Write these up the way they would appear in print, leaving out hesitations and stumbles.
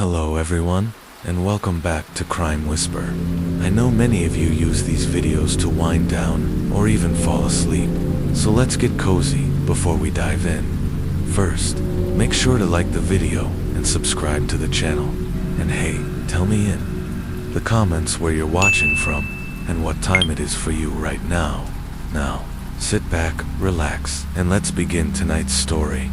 Hello everyone, and welcome back to Crime Whisper. I know many of you use these videos to wind down or even fall asleep, so let's get cozy before we dive in. First, make sure to like the video and subscribe to the channel. And hey, tell me in the comments where you're watching from and what time it is for you right now. Now, sit back, relax, and let's begin tonight's story.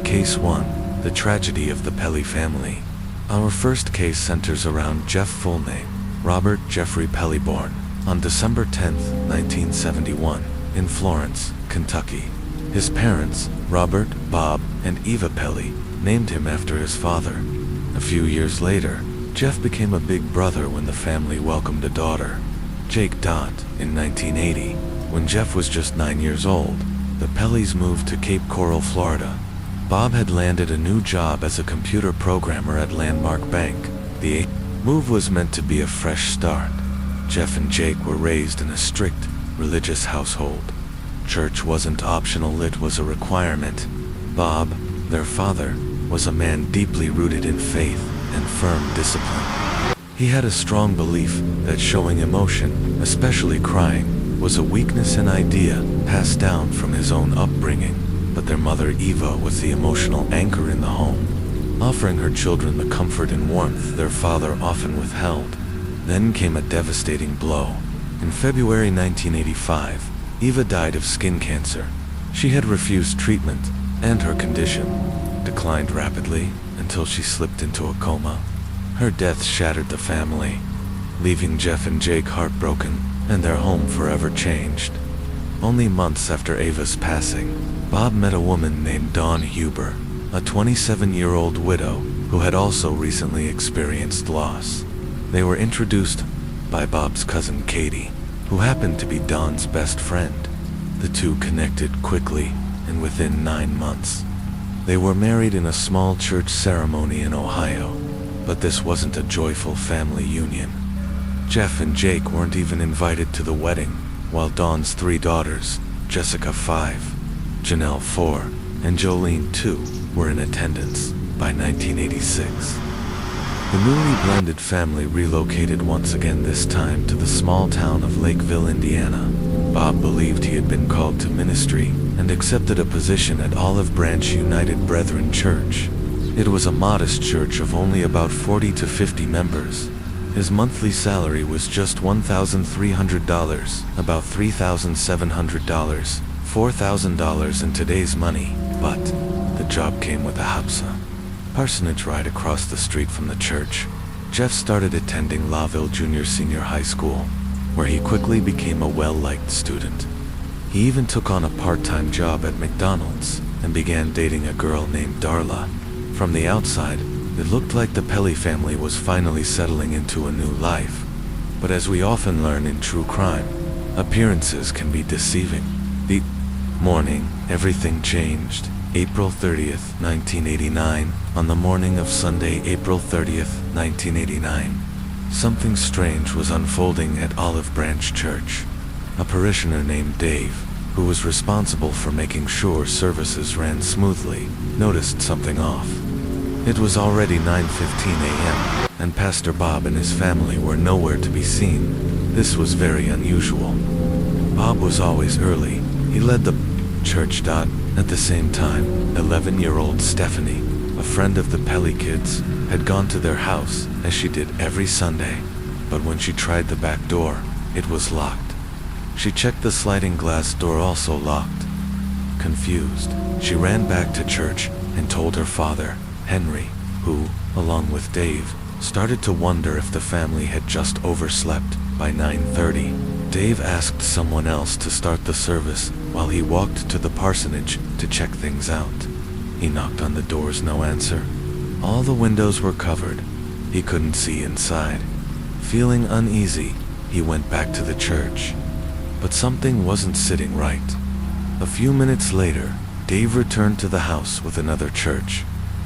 Case 1, the tragedy of the Pelly family. Our first case centers around Jeff, full name, Robert Jeffrey Pellyborn, on December 10, 1971, in Florence, Kentucky. His parents, Robert, Bob, and Eva Pelly, named him after his father. A few years later, Jeff became a big brother when the family welcomed a daughter, Jake Dot, in 1980. When Jeff was just 9 years old, the Pellys moved to Cape Coral, Florida. Bob had landed a new job as a computer programmer at Landmark Bank. The move was meant to be a fresh start. Jeff and Jake were raised in a strict, religious household. Church wasn't optional, it was a requirement. Bob, their father, was a man deeply rooted in faith and firm discipline. He had a strong belief that showing emotion, especially crying, was a weakness and idea passed down from his own upbringing. But their mother Eva was the emotional anchor in the home, offering her children the comfort and warmth their father often withheld. Then came a devastating blow. In February 1985, Eva died of skin cancer. She had refused treatment, and her condition declined rapidly until she slipped into a coma. Her death shattered the family, leaving Jeff and Jake heartbroken, and their home forever changed. Only months after Eva's passing, Bob met a woman named Dawn Huber, a 27-year-old widow who had also recently experienced loss. They were introduced by Bob's cousin Katie, who happened to be Dawn's best friend. The two connected quickly, and within 9 months, they were married in a small church ceremony in Ohio. But this wasn't a joyful family union. Jeff and Jake weren't even invited to the wedding, while Dawn's 3 daughters, Jessica 5, Janelle 4, and Jolene 2, were in attendance by 1986. The newly blended family relocated once again, this time to the small town of Lakeville, Indiana. Bob believed he had been called to ministry and accepted a position at Olive Branch United Brethren Church. It was a modest church of only about 40 to 50 members. His monthly salary was just $1,300, about $3,700, $4,000 in today's money, but the job came with a hapsa. Parsonage right across the street from the church. Jeff started attending Lawville Junior-Senior High School, where he quickly became a well-liked student. He even took on a part-time job at McDonald's and began dating a girl named Darla. From the outside, it looked like the Pelly family was finally settling into a new life. But as we often learn in true crime, appearances can be deceiving. The morning, everything changed. April 30th, 1989, on the morning of Sunday, April 30th, 1989. Something strange was unfolding at Olive Branch Church. A parishioner named Dave, who was responsible for making sure services ran smoothly, noticed something off. It was already 9:15 a.m., and Pastor Bob and his family were nowhere to be seen. This was very unusual. Bob was always early. He led the church. At the same time, 11-year-old Stephanie, a friend of the Pelly kids, had gone to their house, as she did every Sunday. But when she tried the back door, it was locked. She checked the sliding glass door, also locked. Confused, she ran back to church and told her father, Henry, who, along with Dave, started to wonder if the family had just overslept. By 9:30, Dave asked someone else to start the service while he walked to the parsonage to check things out. He knocked on the doors, no answer. All the windows were covered. He couldn't see inside. Feeling uneasy, he went back to the church. But something wasn't sitting right. A few minutes later, Dave returned to the house with another church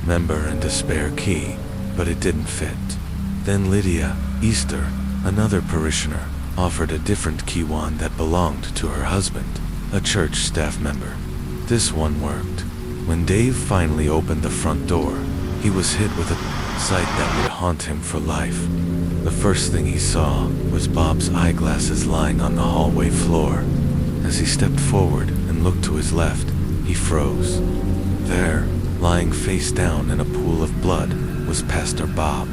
member and a spare key, but it didn't fit. Then Lydia Easter, another parishioner, offered a different key, one that belonged to her husband, a church staff member. This one worked. When Dave finally opened the front door, he was hit with a sight that would haunt him for life. The first thing he saw was Bob's eyeglasses lying on the hallway floor. As he stepped forward and looked to his left, he froze. There, lying face down in a pool of blood, was Pastor Bob.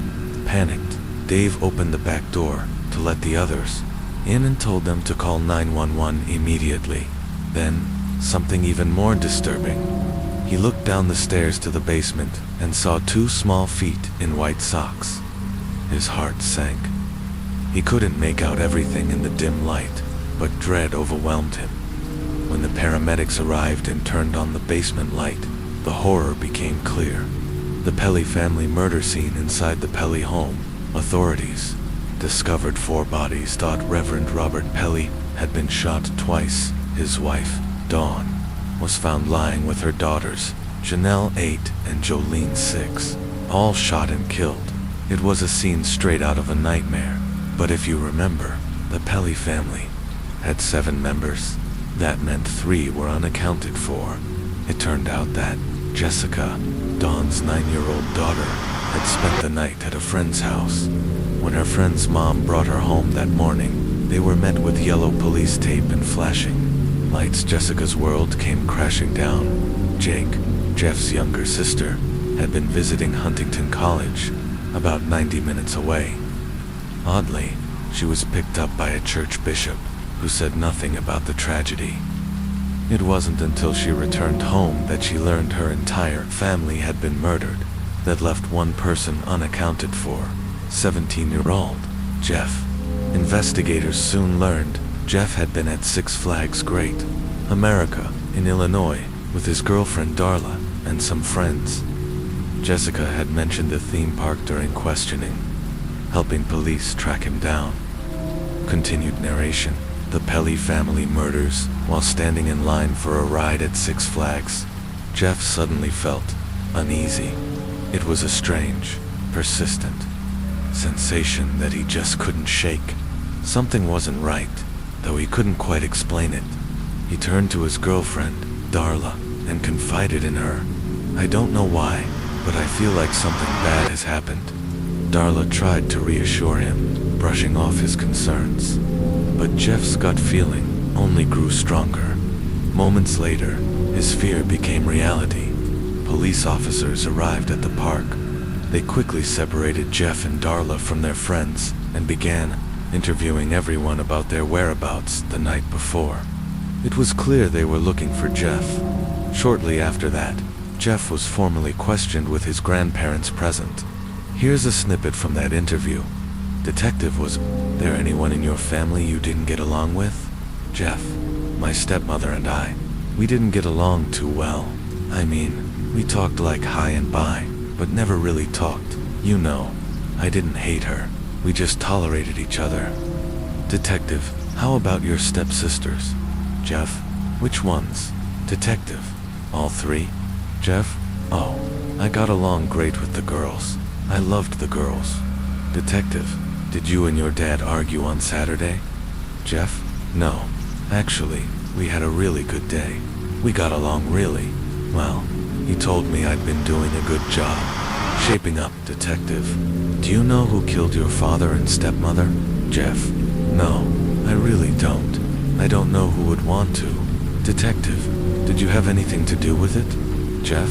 Panicked, Dave opened the back door to let the others in and told them to call 911 immediately. Then, something even more disturbing. He looked down the stairs to the basement and saw 2 small feet in white socks. His heart sank. He couldn't make out everything in the dim light, but dread overwhelmed him. When the paramedics arrived and turned on the basement light, the horror became clear. The Pelly family murder scene inside the Pelly home. Authorities discovered 4 bodies. Reverend Robert Pelly had been shot twice. His wife, Dawn, was found lying with her daughters, Janelle 8 and Jolene 6, all shot and killed. It was a scene straight out of a nightmare. But if you remember, the Pelly family had 7 members. That meant 3 were unaccounted for. It turned out that Jessica, Dawn's 9-year-old daughter, had spent the night at a friend's house. When her friend's mom brought her home that morning, they were met with yellow police tape and flashing lights. Jessica's world came crashing down. Jake, Jeff's younger sister, had been visiting Huntington College, about 90 minutes away. Oddly, she was picked up by a church bishop who said nothing about the tragedy. It wasn't until she returned home that she learned her entire family had been murdered. That left one person unaccounted for, 17-year-old Jeff. Investigators soon learned Jeff had been at Six Flags Great America in Illinois with his girlfriend Darla and some friends. Jessica had mentioned the theme park during questioning, helping police track him down. Continued narration. The Pelly family murders. While standing in line for a ride at Six Flags, Jeff suddenly felt uneasy. It was a strange, persistent sensation that he just couldn't shake. Something wasn't right, though he couldn't quite explain it. He turned to his girlfriend, Darla, and confided in her. "I don't know why, but I feel like something bad has happened." Darla tried to reassure him, brushing off his concerns. But Jeff's gut feeling only grew stronger. Moments later, his fear became reality. Police officers arrived at the park. They quickly separated Jeff and Darla from their friends and began interviewing everyone about their whereabouts the night before. It was clear they were looking for Jeff. Shortly after that, Jeff was formally questioned with his grandparents present. Here's a snippet from that interview. Detective: "Was there anyone in your family you didn't get along with?" Jeff: "My stepmother and I, we didn't get along too well. I mean, we talked like hi and bye, but never really talked. You know, I didn't hate her. We just tolerated each other." Detective: "How about your stepsisters?" Jeff: "Which ones?" Detective: "All 3? Jeff: "Oh, I got along great with the girls. I loved the girls." Detective: "Did you and your dad argue on Saturday?" Jeff: "No. Actually, we had a really good day. We got along really well. He told me I'd been doing a good job shaping up." Detective: "Do you know who killed your father and stepmother?" Jeff: "No, I really don't. I don't know who would want to." Detective: "Did you have anything to do with it?" Jeff: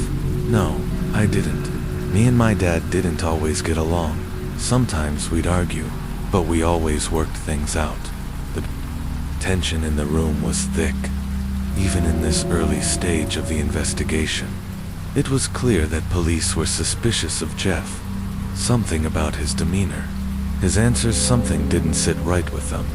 "No, I didn't. Me and my dad didn't always get along. Sometimes we'd argue, but we always worked things out." The tension in the room was thick, even in this early stage of the investigation. It was clear that police were suspicious of Jeff. Something about his demeanor, his answers, something didn't sit right with them.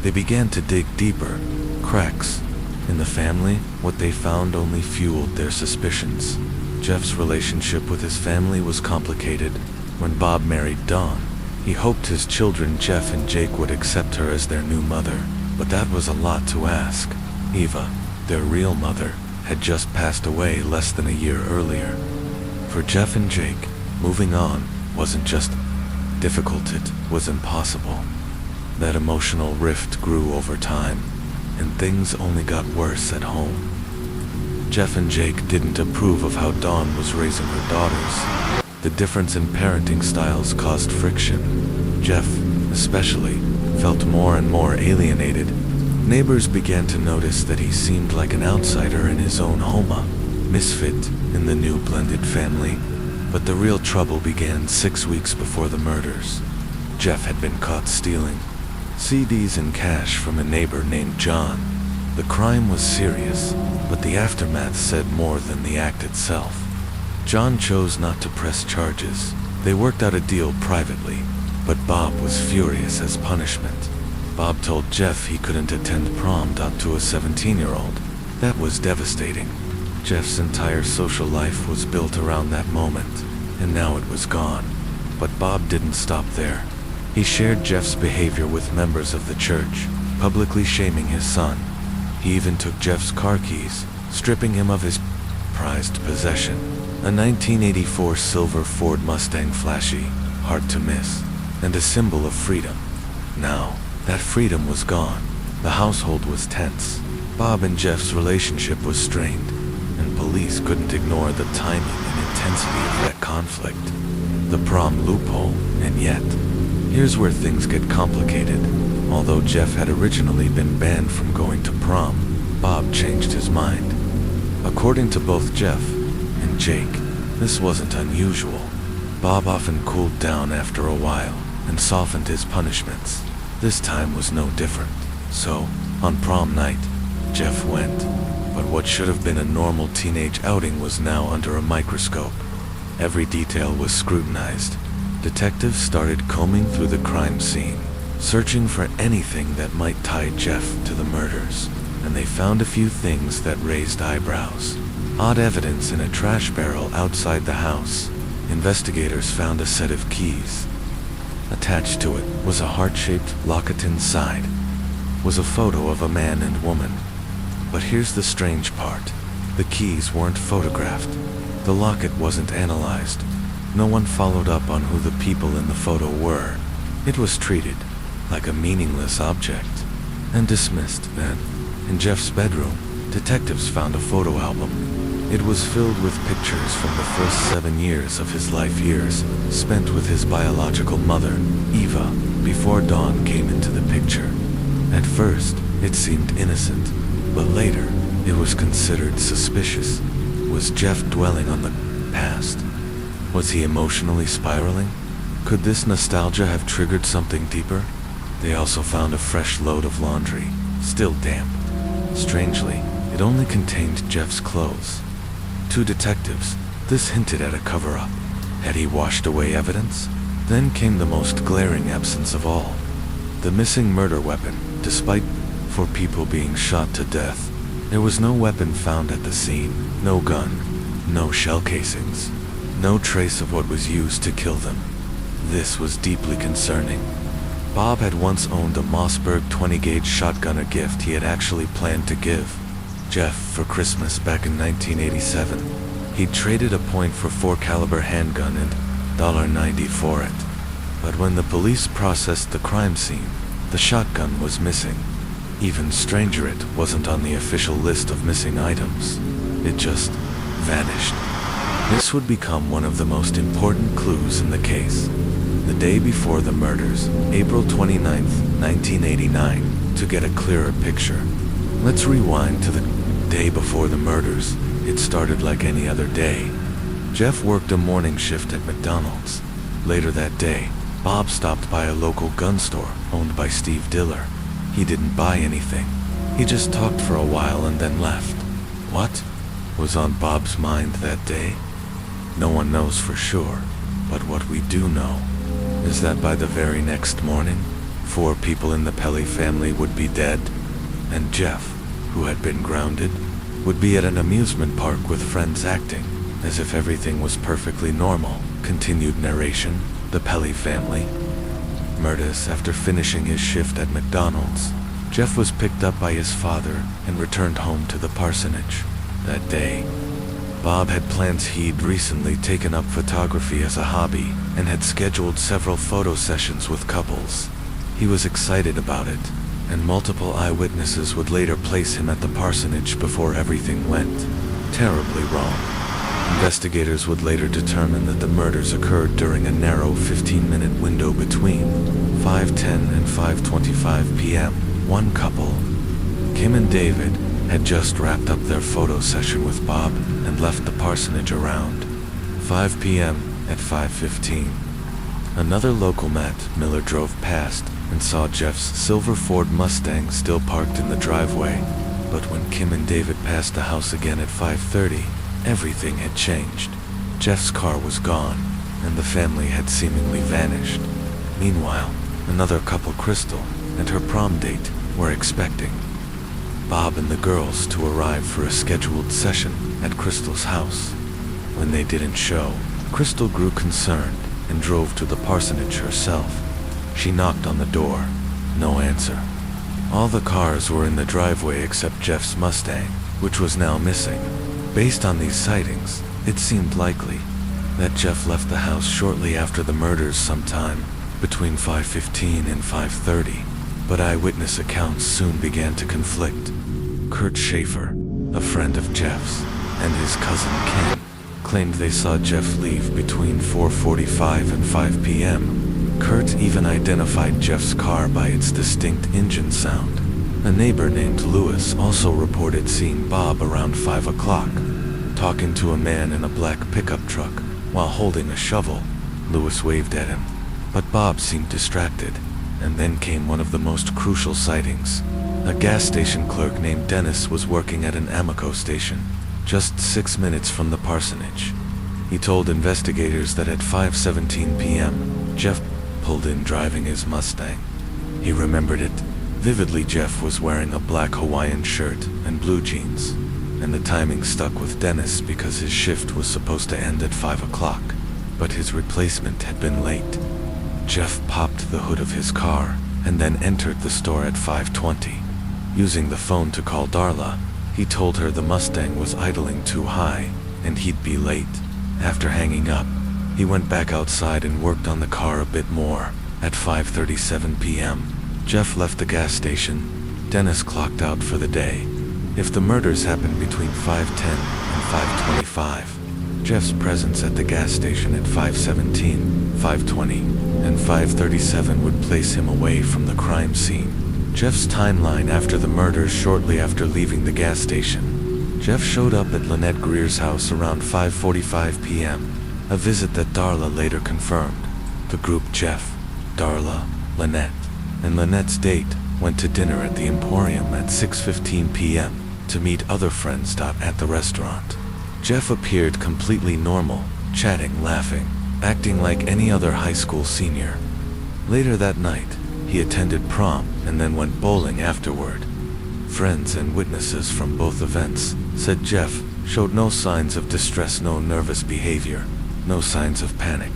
They began to dig deeper. Cracks in the family. What they found only fueled their suspicions. Jeff's relationship with his family was complicated. When Bob married Dawn, he hoped his children Jeff and Jake would accept her as their new mother, but that was a lot to ask. Eva, their real mother, had just passed away less than a year earlier. For Jeff and Jake, moving on wasn't just difficult, it was impossible. That emotional rift grew over time, and things only got worse at home. Jeff and Jake didn't approve of how Dawn was raising her daughters. The difference in parenting styles caused friction. Jeff, especially, felt more and more alienated. Neighbors began to notice that he seemed like an outsider in his own home, a misfit in the new blended family. But the real trouble began 6 weeks before the murders. Jeff had been caught stealing CDs and cash from a neighbor named John. The crime was serious, but the aftermath said more than the act itself. John chose not to press charges. They worked out a deal privately, but Bob was furious as punishment. Bob told Jeff he couldn't attend prom to a 17-year-old. That was devastating. Jeff's entire social life was built around that moment, and now it was gone. But Bob didn't stop there. He shared Jeff's behavior with members of the church, publicly shaming his son. He even took Jeff's car keys, stripping him of his prized possession, a 1984 silver Ford Mustang flashy, hard to miss, and a symbol of freedom. Now, that freedom was gone. The household was tense. Bob and Jeff's relationship was strained, and police couldn't ignore the timing and intensity of that conflict. The prom loophole, and yet, here's where things get complicated. Although Jeff had originally been banned from going to prom, Bob changed his mind. According to both Jeff and Jake, this wasn't unusual. Bob often cooled down after a while and softened his punishments. This time was no different. So, on prom night, Jeff went. But what should have been a normal teenage outing was now under a microscope. Every detail was scrutinized. Detectives started combing through the crime scene, searching for anything that might tie Jeff to the murders, and they found a few things that raised eyebrows. Odd evidence in a trash barrel outside the house. Investigators found a set of keys. Attached to it was a heart-shaped locket inside. Was a photo of a man and woman. But here's the strange part. The keys weren't photographed. The locket wasn't analyzed. No one followed up on who the people in the photo were. It was treated like a meaningless object and dismissed. Then, in Jeff's bedroom, detectives found a photo album. It was filled with pictures from the first 7 years of his life years, spent with his biological mother, Eva, before Dawn came into the picture. At first, it seemed innocent, but later, it was considered suspicious. Was Jeff dwelling on the past? Was he emotionally spiraling? Could this nostalgia have triggered something deeper? They also found a fresh load of laundry, still damp. Strangely, it only contained Jeff's clothes. To detectives, this hinted at a cover-up. Had he washed away evidence? Then came the most glaring absence of all. The missing murder weapon, despite 4 people being shot to death. There was no weapon found at the scene, no gun, no shell casings, no trace of what was used to kill them. This was deeply concerning. Bob had once owned a Mossberg 20-gauge shotgun, a gift he had actually planned to give Jeff for Christmas back in 1987. He'd traded a .44 caliber handgun and $1.90 for it. But when the police processed the crime scene, the shotgun was missing. Even stranger, it wasn't on the official list of missing items. It just vanished. This would become one of the most important clues in the case. The day before the murders, April 29th, 1989, to get a clearer picture. Let's rewind to the day before the murders. It started like any other day. Jeff worked a morning shift at McDonald's. Later that day, Bob stopped by a local gun store owned by Steve Diller. He didn't buy anything. He just talked for a while and then left. What was on Bob's mind that day? No one knows for sure, but what we do know is that by the very next morning, 4 people in the Pelly family would be dead, and Jeff, who had been grounded, would be at an amusement park with friends acting as if everything was perfectly normal. Continued narration. The Pelly family. Murders. After finishing his shift at McDonald's, Jeff was picked up by his father and returned home to the parsonage. That day, Bob had plans. He'd recently taken up photography as a hobby and had scheduled several photo sessions with couples. He was excited about it, and multiple eyewitnesses would later place him at the parsonage before everything went terribly wrong. Investigators would later determine that the murders occurred during a narrow 15-minute window between 5:10 and 5:25 p.m. One couple, Kim and David, had just wrapped up their photo session with Bob and left the parsonage around 5 p.m. at 5:15. Another local, Matt Miller, drove past and saw Jeff's silver Ford Mustang still parked in the driveway. But when Kim and David passed the house again at 5:30, everything had changed. Jeff's car was gone, and the family had seemingly vanished. Meanwhile, another couple, Crystal and her prom date, were expecting Bob and the girls to arrive for a scheduled session at Crystal's house. When they didn't show, Crystal grew concerned and drove to the parsonage herself. She knocked on the door. No answer. All the cars were in the driveway except Jeff's Mustang, which was now missing. Based on these sightings, it seemed likely that Jeff left the house shortly after the murders sometime between 5:15 and 5:30, but eyewitness accounts soon began to conflict. Kurt Schaefer, a friend of Jeff's, and his cousin Ken, claimed they saw Jeff leave between 4:45 and 5 p.m. Kurt even identified Jeff's car by its distinct engine sound. A neighbor named Lewis also reported seeing Bob around 5 o'clock, talking to a man in a black pickup truck while holding a shovel. Lewis waved at him, but Bob seemed distracted. And then came one of the most crucial sightings. A gas station clerk named Dennis was working at an Amoco station, just 6 minutes from the parsonage. He told investigators that at 5:17 p.m., Jeff pulled in driving his Mustang. He remembered it vividly. Jeff was wearing a black Hawaiian shirt and blue jeans, and the timing stuck with Dennis because his shift was supposed to end at 5 o'clock, but his replacement had been late. Jeff popped the hood of his car and then entered the store at 5:20. Using the phone to call Darla, he told her the Mustang was idling too high and he'd be late. After hanging up, he went back outside and worked on the car a bit more. At 5:37 p.m., Jeff left the gas station. Dennis clocked out for the day. If the murders happened between 5:10 and 5:25, Jeff's presence at the gas station at 5:17, 5:20, and 5:37 would place him away from the crime scene. Jeff's timeline after the murders: shortly after leaving the gas station, Jeff showed up at Lynette Greer's house around 5:45 p.m., a visit that Darla later confirmed. The group, Jeff, Darla, Lynette, and Lynette's date, went to dinner at the Emporium at 6:15 p.m. to meet other friends at the restaurant. Jeff appeared completely normal, chatting, laughing, acting like any other high school senior. Later that night, he attended prom and then went bowling afterward. Friends and witnesses from both events said Jeff showed no signs of distress, no nervous behavior, no signs of panic.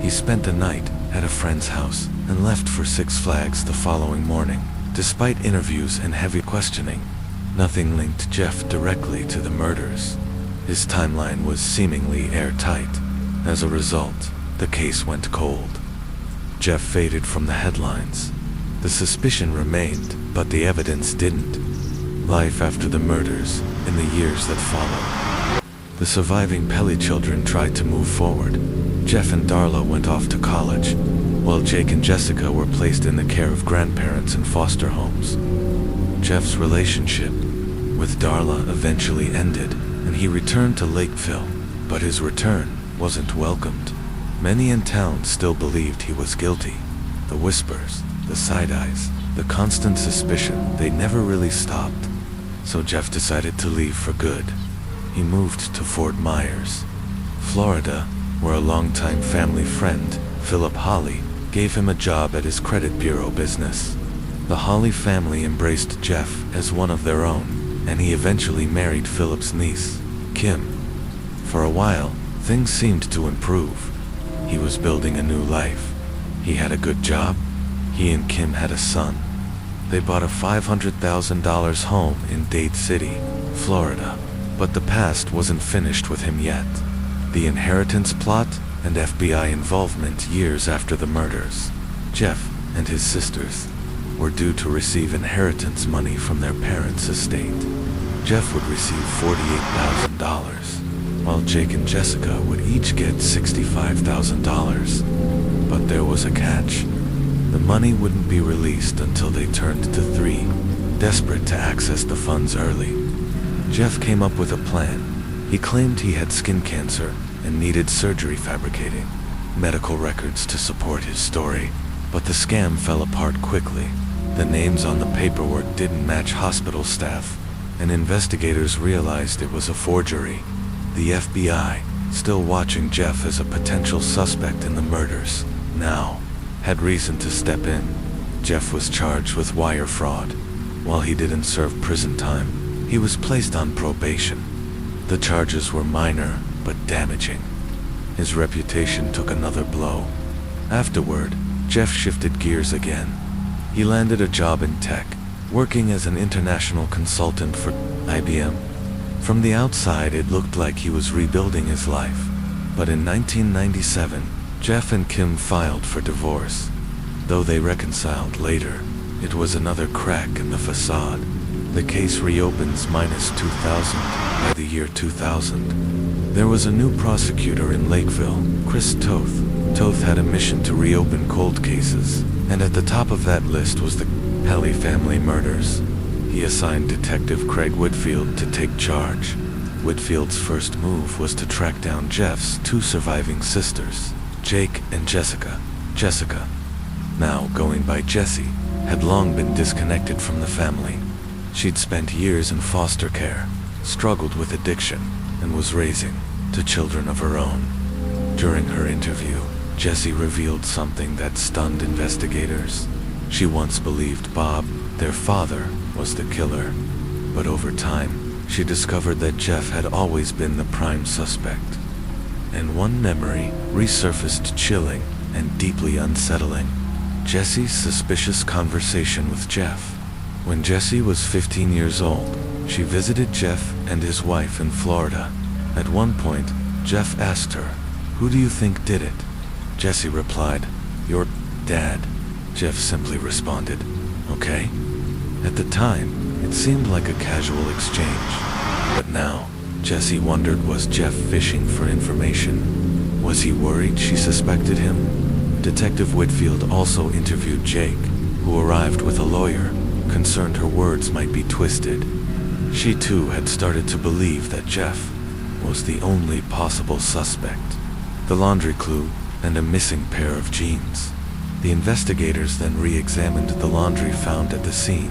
He spent the night at a friend's house and left for Six Flags the following morning. Despite interviews and heavy questioning, nothing linked Jeff directly to the murders. His timeline was seemingly airtight. As a result, the case went cold. Jeff faded from the headlines. The suspicion remained, but the evidence didn't. Life after the murders, in the years that followed. The surviving Pelly children tried to move forward. Jeff and Darla went off to college, while Jake and Jessica were placed in the care of grandparents in foster homes. Jeff's relationship with Darla eventually ended, and he returned to Lakeville, but his return wasn't welcomed. Many in town still believed he was guilty. The whispers, the side-eyes, the constant suspicion, they never really stopped. So Jeff decided to leave for good. He moved to Fort Myers, Florida, where a longtime family friend, Philip Holly, gave him a job at his credit bureau business. The Holly family embraced Jeff as one of their own, and he eventually married Philip's niece, Kim. For a while, things seemed to improve. He was building a new life. He had a good job. He and Kim had a son. They bought a $500,000 home in Dade City, Florida. But the past wasn't finished with him yet. The inheritance plot and FBI involvement years after the murders. Jeff and his sisters were due to receive inheritance money from their parents' estate. Jeff would receive $48,000. while Jake and Jessica would each get $65,000. But there was a catch. The money wouldn't be released until they turned to 3, desperate to access the funds early. Jeff came up with a plan. He claimed he had skin cancer and needed surgery fabricating medical records to support his story, but the scam fell apart quickly. The names on the paperwork didn't match hospital staff, and investigators realized it was a forgery. The FBI, still watching Jeff as a potential suspect in the murders, now had reason to step in. Jeff was charged with wire fraud. While he didn't serve prison time, he was placed on probation. The charges were minor but damaging. His reputation took another blow. Afterward, Jeff shifted gears again. He landed a job in tech, working as an international consultant for IBM. From the outside, it looked like he was rebuilding his life. But in 1997, Jeff and Kim filed for divorce. Though they reconciled later, it was another crack in the facade. The case reopens minus 2000. By the year 2000, there was a new prosecutor in Lakeville, Chris Toth. Toth had a mission to reopen cold cases, and at the top of that list was the Pelly family murders. He assigned Detective Craig Whitfield to take charge. Whitfield's first move was to track down Jeff's 2 surviving sisters, Jake and Jessica. Jessica, now going by Jessie, had long been disconnected from the family. She'd spent years in foster care, struggled with addiction, and was raising 2 children of her own. During her interview, Jessie revealed something that stunned investigators. She once believed Bob, their father, was the killer. But over time, she discovered that Jeff had always been the prime suspect. And one memory resurfaced, chilling and deeply unsettling. Jessie's suspicious conversation with Jeff. When Jessie was 15 years old, she visited Jeff and his wife in Florida. At one point, Jeff asked her, "Who do you think did it?" Jessie replied, "Your dad." Jeff simply responded, "Okay." At the time, it seemed like a casual exchange. But now, Jessie wondered, was Jeff fishing for information? Was he worried she suspected him? Detective Whitfield also interviewed Jake, who arrived with a lawyer, concerned her words might be twisted. She too had started to believe that Jeff was the only possible suspect. The laundry clue and a missing pair of jeans. The investigators then re-examined the laundry found at the scene.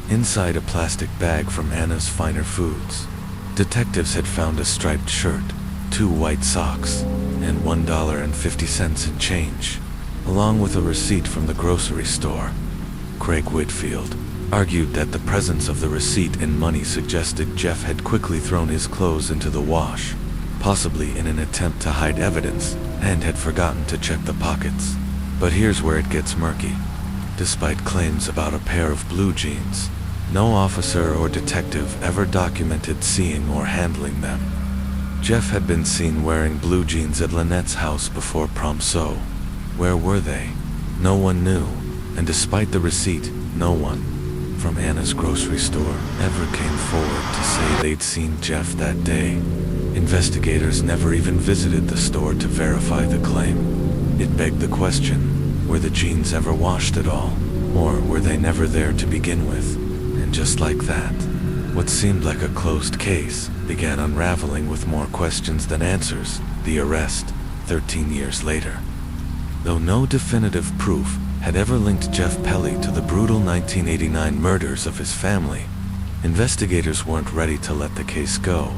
Inside a plastic bag from Anna's Finer Foods, detectives had found a striped shirt, 2 white socks, and $1.50 in change, along with a receipt from the grocery store. Craig Whitfield argued that the presence of the receipt and money suggested Jeff had quickly thrown his clothes into the wash, possibly in an attempt to hide evidence, and had forgotten to check the pockets. But here's where it gets murky. Despite claims about a pair of blue jeans, no officer or detective ever documented seeing or handling them. Jeff had been seen wearing blue jeans at Lynette's house before prom, so where were they? No one knew, and despite the receipt, no one from Anna's grocery store ever came forward to say they'd seen Jeff that day. Investigators never even visited the store to verify the claim. It begged the question, were the jeans ever washed at all? Or were they never there to begin with? And just like that, what seemed like a closed case began unraveling with more questions than answers. The arrest, 13 years later. Though no definitive proof had ever linked Jeff Pelly to the brutal 1989 murders of his family, investigators weren't ready to let the case go.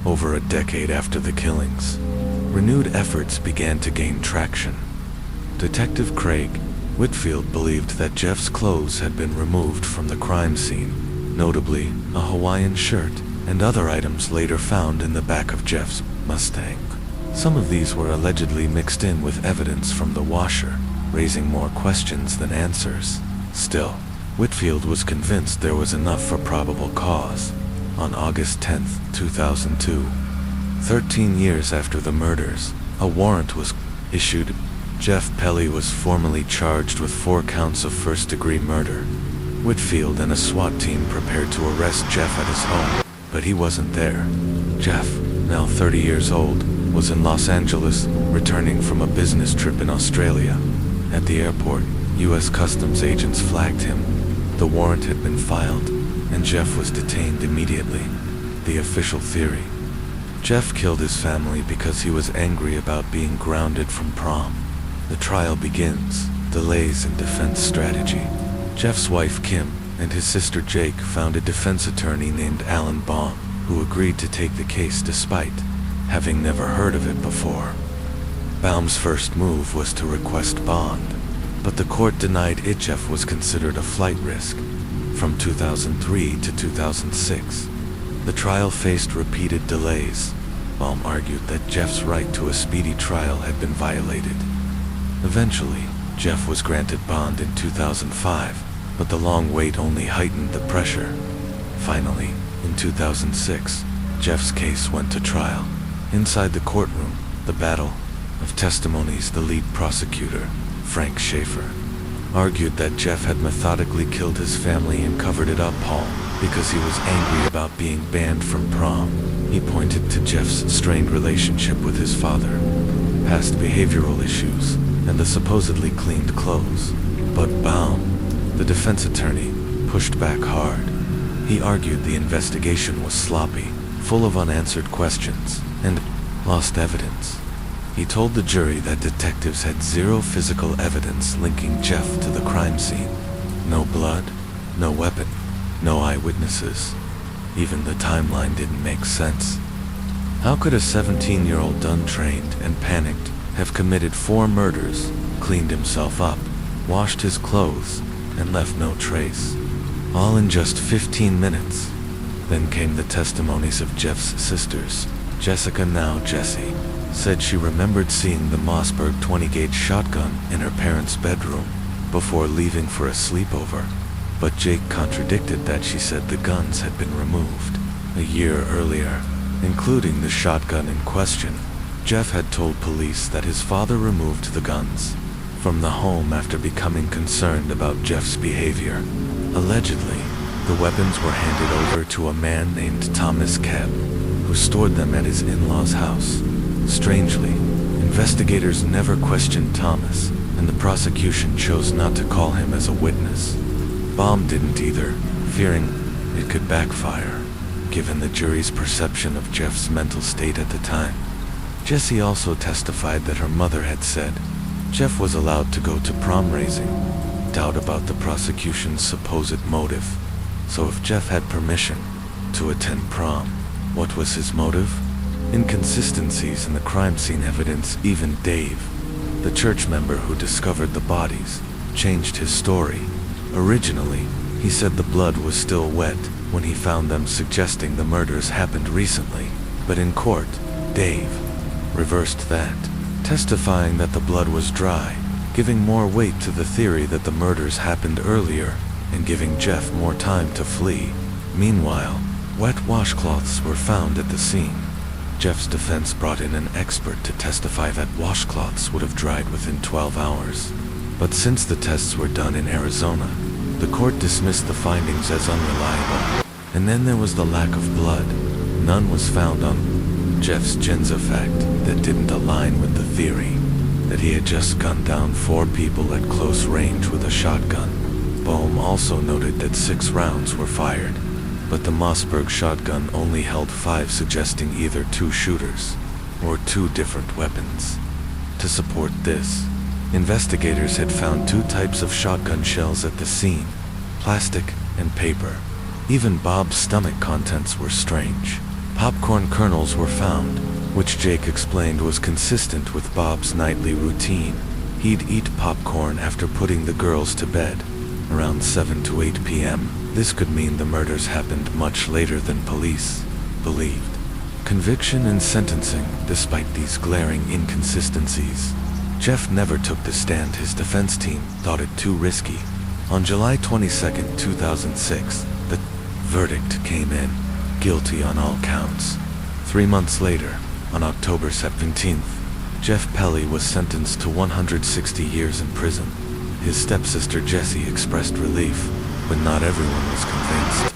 Over a decade after the killings, renewed efforts began to gain traction. Detective Craig Whitfield believed that Jeff's clothes had been removed from the crime scene, notably a Hawaiian shirt and other items later found in the back of Jeff's Mustang. Some of these were allegedly mixed in with evidence from the washer, raising more questions than answers. Still, Whitfield was convinced there was enough for probable cause. On August 10, 2002, 13 years after the murders, a warrant was issued. Jeff Pelly was formally charged with 4 counts of first-degree murder. Whitfield and a SWAT team prepared to arrest Jeff at his home, but he wasn't there. Jeff now 30 years old, was in Los Angeles, returning from a business trip in Australia. At the airport, U.S. Customs agents flagged him. The warrant had been filed, and Jeff was detained immediately. The official theory: Jeff killed his family because he was angry about being grounded from prom. The trial begins. Delays in defense strategy. Jeff's wife Kim and his sister Jake found a defense attorney named Alan Baum, who agreed to take the case despite having never heard of it before. Baum's first move was to request bond, but the court denied it. Jeff was considered a flight risk. From 2003 to 2006, the trial faced repeated delays. Baum argued that Jeff's right to a speedy trial had been violated. Eventually, Jeff was granted bond in 2005, but the long wait only heightened the pressure. Finally, in 2006, Jeff's case went to trial. Inside the courtroom, the battle of testimonies. The lead prosecutor, Frank Schaefer, argued that Jeff had methodically killed his family and covered it up all because he was angry about being banned from prom. He pointed to Jeff's strained relationship with his father, past behavioral issues, and the supposedly cleaned clothes. But Baum, the defense attorney, pushed back hard. He argued the investigation was sloppy, full of unanswered questions, and lost evidence. He told the jury that detectives had zero physical evidence linking Jeff to the crime scene. No blood, no weapon, no eyewitnesses. Even the timeline didn't make sense. How could a 17-year-old untrained and panicked have committed 4 murders, cleaned himself up, washed his clothes, and left no trace? All in just 15 minutes. Then came the testimonies of Jeff's sisters. Jessica, now Jessie, said she remembered seeing the Mossberg 20-gauge shotgun in her parents' bedroom before leaving for a sleepover. But Jake contradicted that. She said the guns had been removed a year earlier, including the shotgun in question. Jeff had told police that his father removed the guns from the home after becoming concerned about Jeff's behavior. Allegedly, the weapons were handed over to a man named Thomas Kebb, who stored them at his in-laws' house. Strangely, investigators never questioned Thomas, and the prosecution chose not to call him as a witness. Baum didn't either, fearing it could backfire, given the jury's perception of Jeff's mental state at the time. Jessie also testified that her mother had said Jeff was allowed to go to prom, raising doubt about the prosecution's supposed motive. So if Jeff had permission to attend prom, what was his motive? Inconsistencies in the crime scene evidence. Even Dave, the church member who discovered the bodies, changed his story. Originally, he said the blood was still wet when he found them, suggesting the murders happened recently. But in court, Dave reversed that, testifying that the blood was dry, giving more weight to the theory that the murders happened earlier and giving Jeff more time to flee. Meanwhile, wet washcloths were found at the scene. Jeff's defense brought in an expert to testify that washcloths would have dried within 12 hours. But since the tests were done in Arizona, the court dismissed the findings as unreliable. And then there was the lack of blood. None was found on Jeff's Genza fact that didn't align with the theory that he had just gunned down 4 people at close range with a shotgun. Baum also noted that 6 rounds were fired, but the Mossberg shotgun only held 5, suggesting either 2 shooters or 2 different weapons. To support this, investigators had found 2 types of shotgun shells at the scene, plastic and paper. Even Bob's stomach contents were strange. Popcorn kernels were found, which Jake explained was consistent with Bob's nightly routine. He'd eat popcorn after putting the girls to bed, around 7 to 8 p.m. This could mean the murders happened much later than police believed. Conviction and sentencing. Despite these glaring inconsistencies, Jeff never took the stand. His defense team thought it too risky. On July 22, 2006, the verdict came in, guilty on all counts. 3 months later, on October 17th, Jeff Pelly was sentenced to 160 years in prison. His stepsister Jessie expressed relief, but not everyone was convinced.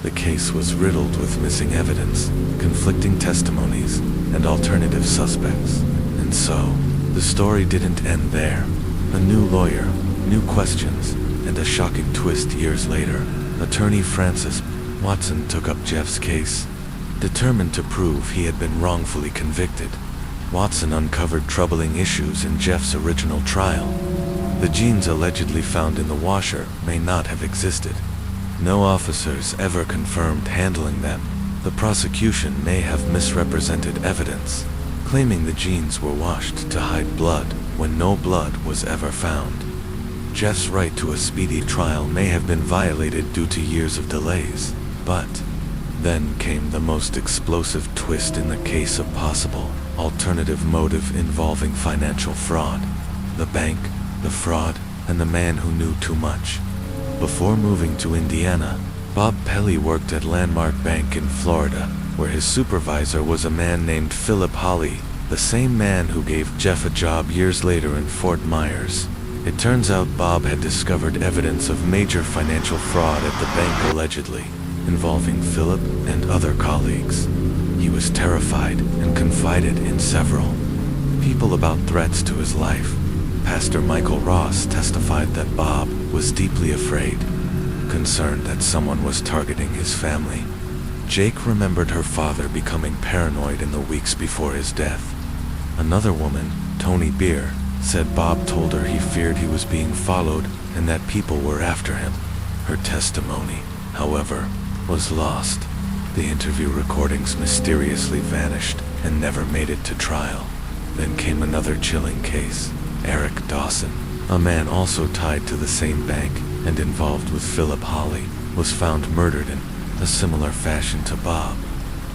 The case was riddled with missing evidence, conflicting testimonies, and alternative suspects. And so, the story didn't end there. A new lawyer, new questions, and a shocking twist years later. Attorney Francis Watson took up Jeff's case. Determined to prove he had been wrongfully convicted, Watson uncovered troubling issues in Jeff's original trial. The jeans allegedly found in the washer may not have existed. No officers ever confirmed handling them. The prosecution may have misrepresented evidence, claiming the jeans were washed to hide blood when no blood was ever found. Jeff's right to a speedy trial may have been violated due to years of delays, but then came the most explosive twist in the case, a possible alternative motive involving financial fraud. The bank, the fraud, and the man who knew too much. Before moving to Indiana, Bob Pelly worked at Landmark Bank in Florida, where his supervisor was a man named Philip Hawley, the same man who gave Jeff a job years later in Fort Myers. It turns out Bob had discovered evidence of major financial fraud at the bank, allegedly involving Philip and other colleagues. He was terrified and confided in several people about threats to his life. Pastor Michael Ross testified that Bob was deeply afraid, concerned that someone was targeting his family. Jake remembered her father becoming paranoid in the weeks before his death. Another woman, Tony Beer, said Bob told her he feared he was being followed and that people were after him. Her testimony, however, was lost. The interview recordings mysteriously vanished and never made it to trial. Then came another chilling case. Eric Dawson, a man also tied to the same bank and involved with Philip Hawley, was found murdered in a similar fashion to Bob.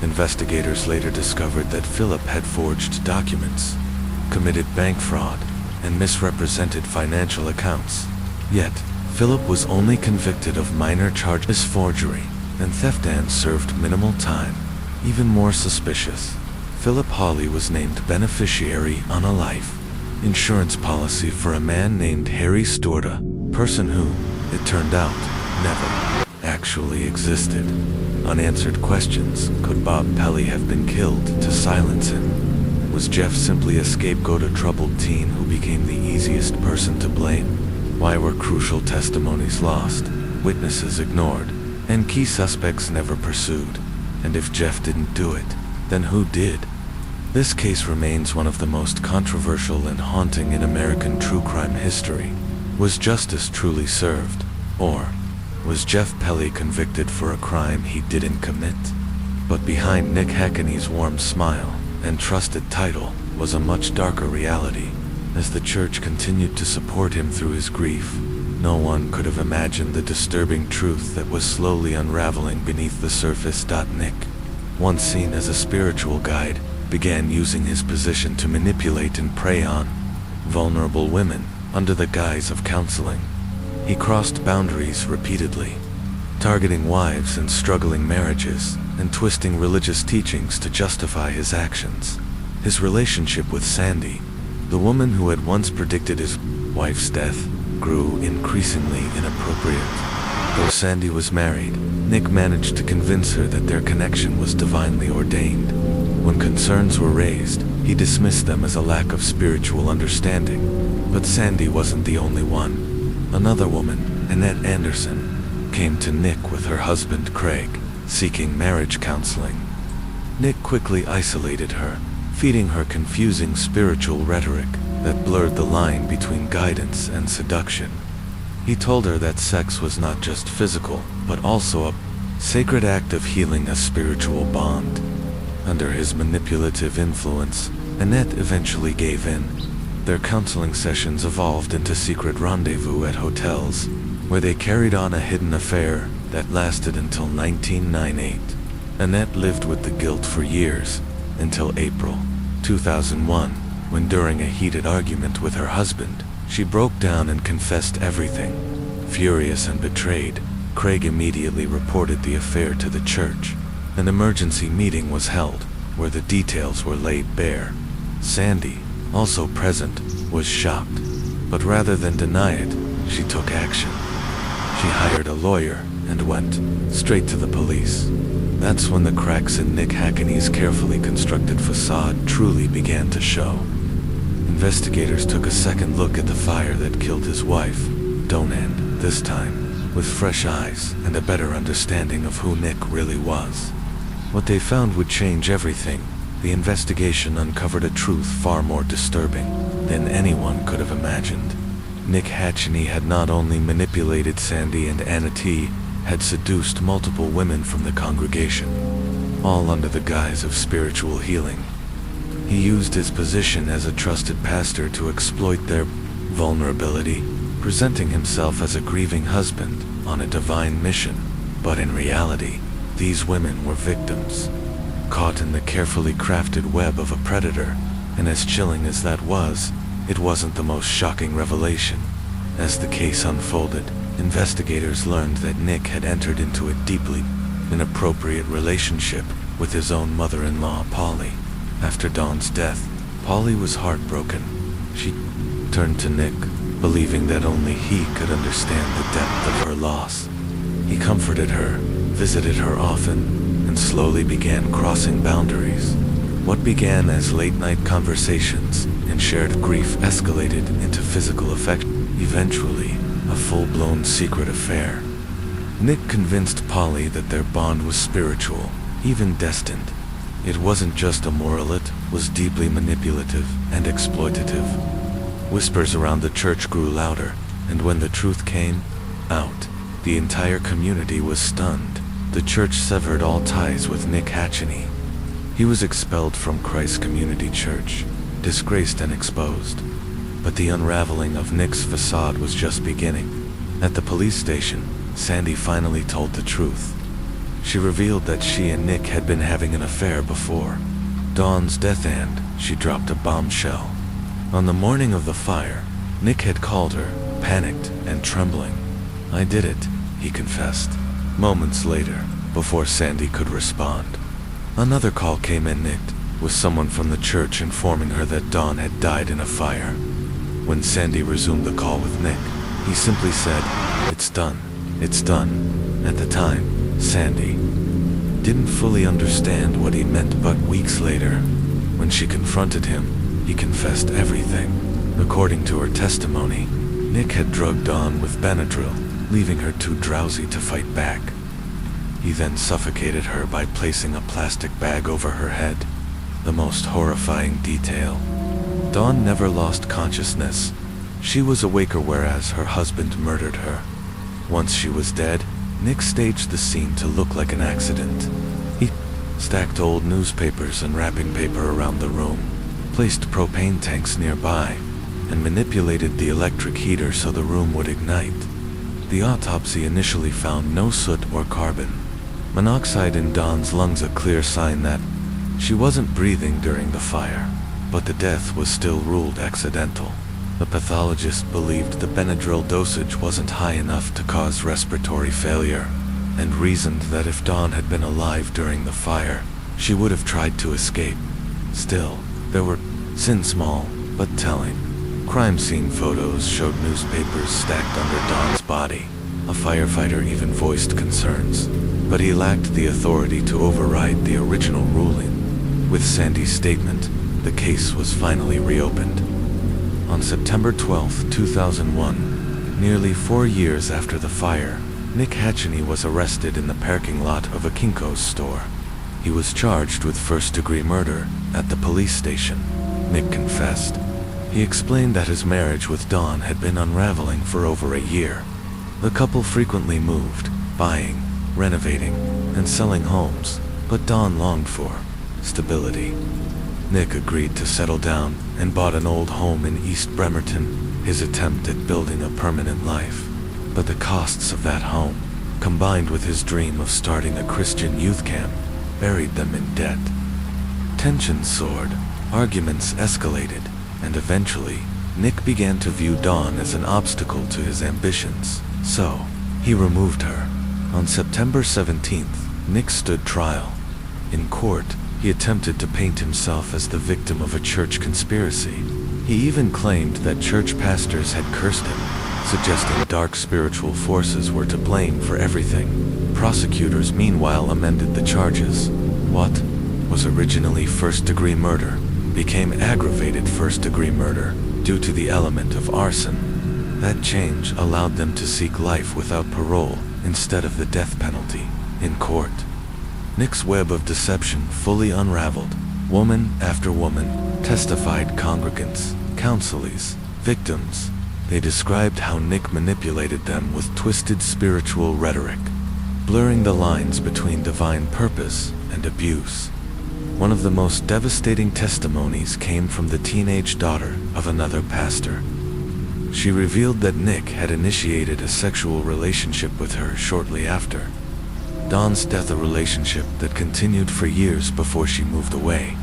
Investigators later discovered that Philip had forged documents, committed bank fraud, and misrepresented financial accounts. Yet, Philip was only convicted of minor charges, forgery and theft, and served minimal time. Even more suspicious, Philip Hawley was named beneficiary on a life insurance policy for a man named Harry Storta, person who, it turned out, never actually existed. Unanswered questions: could Bob Pelly have been killed to silence him? Was Jeff simply a scapegoat, a troubled teen who became the easiest person to blame? Why were crucial testimonies lost, witnesses ignored, and key suspects never pursued? And if Jeff didn't do it, then who did? This case remains one of the most controversial and haunting in American true crime history. Was justice truly served? Or was Jeff Pelly convicted for a crime he didn't commit? But behind Nick Hackney's warm smile and trusted title was a much darker reality. As the church continued to support him through his grief, no one could have imagined the disturbing truth that was slowly unraveling beneath the surface. Nick, once seen as a spiritual guide, began using his position to manipulate and prey on vulnerable women under the guise of counseling. He crossed boundaries repeatedly, targeting wives in struggling marriages and twisting religious teachings to justify his actions. His relationship with Sandy, the woman who had once predicted his wife's death, grew increasingly inappropriate. Though Sandy was married, Nick managed to convince her that their connection was divinely ordained. When concerns were raised, he dismissed them as a lack of spiritual understanding. But Sandy wasn't the only one. Another woman, Annette Anderson, came to Nick with her husband Craig, seeking marriage counseling. Nick quickly isolated her, feeding her confusing spiritual rhetoric that blurred the line between guidance and seduction. He told her that sex was not just physical, but also a sacred act of healing, a spiritual bond. Under his manipulative influence, Annette eventually gave in. Their counseling sessions evolved into secret rendezvous at hotels, where they carried on a hidden affair that lasted until 1998. Annette lived with the guilt for years, until April 2001, when during a heated argument with her husband, she broke down and confessed everything. Furious and betrayed, Craig immediately reported the affair to the church. An emergency meeting was held, where the details were laid bare. Sandy, also present, was shocked, but rather than deny it, she took action. She hired a lawyer and went straight to the police. That's when the cracks in Nick Hackney's carefully constructed facade truly began to show. Investigators took a second look at the fire that killed his wife, Donan, this time with fresh eyes and a better understanding of who Nick really was. What they found would change everything. The investigation uncovered a truth far more disturbing than anyone could have imagined. Nick Hackney had not only manipulated Sandy and Anna T, had seduced multiple women from the congregation, all under the guise of spiritual healing. He used his position as a trusted pastor to exploit their vulnerability, presenting himself as a grieving husband on a divine mission. But in reality, these women were victims, caught in the carefully crafted web of a predator, and as chilling as that was, it wasn't the most shocking revelation. As the case unfolded, investigators learned that Nick had entered into a deeply inappropriate relationship with his own mother-in-law, Polly. After Dawn's death, Polly was heartbroken. She turned to Nick, believing that only he could understand the depth of her loss. He comforted her, visited her often, and slowly began crossing boundaries. What began as late-night conversations and shared grief escalated into physical affection, eventually a full-blown secret affair. Nick convinced Polly that their bond was spiritual, even destined. It wasn't just immoral, it was deeply manipulative and exploitative. Whispers around the church grew louder, and when the truth came out, the entire community was stunned. The church severed all ties with Nick Hackney. He was expelled from Christ Community Church, disgraced and exposed. But the unraveling of Nick's facade was just beginning. At the police station, Sandy finally told the truth. She revealed that she and Nick had been having an affair before Dawn's death, and she dropped a bombshell. On the morning of the fire, Nick had called her, panicked and trembling. "I did it," he confessed, moments later, before Sandy could respond. Another call came in, Nick, with someone from the church informing her that Dawn had died in a fire. When Sandy resumed the call with Nick, he simply said, "It's done. It's done." At the time, Sandy didn't fully understand what he meant, but weeks later, when she confronted him, he confessed everything. According to her testimony, Nick had drugged Dawn with Benadryl, leaving her too drowsy to fight back. He then suffocated her by placing a plastic bag over her head. The most horrifying detail: Dawn never lost consciousness. She was awaker whereas her husband murdered her. Once she was dead, Nick staged the scene to look like an accident. He stacked old newspapers and wrapping paper around the room, placed propane tanks nearby, and manipulated the electric heater so the room would ignite. The autopsy initially found no soot or carbon monoxide in Dawn's lungs, a clear sign that she wasn't breathing during the fire, but the death was still ruled accidental. The pathologist believed the Benadryl dosage wasn't high enough to cause respiratory failure, and reasoned that if Dawn had been alive during the fire, she would have tried to escape. Still, there were small but telling crime scene photos showed newspapers stacked under Dawn's body. A firefighter even voiced concerns, but he lacked the authority to override the original ruling. With Sandy's statement, the case was finally reopened. On September 12, 2001, nearly 4 years after the fire, Nick Hackney was arrested in the parking lot of a Kinko's store. He was charged with first-degree murder at the police station. Nick confessed. He explained that his marriage with Dawn had been unraveling for over a year. The couple frequently moved, buying, renovating, and selling homes, but Dawn longed for stability. Nick agreed to settle down and bought an old home in East Bremerton, his attempt at building a permanent life. But the costs of that home, combined with his dream of starting a Christian youth camp, buried them in debt. Tensions soared, arguments escalated, and eventually, Nick began to view Dawn as an obstacle to his ambitions. So, he removed her. On September 17th, Nick stood trial. In court, he attempted to paint himself as the victim of a church conspiracy. He even claimed that church pastors had cursed him, suggesting dark spiritual forces were to blame for everything. Prosecutors meanwhile amended the charges. What was originally first-degree murder became aggravated first-degree murder due to the element of arson. That change allowed them to seek life without parole instead of the death penalty in court. Nick's web of deception fully unraveled. Woman after woman testified, congregants, counselees, victims. They described how Nick manipulated them with twisted spiritual rhetoric, blurring the lines between divine purpose and abuse. One of the most devastating testimonies came from the teenage daughter of another pastor. She revealed that Nick had initiated a sexual relationship with her shortly after Dawn's death, a relationship that continued for years before she moved away.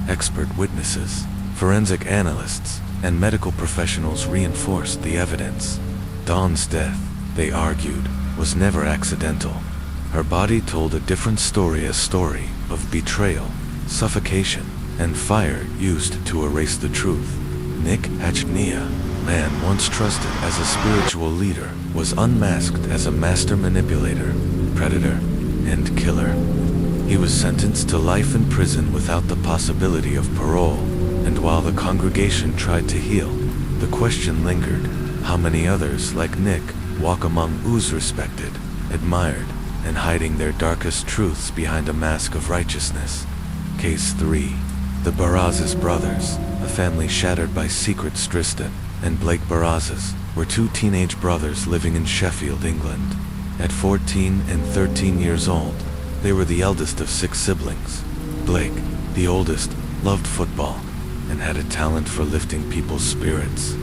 Expert witnesses, forensic analysts, and medical professionals reinforced the evidence. Dawn's death, they argued, was never accidental. Her body told a different story, a story of betrayal, suffocation, and fire used to erase the truth. Nick Achnia, man once trusted as a spiritual leader, was unmasked as a master manipulator, predator, and killer. He was sentenced to life in prison without the possibility of parole, and while the congregation tried to heal, the question lingered: how many others like Nick walk among who's respected, admired, and hiding their darkest truths behind a mask of righteousness? Case 3. The Barazes brothers, a family shattered by secrets. Tristan and Blake Barazes were two teenage brothers living in Sheffield, England. At 14 and 13 years old, they were the eldest of 6 siblings. Blake, the oldest, loved football and had a talent for lifting people's spirits.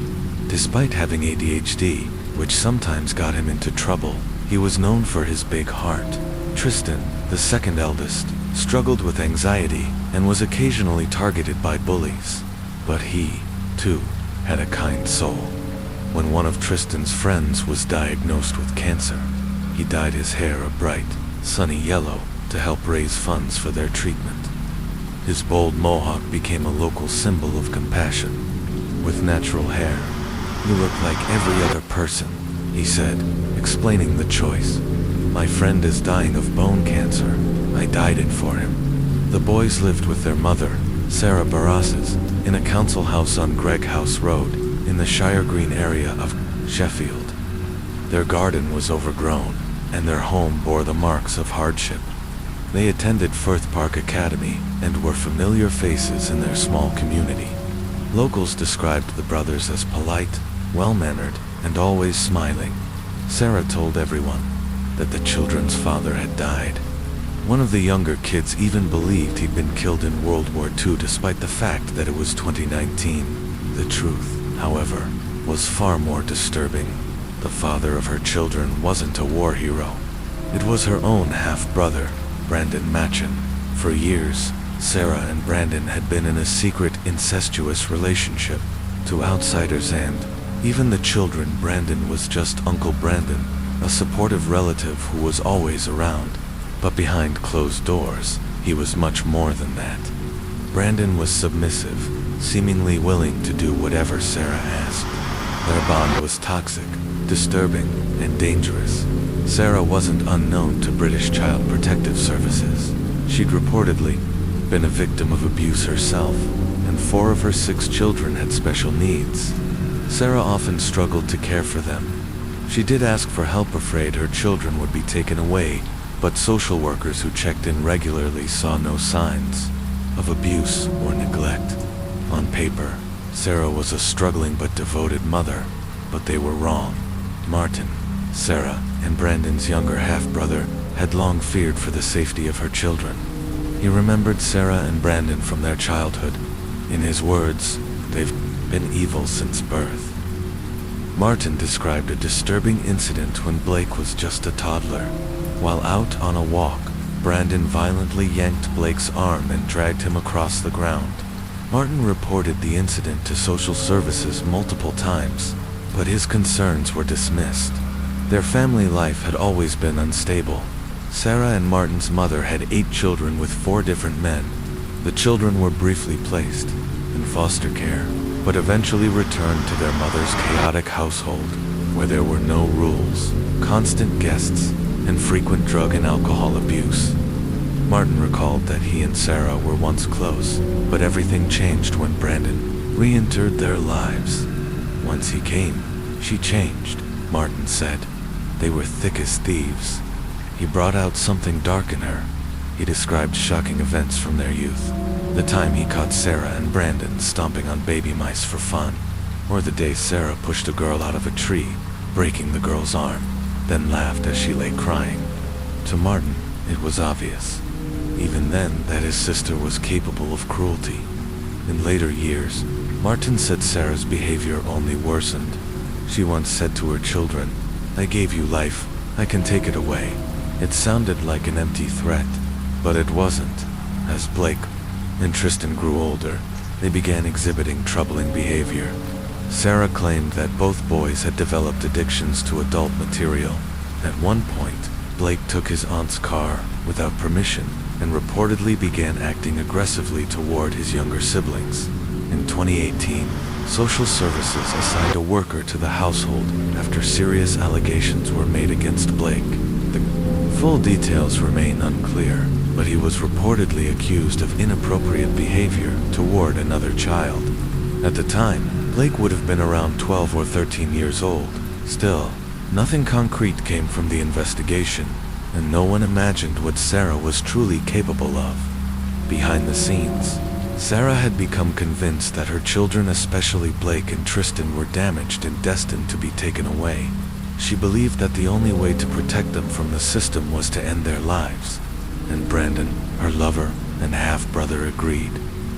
Despite having ADHD, which sometimes got him into trouble, he was known for his big heart. Tristan, the second eldest, struggled with anxiety and was occasionally targeted by bullies. But he, too, had a kind soul. When one of Tristan's friends was diagnosed with cancer, he dyed his hair a bright, sunny yellow to help raise funds for their treatment. His bold mohawk became a local symbol of compassion. With natural hair, "You look like every other person," he said, explaining the choice. "My friend is dying of bone cancer. I dyed it for him." The boys lived with their mother, Sarah Barazes, in a council house on Gregg House Road, in the Shire Green area of Sheffield. Their garden was overgrown, and their home bore the marks of hardship. They attended Firth Park Academy and were familiar faces in their small community. Locals described the brothers as polite, well-mannered, and always smiling. Sarah told everyone that the children's father had died. One of the younger kids even believed he'd been killed in World War II, despite the fact that it was 2019. The truth, however, was far more disturbing. The father of her children wasn't a war hero. It was her own half-brother, Brandon Machen. For years, Sarah and Brandon had been in a secret, incestuous relationship. To outsiders and even the children, Brandon was just Uncle Brandon, a supportive relative who was always around. But behind closed doors, he was much more than that. Brandon was submissive, seemingly willing to do whatever Sarah asked. Their bond was toxic, disturbing, and dangerous. Sarah wasn't unknown to British Child Protective Services. She'd reportedly been a victim of abuse herself, and 4 of her 6 children had special needs. Sarah often struggled to care for them. She did ask for help, afraid her children would be taken away, but social workers who checked in regularly saw no signs of abuse or neglect. On paper, Sarah was a struggling but devoted mother, but they were wrong. Martin, Sarah, and Brandon's younger half-brother had long feared for the safety of her children. He remembered Sarah and Brandon from their childhood. In his words, "They've been evil since birth." Martin described a disturbing incident when Blake was just a toddler. While out on a walk, Brandon violently yanked Blake's arm and dragged him across the ground. Martin reported the incident to social services multiple times, but his concerns were dismissed. Their family life had always been unstable. Sarah and Martin's mother had 8 children with 4 different men. The children were briefly placed in foster care, but eventually returned to their mother's chaotic household. where there were no rules, constant guests, and frequent drug and alcohol abuse. Martin recalled that he and Sarah were once close, but everything changed when Brandon re-entered their lives. Once he came, she changed, Martin said. They were thick as thieves. He brought out something dark in her. He described shocking events from their youth. The time he caught Sarah and Brandon stomping on baby mice for fun, or the day Sarah pushed a girl out of a tree, breaking the girl's arm, then laughed as she lay crying. To Martin, it was obvious, even then, that his sister was capable of cruelty. In later years, Martin said Sarah's behavior only worsened. She once said to her children, "I gave you life, I can take it away." It sounded like an empty threat, but it wasn't. As Blake and Tristan grew older, they began exhibiting troubling behavior. Sarah claimed that both boys had developed addictions to adult material. At one point, Blake took his aunt's car without permission and reportedly began acting aggressively toward his younger siblings. In 2018, social services assigned a worker to the household after serious allegations were made against Blake. The full details remain unclear, but he was reportedly accused of inappropriate behavior toward another child. At the time, Blake would have been around 12 or 13 years old. Still, nothing concrete came from the investigation, and no one imagined what Sarah was truly capable of. Behind the scenes, Sarah had become convinced that her children, especially Blake and Tristan, were damaged and destined to be taken away. She believed that the only way to protect them from the system was to end their lives. And Brandon, her lover and half-brother, agreed.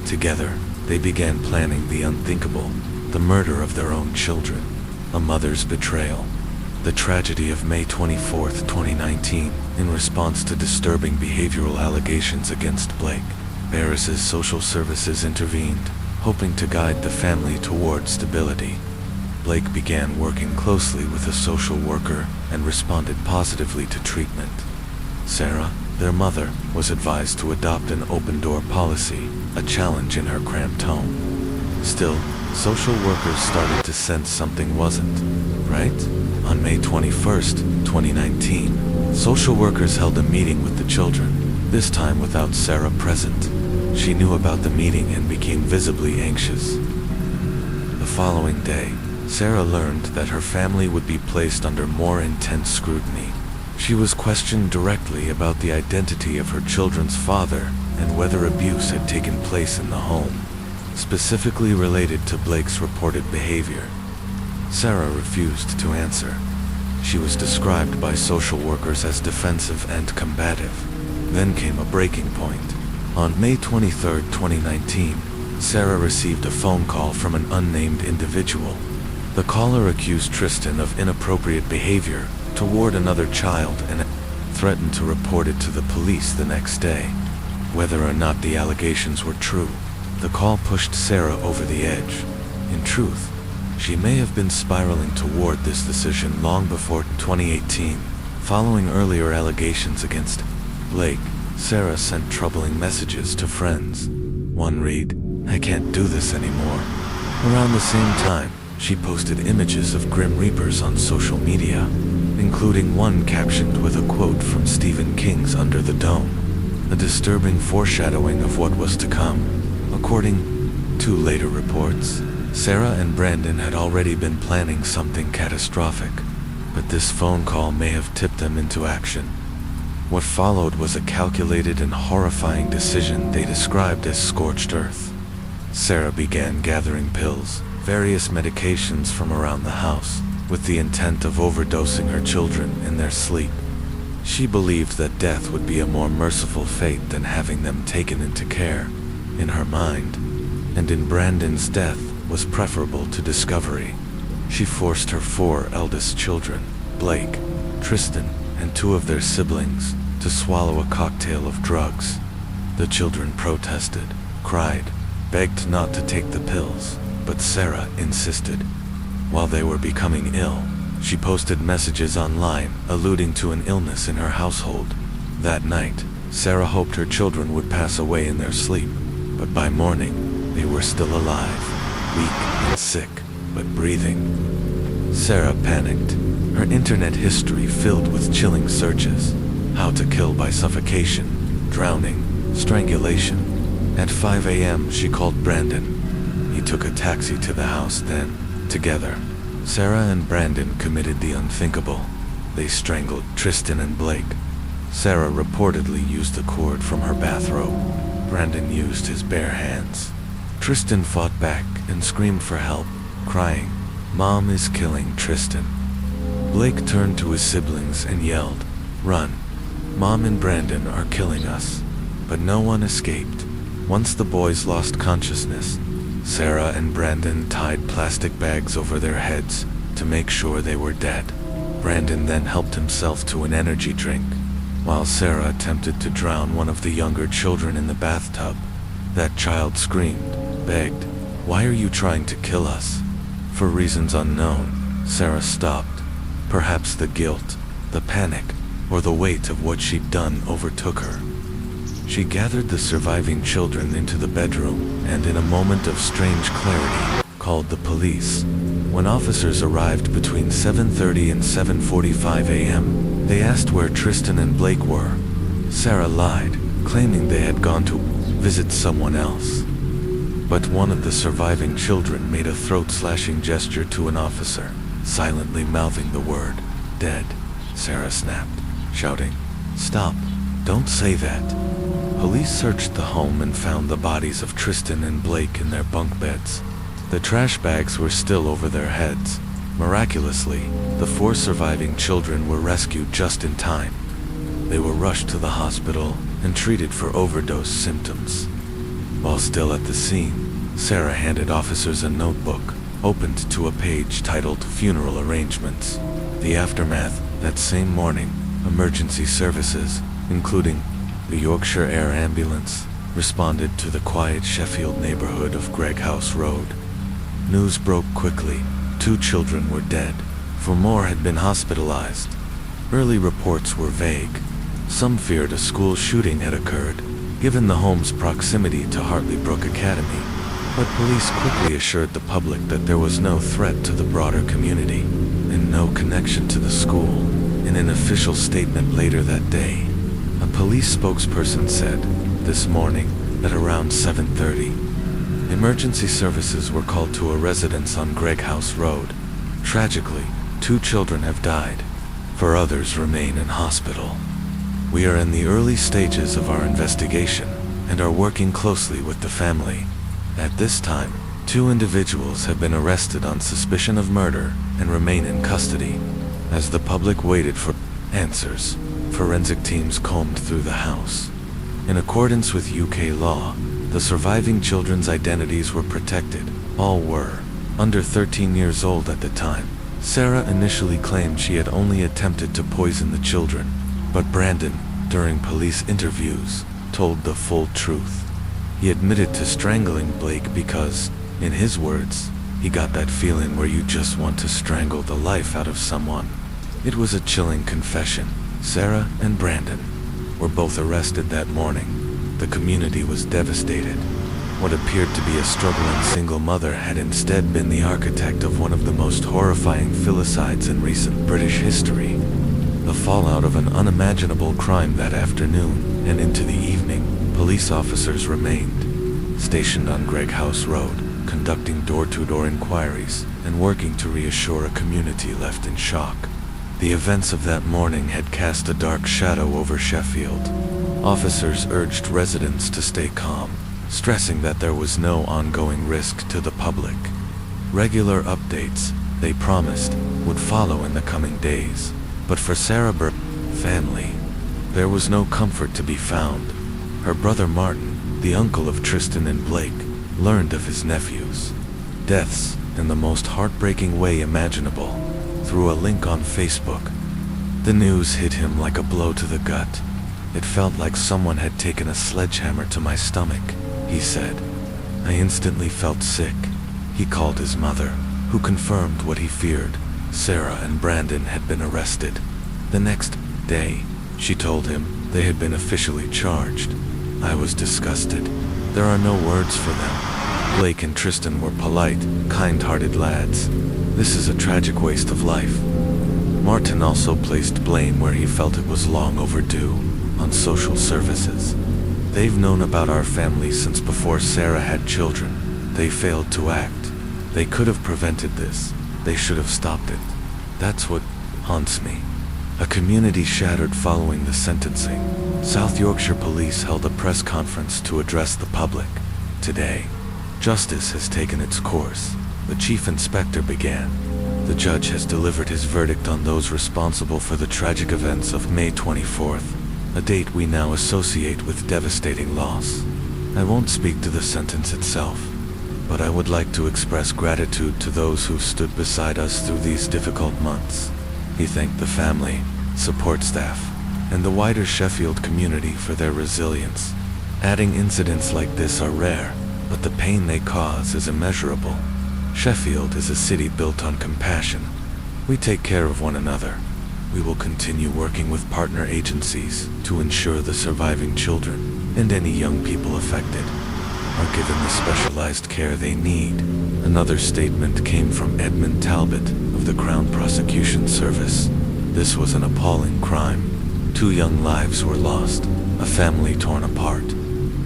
Together, they began planning the unthinkable, the murder of their own children, a mother's betrayal. The tragedy of May 24, 2019, in response to disturbing behavioral allegations against Blake, Barris's social services intervened, hoping to guide the family toward stability. Blake began working closely with a social worker and responded positively to treatment. Sarah, their mother, was advised to adopt an open-door policy, a challenge in her cramped home. Still, social workers started to sense something wasn't right. On May 21, 2019, social workers held a meeting with the children, this time without Sarah present. She knew about the meeting and became visibly anxious. The following day, Sarah learned that her family would be placed under more intense scrutiny. She was questioned directly about the identity of her children's father and whether abuse had taken place in the home, specifically related to Blake's reported behavior. Sarah refused to answer. She was described by social workers as defensive and combative. Then came a breaking point. On May 23, 2019, Sarah received a phone call from an unnamed individual. The caller accused Tristan of inappropriate behavior toward another child and threatened to report it to the police the next day. Whether or not the allegations were true, the call pushed Sarah over the edge. In truth, she may have been spiraling toward this decision long before 2018. Following earlier allegations against Blake, Sarah sent troubling messages to friends. One read, "I can't do this anymore." Around the same time, she posted images of Grim Reapers on social media, including one captioned with a quote from Stephen King's Under the Dome, a disturbing foreshadowing of what was to come. According to later reports, Sarah and Brandon had already been planning something catastrophic, but this phone call may have tipped them into action. What followed was a calculated and horrifying decision they described as scorched earth. Sarah began gathering pills, various medications from around the house, with the intent of overdosing her children in their sleep. She believed that death would be a more merciful fate than having them taken into care. In her mind, and in Brandon's death, was preferable to discovery. She forced her 4 eldest children, Blake, Tristan, and 2 of their siblings, to swallow a cocktail of drugs. The children protested, cried, begged not to take the pills, but Sarah insisted. While they were becoming ill, she posted messages online alluding to an illness in her household. That night, Sarah hoped her children would pass away in their sleep, but by morning, they were still alive, weak and sick, but breathing. Sarah panicked, her internet history filled with chilling searches. How to kill by suffocation, drowning, strangulation. At 5 a.m. she called Brandon. He took a taxi to the house then. Together, Sarah and Brandon committed the unthinkable. They strangled Tristan and Blake. Sarah reportedly used the cord from her bathrobe. Brandon used his bare hands. Tristan fought back and screamed for help, crying, "Mom is killing Tristan." Blake turned to his siblings and yelled, "Run! Mom and Brandon are killing us." But no one escaped. Once the boys lost consciousness, Sarah and Brandon tied plastic bags over their heads to make sure they were dead. Brandon then helped himself to an energy drink, while Sarah attempted to drown one of the younger children in the bathtub. That child screamed, begged, "Why are you trying to kill us?" For reasons unknown, Sarah stopped. Perhaps the guilt, the panic, or the weight of what she'd done overtook her. She gathered the surviving children into the bedroom and, in a moment of strange clarity, called the police. When officers arrived between 7:30 and 7:45 a.m., they asked where Tristan and Blake were. Sarah lied, claiming they had gone to visit someone else. But one of the surviving children made a throat-slashing gesture to an officer, silently mouthing the word, "dead." Sarah snapped, shouting, "Stop, don't say that." Police searched the home and found the bodies of Tristan and Blake in their bunk beds. The trash bags were still over their heads. Miraculously, the 4 surviving children were rescued just in time. They were rushed to the hospital and treated for overdose symptoms. While still at the scene, Sarah handed officers a notebook, opened to a page titled "Funeral Arrangements." The aftermath: that same morning, emergency services, including the Yorkshire Air Ambulance, responded to the quiet Sheffield neighborhood of Gregg House Road. News broke quickly. 2 children were dead. 4 more had been hospitalized. Early reports were vague. Some feared a school shooting had occurred, given the home's proximity to Hartley Brook Academy, but police quickly assured the public that there was no threat to the broader community, and no connection to the school. In an official statement later that day, a police spokesperson said, "This morning, at around 7:30, emergency services were called to a residence on Gregg House Road. Tragically, 2 children have died. 4 others remain in hospital. We are in the early stages of our investigation and are working closely with the family. At this time, 2 individuals have been arrested on suspicion of murder and remain in custody." As the public waited for answers, forensic teams combed through the house. In accordance with UK law, the surviving children's identities were protected. All were under 13 years old at the time. Sarah initially claimed she had only attempted to poison the children, but Brandon, during police interviews, told the full truth. He admitted to strangling Blake because, in his words, he got that feeling where you just want to strangle the life out of someone. It was a chilling confession. Sarah and Brandon were both arrested that morning. The community was devastated. What appeared to be a struggling single mother had instead been the architect of one of the most horrifying filicides in recent British history. The fallout of an unimaginable crime that afternoon and into the evening, police officers remained stationed on Gregg House Road, conducting door-to-door inquiries and working to reassure a community left in shock. The events of that morning had cast a dark shadow over Sheffield. Officers urged residents to stay calm, stressing that there was no ongoing risk to the public. Regular updates, they promised, would follow in the coming days. But for Sarah Burke's family, there was no comfort to be found. Her brother Martin, the uncle of Tristan and Blake, learned of his nephews' deaths in the most heartbreaking way imaginable, through a link on Facebook. The news hit him like a blow to the gut. "It felt like someone had taken a sledgehammer to my stomach," he said. "I instantly felt sick." He called his mother, who confirmed what he feared. Sarah and Brandon had been arrested. The next day, she told him they had been officially charged. "I was disgusted. There are no words for them. Blake and Tristan were polite, kind-hearted lads. This is a tragic waste of life. Martin also placed blame where he felt it was long overdue, on social services. They've known about our family since before Sarah had children. They failed to act. They could have prevented this. They should have stopped it. That's what haunts me. A community shattered following the sentencing. South Yorkshire Police held a press conference to address the public. Today, justice has taken its course. The chief inspector began. The judge has delivered his verdict on those responsible for the tragic events of May 24th, a date we now associate with devastating loss. I won't speak to the sentence itself, but I would like to express gratitude to those who've stood beside us through these difficult months. He thanked the family, support staff, and the wider Sheffield community for their resilience. Adding, incidents like this are rare, but the pain they cause is immeasurable. Sheffield is a city built on compassion. We take care of one another. We will continue working with partner agencies to ensure the surviving children and any young people affected are given the specialized care they need. Another statement came from Edmund Talbot of the Crown Prosecution Service. This was an appalling crime. 2 young lives were lost, a family torn apart.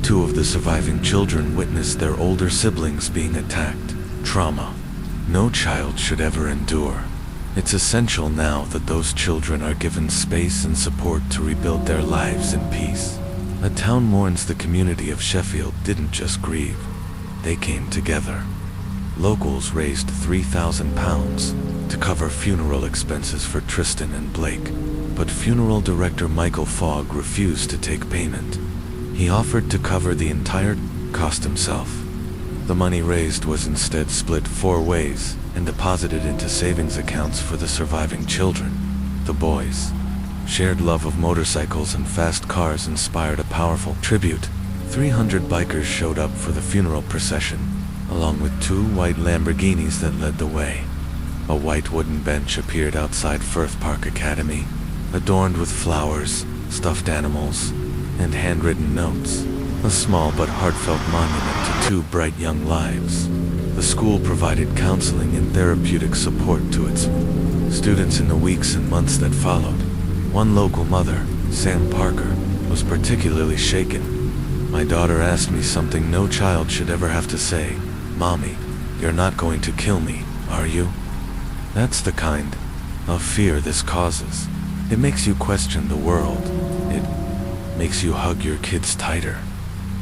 2 of the surviving children witnessed their older siblings being attacked. Trauma no child should ever endure. It's essential now that those children are given space and support to rebuild their lives in peace. A town mourns. The community of Sheffield didn't just grieve, they came together. Locals raised £3,000 to cover funeral expenses for Tristan and Blake, but funeral director Michael Fogg refused to take payment. He offered to cover the entire cost himself. The money raised was instead split 4 ways and deposited into savings accounts for the surviving children. The boys' shared love of motorcycles and fast cars inspired a powerful tribute. 300 bikers showed up for the funeral procession, along with 2 white Lamborghinis that led the way. A white wooden bench appeared outside Firth Park Academy, adorned with flowers, stuffed animals, and handwritten notes. A small but heartfelt monument to 2 bright young lives. The school provided counseling and therapeutic support to its students in the weeks and months that followed. One local mother, Sam Parker, was particularly shaken. "My daughter asked me something no child should ever have to say. Mommy, you're not going to kill me, are you?" That's the kind of fear this causes. It makes you question the world. It makes you hug your kids tighter.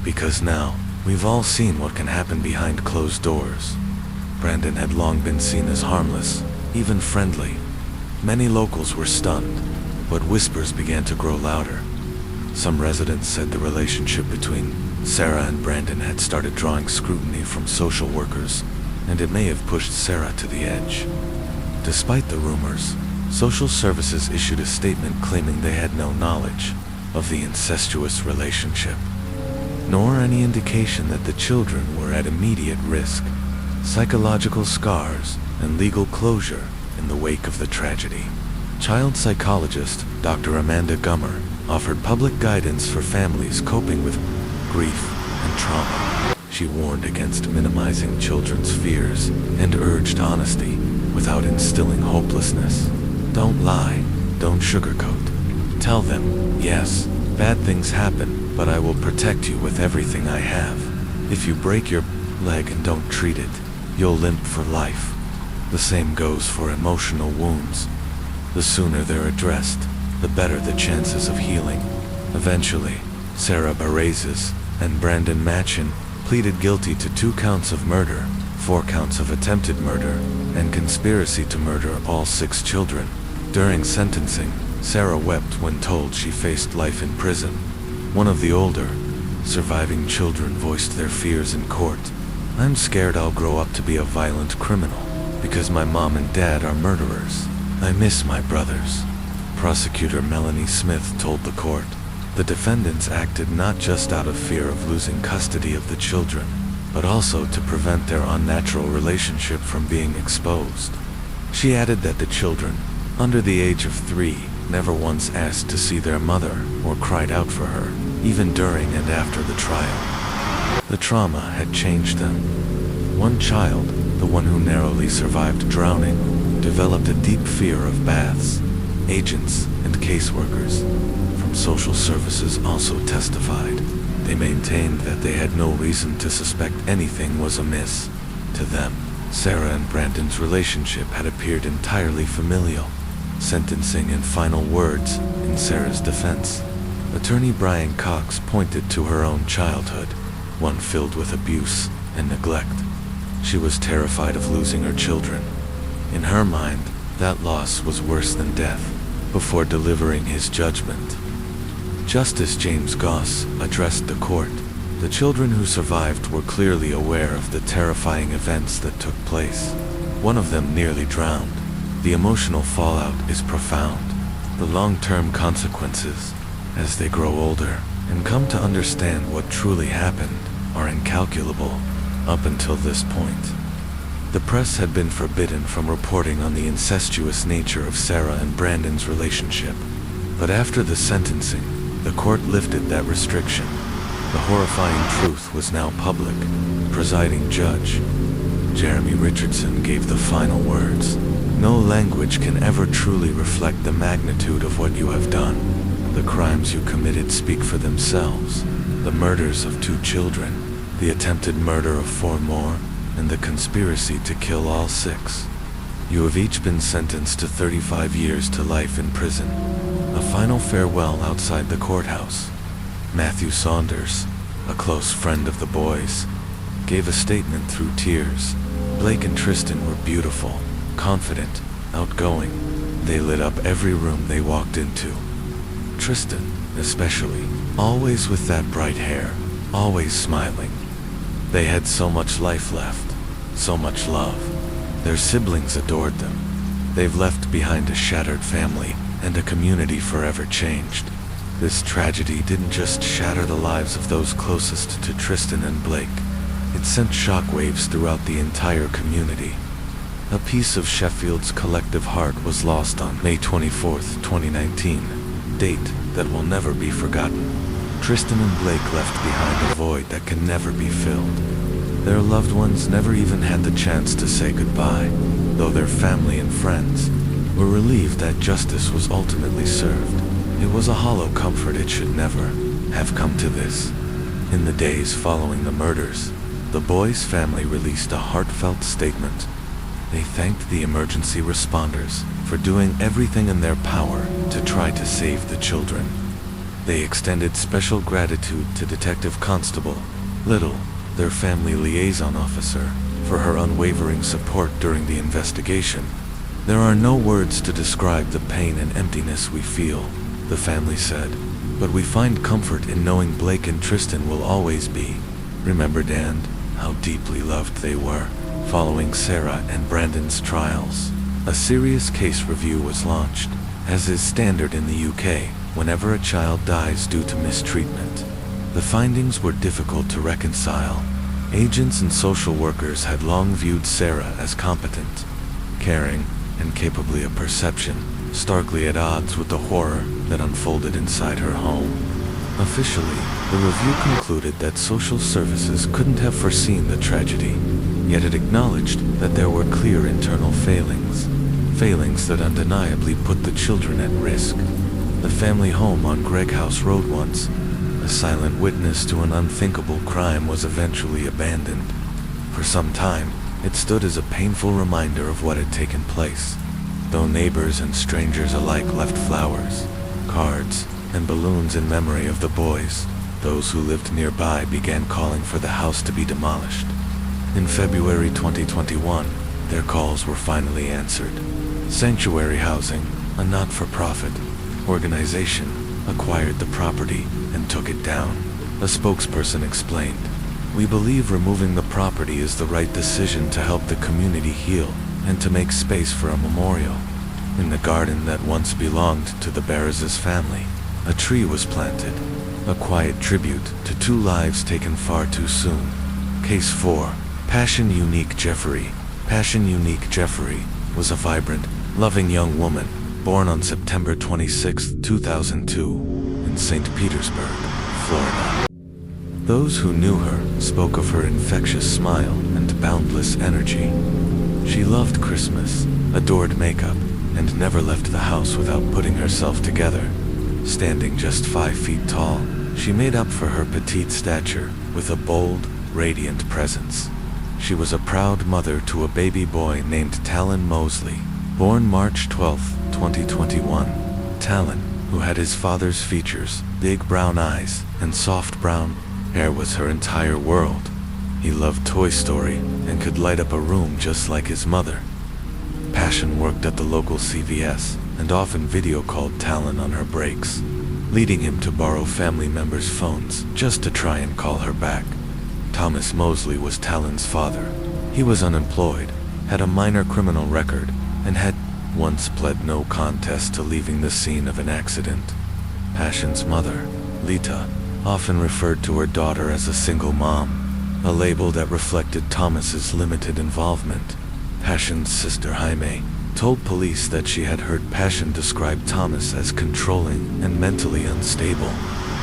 Because now, we've all seen what can happen behind closed doors. Brandon had long been seen as harmless, even friendly. Many locals were stunned, but whispers began to grow louder. Some residents said the relationship between Sarah and Brandon had started drawing scrutiny from social workers, and it may have pushed Sarah to the edge. Despite the rumors, social services issued a statement claiming they had no knowledge of the incestuous relationship, nor any indication that the children were at immediate risk. Psychological scars and legal closure in the wake of the tragedy. Child psychologist Dr. Amanda Gummer offered public guidance for families coping with grief and trauma. She warned against minimizing children's fears and urged honesty without instilling hopelessness. Don't lie, don't sugarcoat. Tell them, yes, bad things happen, but I will protect you with everything I have. If you break your leg and don't treat it, you'll limp for life. The same goes for emotional wounds. The sooner they're addressed, the better the chances of healing. Eventually, Sarah Barazes and Brandon Machin pleaded guilty to 2 counts of murder, 4 counts of attempted murder, and conspiracy to murder all 6 children. During sentencing, Sarah wept when told she faced life in prison. One of the older, surviving children voiced their fears in court. "I'm scared I'll grow up to be a violent criminal, because my mom and dad are murderers. I miss my brothers." Prosecutor Melanie Smith told the court. The defendants acted not just out of fear of losing custody of the children, but also to prevent their unnatural relationship from being exposed. She added that the children, under the age of 3, never once asked to see their mother or cried out for her, even during and after the trial. The trauma had changed them. One child, the one who narrowly survived drowning, developed a deep fear of baths. Agents and caseworkers from social services also testified. They maintained that they had no reason to suspect anything was amiss. To them, Sarah and Brandon's relationship had appeared entirely familial. Sentencing and final words in Sarah's defense. Attorney Brian Cox pointed to her own childhood, one filled with abuse and neglect. She was terrified of losing her children. In her mind, that loss was worse than death. Before delivering his judgment, Justice James Goss addressed the court. The children who survived were clearly aware of the terrifying events that took place. One of them nearly drowned. The emotional fallout is profound. The long-term consequences, as they grow older and come to understand what truly happened, are incalculable. Up until this point, the press had been forbidden from reporting on the incestuous nature of Sarah and Brandon's relationship. But after the sentencing, the court lifted that restriction. The horrifying truth was now public. Presiding Judge Jeremy Richardson gave the final words. No language can ever truly reflect the magnitude of what you have done. The crimes you committed speak for themselves. The murders of 2 children, the attempted murder of 4 more, and the conspiracy to kill all 6. You have each been sentenced to 35 years to life in prison. A final farewell outside the courthouse. Matthew Saunders, a close friend of the boys, gave a statement through tears. Blake and Tristan were beautiful, confident, outgoing. They lit up every room they walked into. Tristan, especially, always with that bright hair, always smiling. They had so much life left, so much love. Their siblings adored them. They've left behind a shattered family and a community forever changed. This tragedy didn't just shatter the lives of those closest to Tristan and Blake. It sent shockwaves throughout the entire community. A piece of Sheffield's collective heart was lost on May 24, 2019, date that will never be forgotten. Tristan and Blake left behind a void that can never be filled. Their loved ones never even had the chance to say goodbye, though their family and friends were relieved that justice was ultimately served. It was a hollow comfort it should never have come to this. In the days following the murders, the boys' family released a heartfelt statement. They thanked the emergency responders for doing everything in their power to try to save the children. They extended special gratitude to Detective Constable Little, their family liaison officer, for her unwavering support during the investigation. There are no words to describe the pain and emptiness we feel, the family said, but we find comfort in knowing Blake and Tristan will always be remembered and how deeply loved they were. Following Sarah and Brandon's trials, a serious case review was launched, as is standard in the UK whenever a child dies due to mistreatment. The findings were difficult to reconcile. Agents and social workers had long viewed Sarah as competent, caring, and capably of perception, starkly at odds with the horror that unfolded inside her home. Officially, the review concluded that social services couldn't have foreseen the tragedy, yet it acknowledged that there were clear internal failings that undeniably put the children at risk. The family home on Gregg House Road, once a silent witness to an unthinkable crime, was eventually abandoned. For some time, it stood as a painful reminder of what had taken place, though neighbors and strangers alike left flowers, cards, and balloons in memory of the boys. Those who lived nearby began calling for the house to be demolished. In February 2021, their calls were finally answered. Sanctuary Housing, a not-for-profit organization, acquired the property and took it down. A spokesperson explained, "We believe removing the property is the right decision to help the community heal and to make space for a memorial. In the garden that once belonged to the Barres' family, a tree was planted, a quiet tribute to 2 lives taken far too soon." Case 4. Passion Unique Jeffrey. Passion Unique Jeffrey was a vibrant, loving young woman, born on September 26, 2002, in St. Petersburg, Florida. Those who knew her spoke of her infectious smile and and boundless energy. She loved Christmas, adored makeup, and never left the house without putting herself together. Standing just 5 feet tall, she made up for her petite stature with a bold, radiant presence. She was a proud mother to a baby boy named Talon Mosley, born March 12, 2021. Talon, who had his father's features, big brown eyes, and soft brown hair, was her entire world. He loved Toy Story and could light up a room just like his mother. Passion worked at the local CVS and often video called Talon on her breaks, leading him to borrow family members' phones just to try and call her back. Thomas Mosley was Talon's father. He was unemployed, had a minor criminal record, and had once pled no contest to leaving the scene of an accident. Passion's mother, Lita, often referred to her daughter as a single mom, a label that reflected Thomas's limited involvement. Passion's sister Jaime told police that she had heard Passion describe Thomas as controlling and mentally unstable.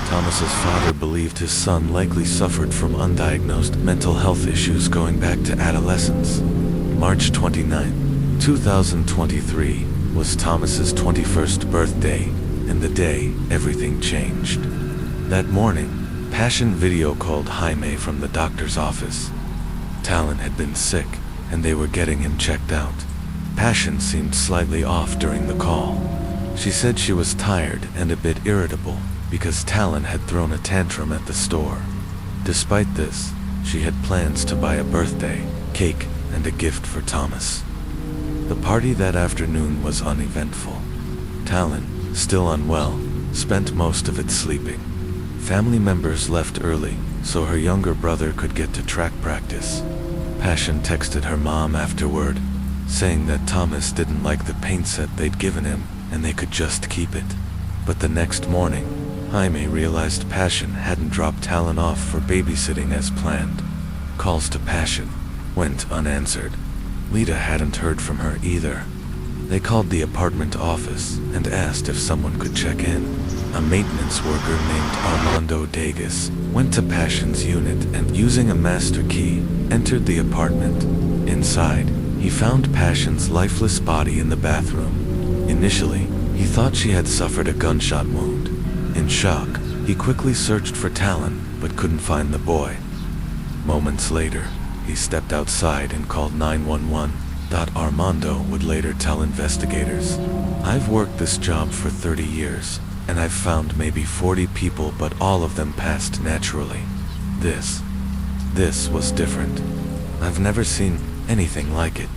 Thomas's father believed his son likely suffered from undiagnosed mental health issues going back to adolescence. March 29, 2023 was Thomas's 21st birthday, and the day everything changed. That morning, Passion video called Jaime from the doctor's office. Talon had been sick, and they were getting him checked out. Passion seemed slightly off during the call. She said she was tired and a bit irritable because Talon had thrown a tantrum at the store. Despite this, she had plans to buy a birthday cake and a gift for Thomas. The party that afternoon was uneventful. Talon, still unwell, spent most of it sleeping. Family members left early so her younger brother could get to track practice. Passion texted her mom afterward, saying that Thomas didn't like the paint set they'd given him and they could just keep it. But the next morning, Jaime realized Passion hadn't dropped Talon off for babysitting as planned. Calls to Passion went unanswered. Lita hadn't heard from her either. They called the apartment office and asked if someone could check in. A maintenance worker named Armando Dagas went to Passion's unit and, using a master key, entered the apartment. Inside, he found Passion's lifeless body in the bathroom. Initially, he thought she had suffered a gunshot wound. In shock, he quickly searched for Talon, but couldn't find the boy. Moments later, he stepped outside and called 911. Armando would later tell investigators, "I've worked this job for 30 years, and I've found maybe 40 people, but all of them passed naturally. This was different. I've never seen anything like it."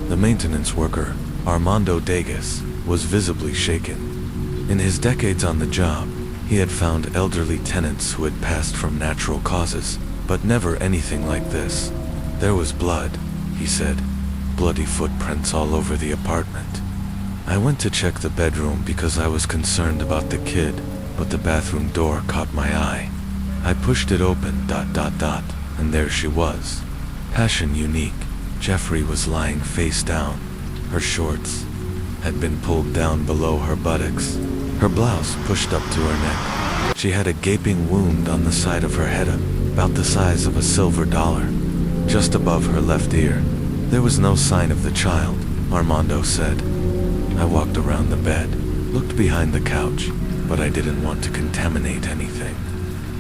The maintenance worker, Armando Dagas, was visibly shaken. In his decades on the job, he had found elderly tenants who had passed from natural causes, but never anything like this. "There was blood," he said. "Bloody footprints all over the apartment. I went to check the bedroom because I was concerned about the kid, but the bathroom door caught my eye. I pushed it open, and there she was. Passion unique. Jeffrey was lying face down. Her shorts had been pulled down below her buttocks, her blouse pushed up to her neck. She had a gaping wound on the side of her head about the size of a silver dollar, just above her left ear. There was no sign of the child," Armando said. "I walked around the bed, looked behind the couch, but I didn't want to contaminate anything.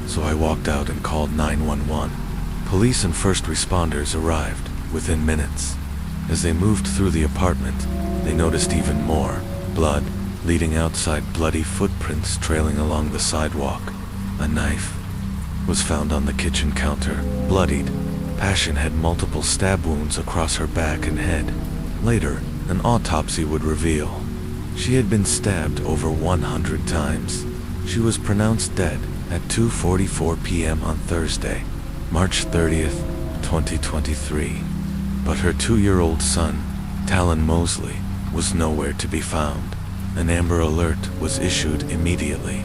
So I walked out and called 911. Police and first responders arrived within minutes. As they moved through the apartment, they noticed even more blood, leading outside, bloody footprints trailing along the sidewalk. A knife was found on the kitchen counter, bloodied. Passion had multiple stab wounds across her back and head. Later, an autopsy would reveal she had been stabbed over 100 times. She was pronounced dead at 2:44 p.m. on Thursday, March 30th, 2023. But her 2-year-old son, Talon Mosley, was nowhere to be found. An Amber Alert was issued immediately.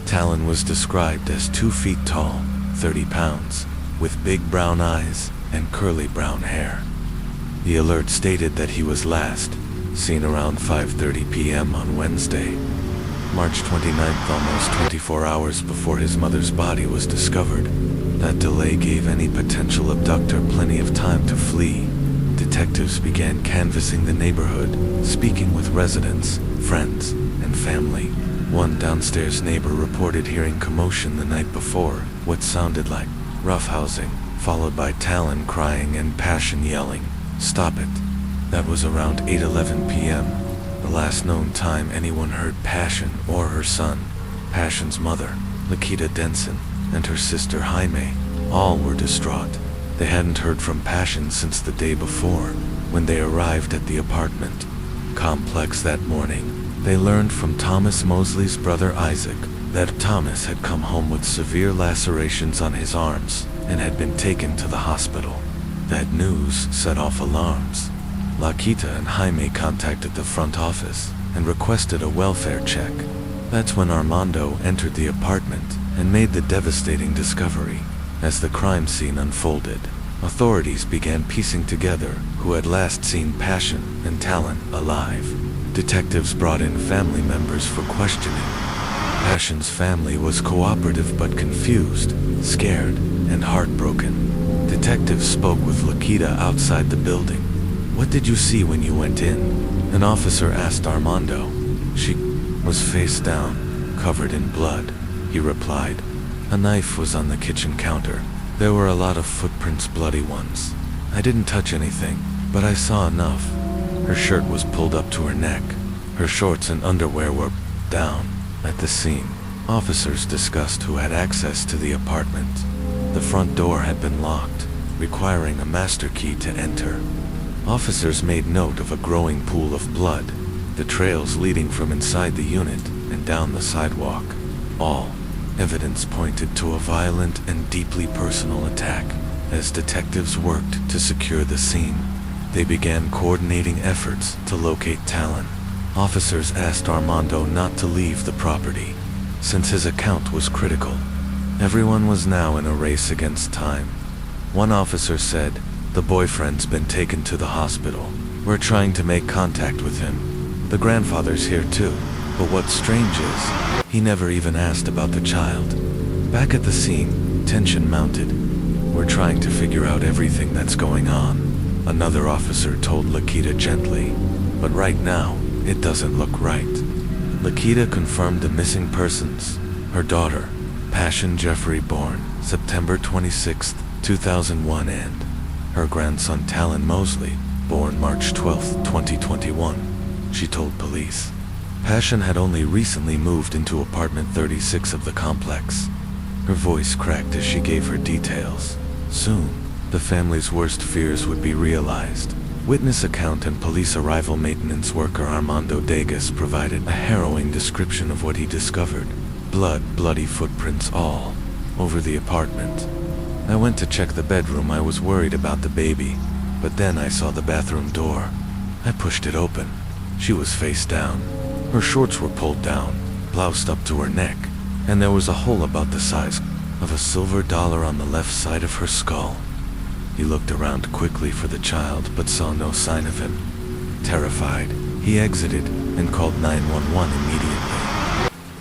Talon was described as 2 feet tall, 30 pounds, with big brown eyes and curly brown hair. The alert stated that he was last seen around 5:30 p.m. on Wednesday, March 29th, almost 24 hours before his mother's body was discovered. That delay gave any potential abductor plenty of time to flee. Detectives began canvassing the neighborhood, speaking with residents, friends, and family. One downstairs neighbor reported hearing commotion the night before, what sounded like roughhousing, followed by Talon crying and Passion yelling, "Stop it." That was around 8:11 p.m., the last known time anyone heard Passion or her son. Passion's mother, Lakita Denson, and her sister Jaime, all were distraught. They hadn't heard from Passion since the day before, when they arrived at the apartment complex that morning. They learned from Thomas Mosley's brother Isaac that Thomas had come home with severe lacerations on his arms and had been taken to the hospital. That news set off alarms. Lakita and Jaime contacted the front office and requested a welfare check. That's when Armando entered the apartment and made the devastating discovery. As the crime scene unfolded, authorities began piecing together who had last seen Passion and Talon alive. Detectives brought in family members for questioning. Passion's family was cooperative but confused, scared, and heartbroken. Detectives spoke with Lakita outside the building. "What did you see when you went in?" An officer asked Armando. "She was face down, covered in blood," he replied. "A knife was on the kitchen counter. There were a lot of footprints, bloody ones. I didn't touch anything, but I saw enough." Her shirt was pulled up to her neck. Her shorts and underwear were down. At the scene, officers discussed who had access to the apartment. The front door had been locked, requiring a master key to enter. Officers made note of a growing pool of blood, the trails leading from inside the unit and down the sidewalk. All evidence pointed to a violent and deeply personal attack. As detectives worked to secure the scene, they began coordinating efforts to locate Talon. Officers asked Armando not to leave the property, since his account was critical. Everyone was now in a race against time. One officer said, "The boyfriend's been taken to the hospital. We're trying to make contact with him. The grandfather's here too, but what's strange is, he never even asked about the child." Back at the scene, tension mounted. "We're trying to figure out everything that's going on," another officer told Lakita gently. "But right now, it doesn't look right." Lakita confirmed the missing persons. Her daughter, Passion Jeffrey, born September 26, 2001, and her grandson Talon Mosley, born March 12, 2021, she told police. Passion had only recently moved into apartment 36 of the complex. Her voice cracked as she gave her details. Soon, the family's worst fears would be realized. Witness account and police arrival maintenance worker Armando Degas provided a harrowing description of what he discovered. Bloody footprints all over the apartment. "I went to check the bedroom. I was worried about the baby, but then I saw the bathroom door. I pushed it open. She was face down. Her shorts were pulled down, bloused up to her neck, and there was a hole about the size of a silver dollar on the left side of her skull." He looked around quickly for the child but saw no sign of him. Terrified, he exited and called 911 immediately.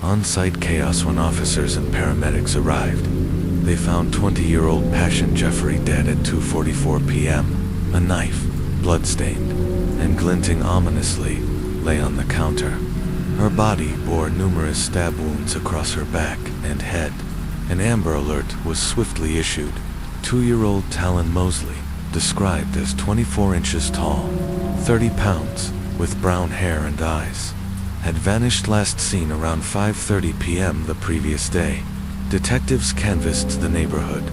On-site chaos when officers and paramedics arrived. They found 20-year-old Passion Jeffrey dead at 2:44 p.m. A knife, blood-stained and glinting ominously, lay on the counter. Her body bore numerous stab wounds across her back and head. An Amber Alert was swiftly issued. 2-year-old Talon Mosley, described as 24 inches tall, 30 pounds, with brown hair and eyes, had vanished, last seen around 5:30 p.m. the previous day. Detectives canvassed the neighborhood.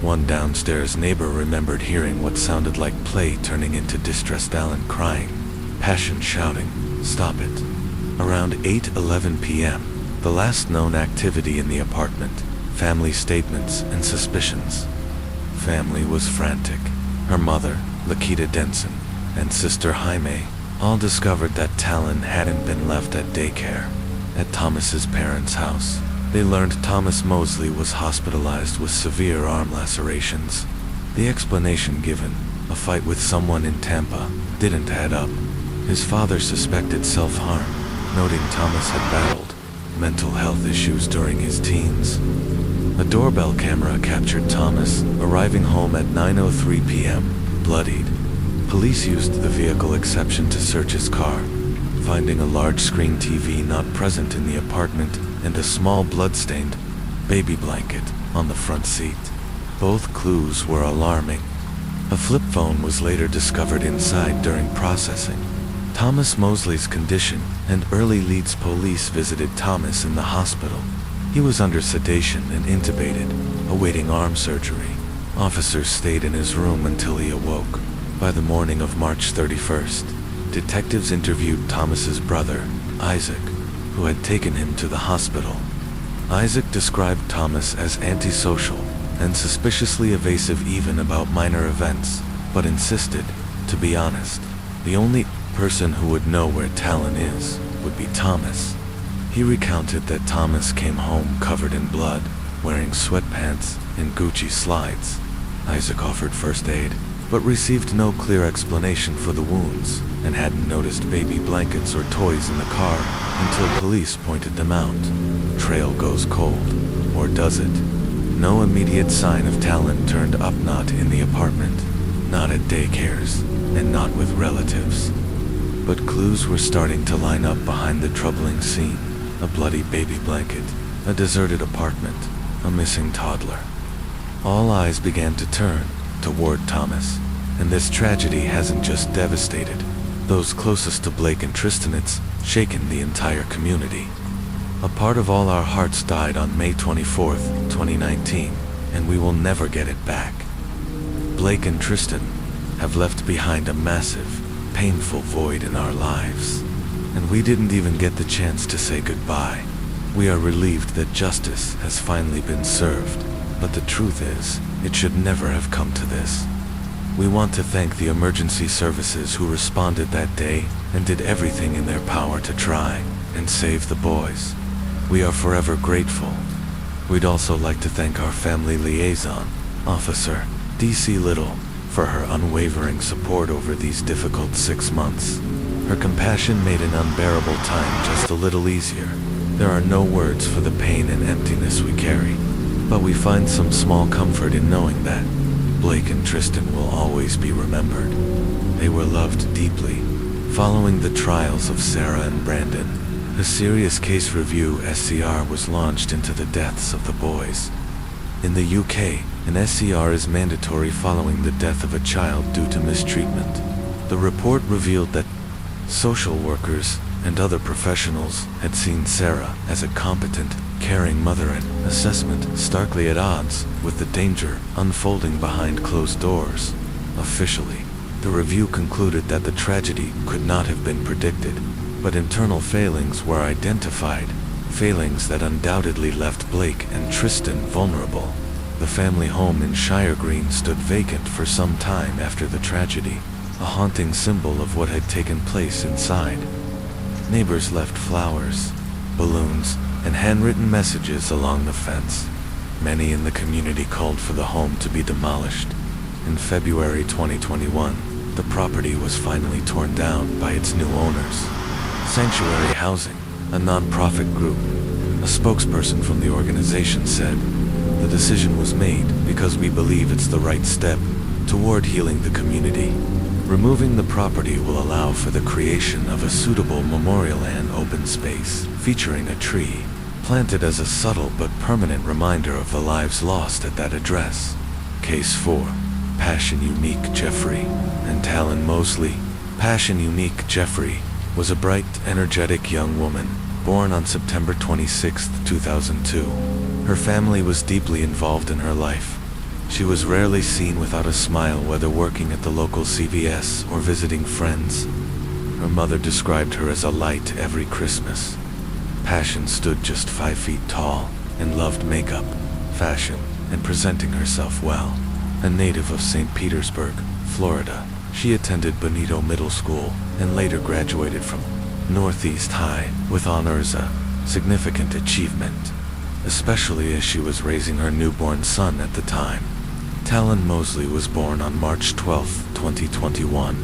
One downstairs neighbor remembered hearing what sounded like play turning into distressed Talon crying, Passion shouting, "Stop it." Around 8:11 p.m., the last known activity in the apartment, family statements and suspicions. Family was frantic. Her mother, Lakita Denson, and sister Jaime all discovered that Talon hadn't been left at daycare. At Thomas's parents' house, they learned Thomas Mosley was hospitalized with severe arm lacerations. The explanation given, a fight with someone in Tampa, didn't add up. His father suspected self-harm, noting Thomas had battled mental health issues during his teens. A doorbell camera captured Thomas arriving home at 9:03 p.m., bloodied. Police used the vehicle exception to search his car, finding a large-screen TV not present in the apartment and a small blood-stained baby blanket on the front seat. Both clues were alarming. A flip phone was later discovered inside during processing. Thomas Mosley's condition and early leads. Police visited Thomas in the hospital. He was under sedation and intubated, awaiting arm surgery. Officers stayed in his room until he awoke. By the morning of March 31st, detectives interviewed Thomas's brother, Isaac, who had taken him to the hospital. Isaac described Thomas as antisocial and suspiciously evasive even about minor events, but insisted, to be honest, the only person who would know where Talon is would be Thomas. He recounted that Thomas came home covered in blood, wearing sweatpants and Gucci slides. Isaac offered first aid, but received no clear explanation for the wounds and hadn't noticed baby blankets or toys in the car until police pointed them out. Trail goes cold, or does it? No immediate sign of Talon turned up, not in the apartment, not at daycares, and not with relatives. But clues were starting to line up behind the troubling scene. A bloody baby blanket, a deserted apartment, a missing toddler. All eyes began to turn toward Thomas, and this tragedy hasn't just devastated those closest to Blake and Tristan, it's shaken the entire community. A part of all our hearts died on May 24th, 2019, and we will never get it back. Blake and Tristan have left behind a massive, painful void in our lives, and we didn't even get the chance to say goodbye. We are relieved that justice has finally been served, but the truth is, it should never have come to this. We want to thank the emergency services who responded that day and did everything in their power to try and save the boys. We are forever grateful. We'd also like to thank our family liaison, Officer D.C. Little, for her unwavering support over these difficult 6 months. Her compassion made an unbearable time just a little easier. There are no words for the pain and emptiness we carry, but we find some small comfort in knowing that Blake and Tristan will always be remembered. They were loved deeply. Following the trials of Sarah and Brandon, a serious case review SCR was launched into the deaths of the boys. In the UK, an SCR is mandatory following the death of a child due to mistreatment. The report revealed that social workers and other professionals had seen Sarah as a competent, caring mother, and assessment starkly at odds with the danger unfolding behind closed doors. Officially, the review concluded that the tragedy could not have been predicted, but internal failings were identified, failings that undoubtedly left Blake and Tristan vulnerable. The family home in Shire Green stood vacant for some time after the tragedy, a haunting symbol of what had taken place inside. Neighbors left flowers, balloons, and handwritten messages along the fence. Many in the community called for the home to be demolished. In February 2021, the property was finally torn down by its new owners. Sanctuary Housing, a non-profit group, a spokesperson from the organization said, "The decision was made because we believe it's the right step toward healing the community. Removing the property will allow for the creation of a suitable memorial and open space, featuring a tree, planted as a subtle but permanent reminder of the lives lost at that address." Case 4. Passion Unique Jeffrey and Talon Mosley. Passion Unique Jeffrey was a bright, energetic young woman, born on September 26, 2002. Her family was deeply involved in her life. She was rarely seen without a smile, whether working at the local CVS or visiting friends. Her mother described her as a light every Christmas. Passion stood just 5 feet tall and loved makeup, fashion, and presenting herself well. A native of St. Petersburg, Florida, she attended Bonito Middle School and later graduated from Northeast High with honors, a significant achievement, especially as she was raising her newborn son at the time. Talon Mosley was born on March 12, 2021.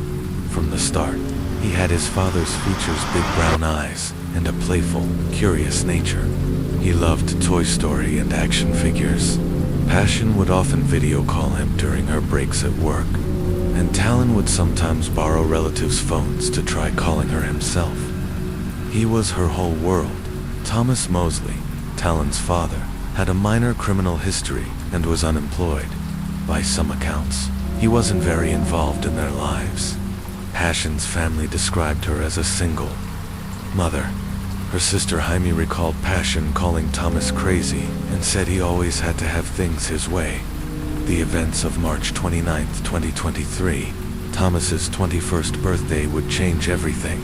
From the start, he had his father's features, big brown eyes, and a playful, curious nature. He loved Toy Story and action figures. Passion would often video call him during her breaks at work, and Talon would sometimes borrow relatives' phones to try calling her himself. He was her whole world. Thomas Mosley, Talon's father, had a minor criminal history and was unemployed. By some accounts, he wasn't very involved in their lives. Passion's family described her as a single mother. Her sister Jaime recalled Passion calling Thomas crazy and said he always had to have things his way. The events of March 29, 2023, Thomas's 21st birthday, would change everything.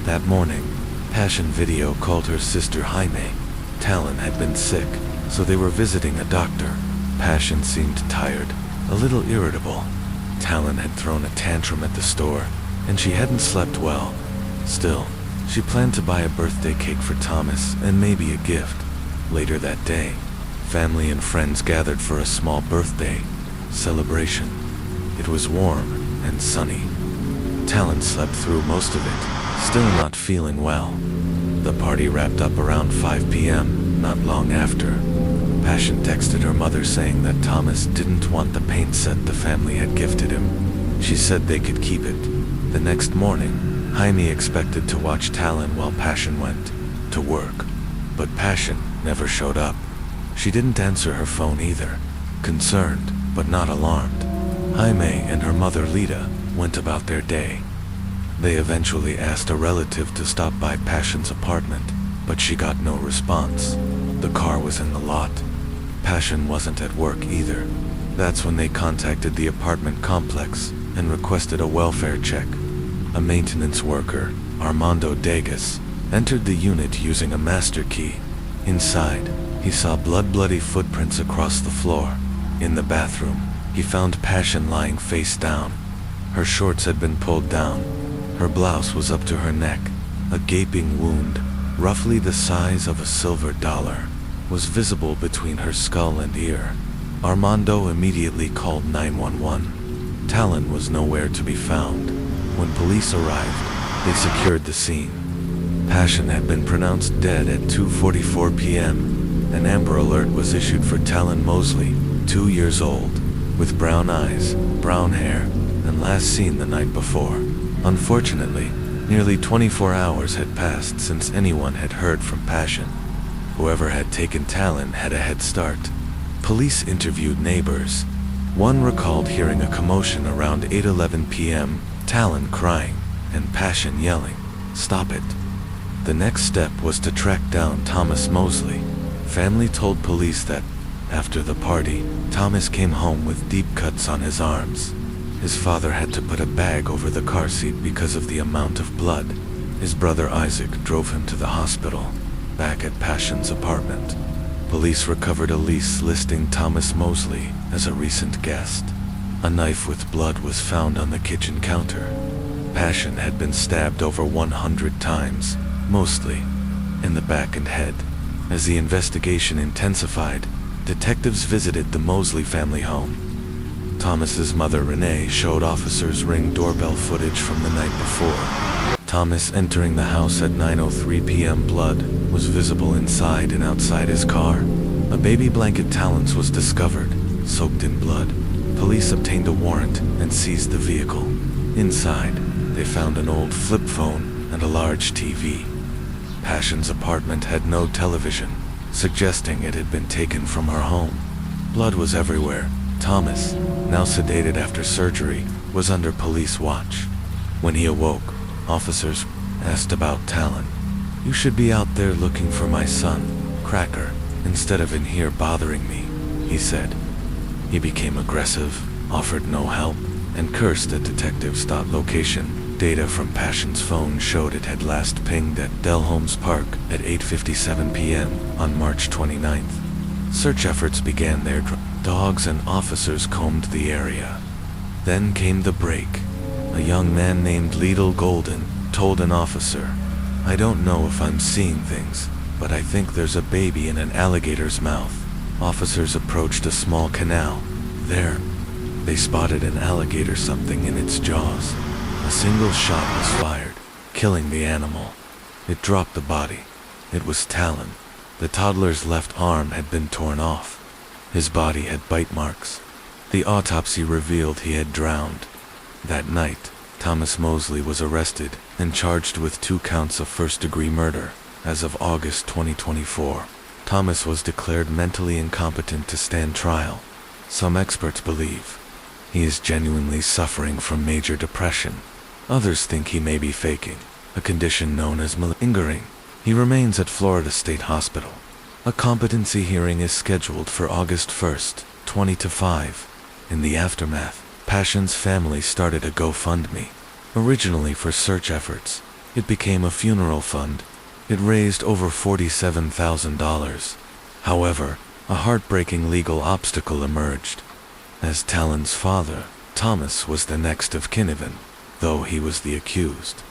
That morning, Passion video called her sister Jaime. Talon had been sick, so they were visiting a doctor. Passion seemed tired, a little irritable. Talon had thrown a tantrum at the store, and she hadn't slept well. Still, she planned to buy a birthday cake for Thomas and maybe a gift. Later that day, family and friends gathered for a small birthday celebration. It was warm and sunny. Talon slept through most of it, still not feeling well. The party wrapped up around 5 p.m., not long after. Passion texted her mother saying that Thomas didn't want the paint set the family had gifted him. She said they could keep it. The next morning, Jaime expected to watch Talon while Passion went to work, but Passion never showed up. She didn't answer her phone either, concerned but not alarmed. Jaime and her mother Lita went about their day. They eventually asked a relative to stop by Passion's apartment, but she got no response. The car was in the lot. Passion wasn't at work either. That's when they contacted the apartment complex and requested a welfare check. A maintenance worker, Armando Degas, entered the unit using a master key. Inside, he saw bloody footprints across the floor. In the bathroom, he found Passion lying face down. Her shorts had been pulled down. Her blouse was up to her neck. A gaping wound, roughly the size of a silver dollar, was visible between her skull and ear. Armando immediately called 911. Talon was nowhere to be found. When police arrived, they secured the scene. Passion had been pronounced dead at 2:44 p.m. An Amber Alert was issued for Talon Mosley, 2 years old, with brown eyes, brown hair, and last seen the night before. Unfortunately, nearly 24 hours had passed since anyone had heard from Passion. Whoever had taken Talon had a head start. Police interviewed neighbors. One recalled hearing a commotion around 8:11 p.m., Talon crying, and Passion yelling, "Stop it." The next step was to track down Thomas Mosley. Family told police that, after the party, Thomas came home with deep cuts on his arms. His father had to put a bag over the car seat because of the amount of blood. His brother Isaac drove him to the hospital. Back at Passion's apartment, police recovered a lease listing Thomas Mosley as a recent guest. A knife with blood was found on the kitchen counter. Passion had been stabbed over 100 times, mostly in the back and head. As the investigation intensified, detectives visited the Mosley family home. Thomas's mother Renee showed officers Ring doorbell footage from the night before. Thomas entering the house at 9:03 p.m. Blood was visible inside and outside his car. A baby blanket Talon's was discovered, soaked in blood. Police obtained a warrant and seized the vehicle. Inside, they found an old flip phone and a large TV. Passion's apartment had no television, suggesting it had been taken from her home. Blood was everywhere. Thomas, now sedated after surgery, was under police watch. When he awoke, officers asked about Talon. "You should be out there looking for my son, Cracker, instead of in here bothering me," he said. He became aggressive, offered no help, and cursed at detectives. Location data from Passion's phone showed it had last pinged at Delholmes Park at 8:57 p.m. on March 29th. Search efforts began there. Dogs and officers combed the area. Then came the break. A young man named Lidl Golden told an officer, "I don't know if I'm seeing things, but I think there's a baby in an alligator's mouth." Officers approached a small canal. There, they spotted an alligator, something in its jaws. A single shot was fired, killing the animal. It dropped the body. It was Talon. The toddler's left arm had been torn off. His body had bite marks. The autopsy revealed he had drowned. That night, Thomas Mosley was arrested and charged with 2 counts of first-degree murder. As of August 2024, Thomas was declared mentally incompetent to stand trial. Some experts believe he is genuinely suffering from major depression. Others think he may be faking a condition known as malingering. He remains at Florida State Hospital. A competency hearing is scheduled for August 1st, 2025. In the aftermath, Passion's family started a GoFundMe. Originally for search efforts, it became a funeral fund. It raised over $47,000. However, a heartbreaking legal obstacle emerged. As Talon's father, Thomas was the next of kin, though he was the accused.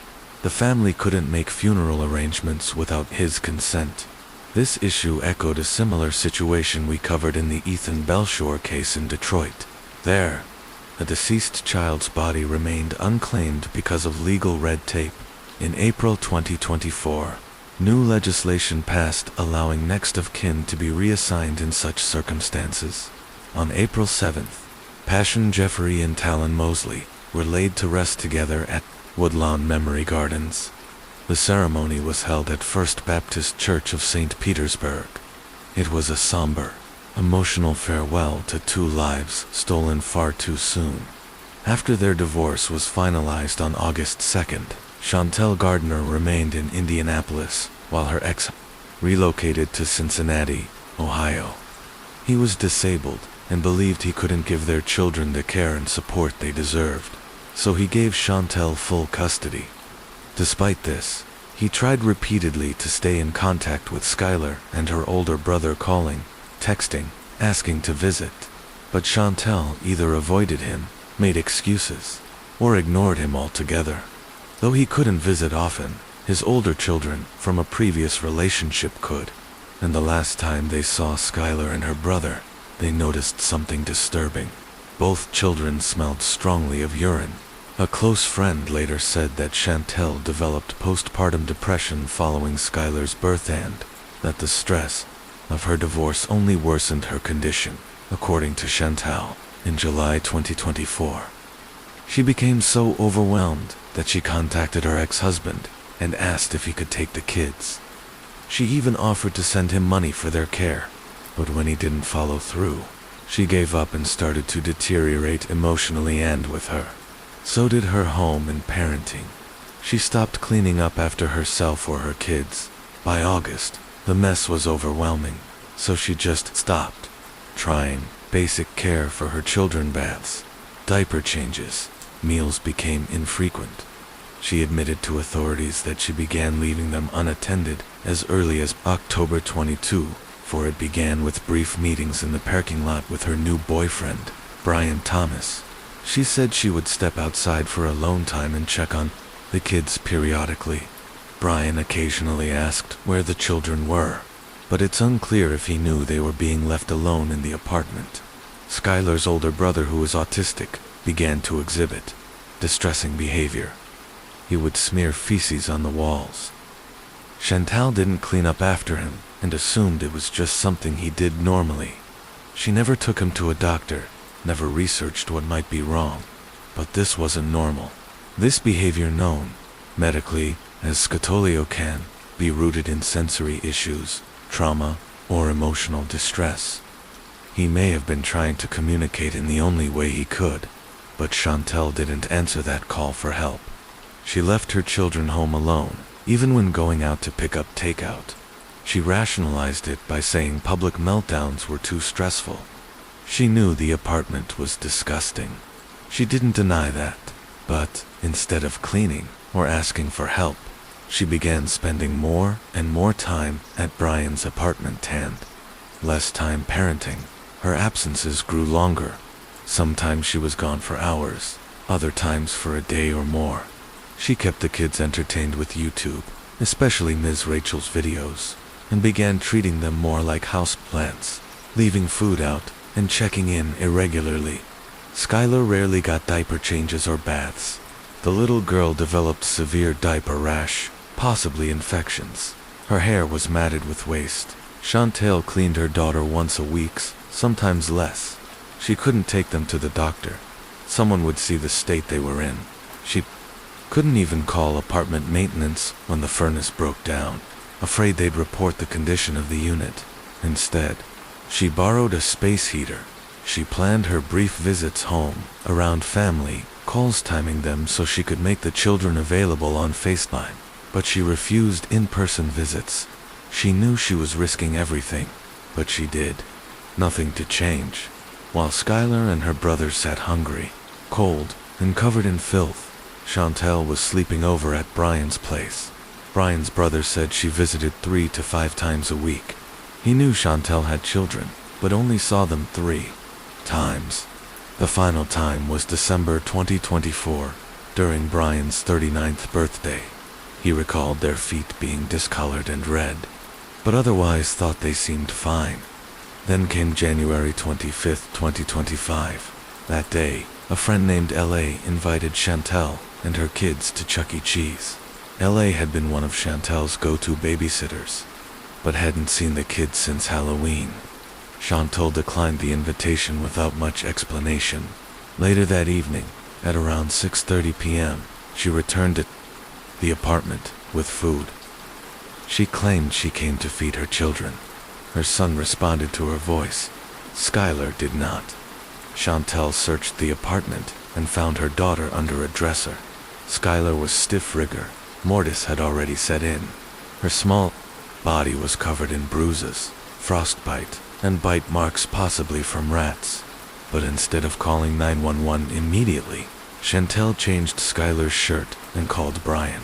The family couldn't make funeral arrangements without his consent. This issue echoed a similar situation we covered in the Ethan Belshore case in Detroit. There, a deceased child's body remained unclaimed because of legal red tape. In April 2024, new legislation passed allowing next of kin to be reassigned in such circumstances. On April 7th, Passion Jeffrey and Talon Mosley were laid to rest together at Woodlawn Memory Gardens. The ceremony was held at First Baptist Church of St. Petersburg. It was a somber, emotional farewell to 2 lives stolen far too soon. After their divorce was finalized on August 2nd, Chantel Gardner remained in Indianapolis, while her ex relocated to Cincinnati, Ohio. He was disabled and believed he couldn't give their children the care and support they deserved, so he gave Chantel full custody. Despite this, he tried repeatedly to stay in contact with Skylar and her older brother, calling, texting, asking to visit. But Chantel either avoided him, made excuses, or ignored him altogether. Though he couldn't visit often, his older children from a previous relationship could, and the last time they saw Skylar and her brother, they noticed something disturbing. Both children smelled strongly of urine. A close friend later said that Chantel developed postpartum depression following Skylar's birth and that the stress of her divorce only worsened her condition. According to Chantel, in July 2024, she became so overwhelmed that she contacted her ex-husband and asked if he could take the kids. She even offered to send him money for their care, but when he didn't follow through, she gave up and started to deteriorate emotionally and with her. So did her home and parenting. She stopped cleaning up after herself or her kids. By August, the mess was overwhelming, so she just stopped trying basic care for her children, baths, diaper changes, meals became infrequent. She admitted to authorities that she began leaving them unattended as early as October 22, for it began with brief meetings in the parking lot with her new boyfriend, Brian Thomas. She said she would step outside for alone time and check on the kids periodically. Brian occasionally asked where the children were, but it's unclear if he knew they were being left alone in the apartment. Skylar's older brother, who was autistic, began to exhibit distressing behavior. He would smear feces on the walls. Chantal didn't clean up after him and assumed it was just something he did normally. She never took him to a doctor, never researched what might be wrong, but this wasn't normal. This behavior, known medically as scatolio, can be rooted in sensory issues, trauma, or emotional distress. He may have been trying to communicate in the only way he could, but Chantel didn't answer that call for help. She left her children home alone, even when going out to pick up takeout. She rationalized it by saying public meltdowns were too stressful. She knew the apartment was disgusting. She didn't deny that, but instead of cleaning or asking for help, she began spending more and more time at Brian's apartment and less time parenting. Her absences grew longer. Sometimes she was gone for hours, other times for a day or more. She kept the kids entertained with YouTube, especially Ms. Rachel's videos, and began treating them more like houseplants, leaving food out and checking in irregularly. Skylar rarely got diaper changes or baths. The little girl developed severe diaper rash, possibly infections. Her hair was matted with waste. Chantal cleaned her daughter once a week, sometimes less. She couldn't take them to the doctor. Someone would see the state they were in. She couldn't even call apartment maintenance when the furnace broke down, afraid they'd report the condition of the unit. Instead, she borrowed a space heater. She planned her brief visits home around family calls, timing them so she could make the children available on FaceTime. But she refused in-person visits. She knew she was risking everything, but she did. Nothing to change. While Skylar and her brother sat hungry, cold, and covered in filth, Chantal was sleeping over at Brian's place. Brian's brother said she visited 3 to 5 times a week. He knew Chantal had children, but only saw them 3 times. The final time was December 2024, during Brian's 39th birthday. He recalled their feet being discolored and red, but otherwise thought they seemed fine. Then came January 25th, 2025. That day, a friend named L.A. invited Chantal and her kids to Chuck E. Cheese. L.A. had been one of Chantal's go-to babysitters, but hadn't seen the kids since Halloween. Chantal declined the invitation without much explanation. Later that evening, at around 6:30 p.m., she returned to the apartment with food. She claimed she came to feed her children. Her son responded to her voice. Skylar did not. Chantal searched the apartment and found her daughter under a dresser. Skylar was stiff rigor mortis had already set in. Her small body was covered in bruises, frostbite, and bite marks, possibly from rats. But instead of calling 911 immediately, Chantal changed Skylar's shirt and called Brian.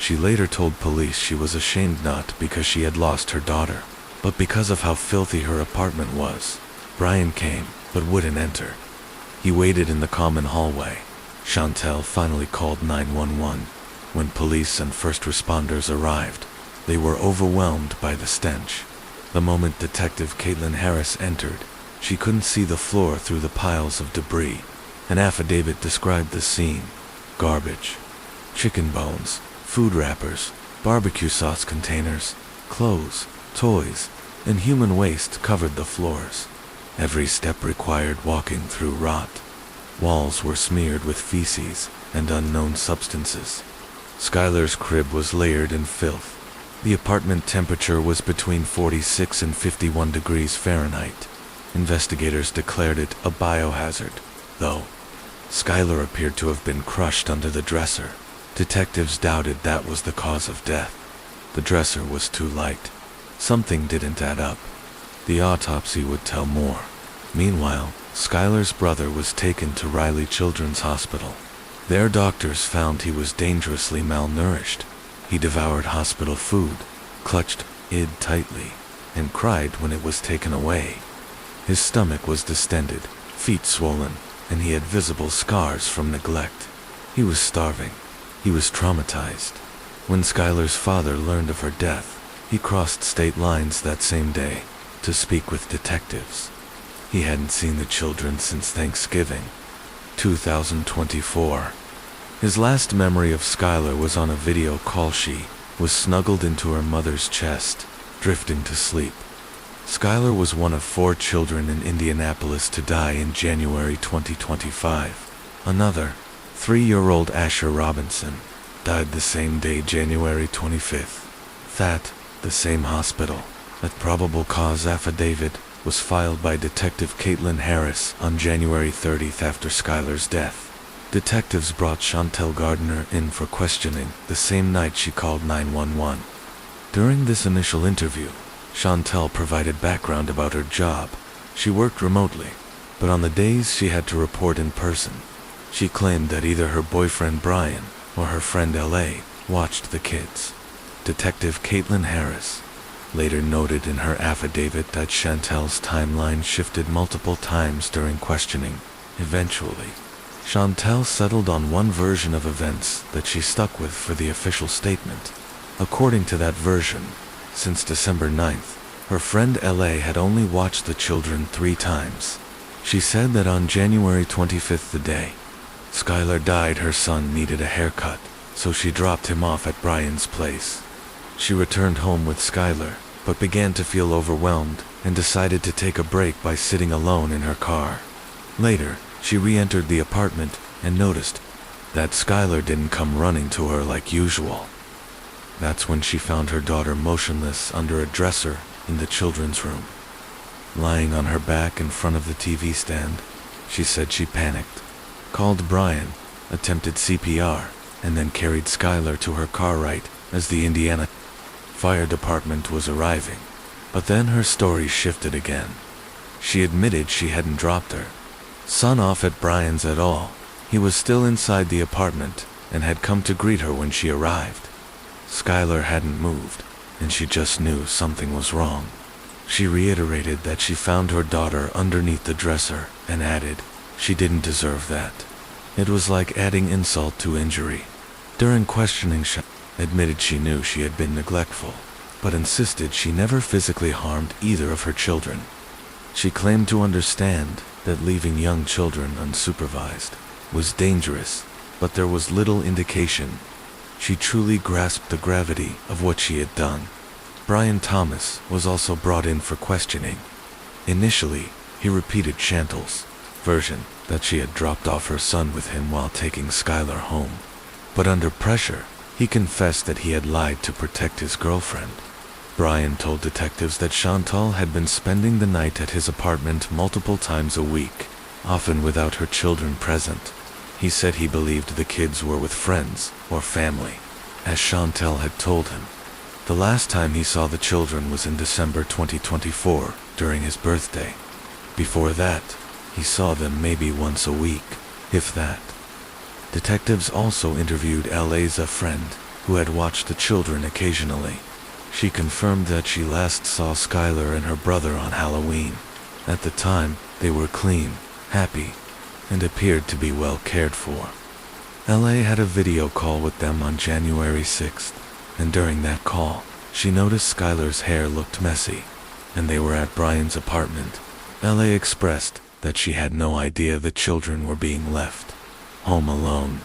She later told police she was ashamed, not because she had lost her daughter, but because of how filthy her apartment was. Brian came, but wouldn't enter. He waited in the common hallway. Chantal finally called 911. When police and first responders arrived, they were overwhelmed by the stench. The moment Detective Caitlin Harris entered, she couldn't see the floor through the piles of debris. An affidavit described the scene. Garbage, chicken bones, food wrappers, barbecue sauce containers, clothes, toys, and human waste covered the floors. Every step required walking through rot. Walls were smeared with feces and unknown substances. Skylar's crib was layered in filth. The apartment temperature was between 46 and 51 degrees Fahrenheit. Investigators declared it a biohazard, though Skylar appeared to have been crushed under the dresser. Detectives doubted that was the cause of death. The dresser was too light. Something didn't add up. The autopsy would tell more. Meanwhile, Skylar's brother was taken to Riley Children's Hospital. Their doctors found he was dangerously malnourished. He devoured hospital food, clutched it tightly, and cried when it was taken away. His stomach was distended, feet swollen, and he had visible scars from neglect. He was starving. He was traumatized. When Skylar's father learned of her death, he crossed state lines that same day to speak with detectives. He hadn't seen the children since Thanksgiving, 2024. His last memory of Skylar was on a video call. She was snuggled into her mother's chest, drifting to sleep. Skylar was one of 4 children in Indianapolis to die in January 2025. Another, 3-year-old Asher Robinson, died the same day, January 25th. That, the same hospital. A probable cause affidavit was filed by Detective Caitlin Harris on January 30th after Skylar's death. Detectives brought Chantal Gardner in for questioning the same night she called 911. During this initial interview, Chantal provided background about her job. She worked remotely, but on the days she had to report in person, she claimed that either her boyfriend Brian or her friend L.A. watched the kids. Detective Caitlin Harris later noted in her affidavit that Chantal's timeline shifted multiple times during questioning. Eventually, Chantal settled on one version of events that she stuck with for the official statement. According to that version, since December 9th, her friend L.A. had only watched the children 3 times. She said that on January 25th, the day Skylar died, her son needed a haircut, so she dropped him off at Brian's place. She returned home with Skylar, but began to feel overwhelmed and decided to take a break by sitting alone in her car. Later, she re-entered the apartment and noticed that Skylar didn't come running to her like usual. That's when she found her daughter motionless under a dresser in the children's room. Lying on her back in front of the TV stand, she said she panicked, called Brian, attempted CPR, and then carried Skylar to her car right as the Indiana Fire Department was arriving. But then her story shifted again. She admitted she hadn't dropped her son off at Brian's at all. He was still inside the apartment and had come to greet her when she arrived. Skylar hadn't moved, and she just knew something was wrong. She reiterated that she found her daughter underneath the dresser and added she didn't deserve that. It was like adding insult to injury. During questioning, she admitted she knew she had been neglectful, but insisted she never physically harmed either of her children. She claimed to understand that leaving young children unsupervised was dangerous, but there was little indication she truly grasped the gravity of what she had done. Brian Thomas was also brought in for questioning. Initially, he repeated Chantal's version that she had dropped off her son with him while taking Skylar home. But under pressure, he confessed that he had lied to protect his girlfriend. Brian told detectives that Chantal had been spending the night at his apartment multiple times a week, often without her children present. He said he believed the kids were with friends or family, as Chantal had told him. The last time he saw the children was in December 2024, during his birthday. Before that, he saw them maybe once a week, if that. Detectives also interviewed LA's a friend who had watched the children occasionally. She confirmed that she last saw Skylar and her brother on Halloween. At the time, they were clean, happy, and appeared to be well cared for. LA had a video call with them on January 6th, and during that call, she noticed Skylar's hair looked messy, and they were at Brian's apartment. LA expressed that she had no idea the children were being left home alone.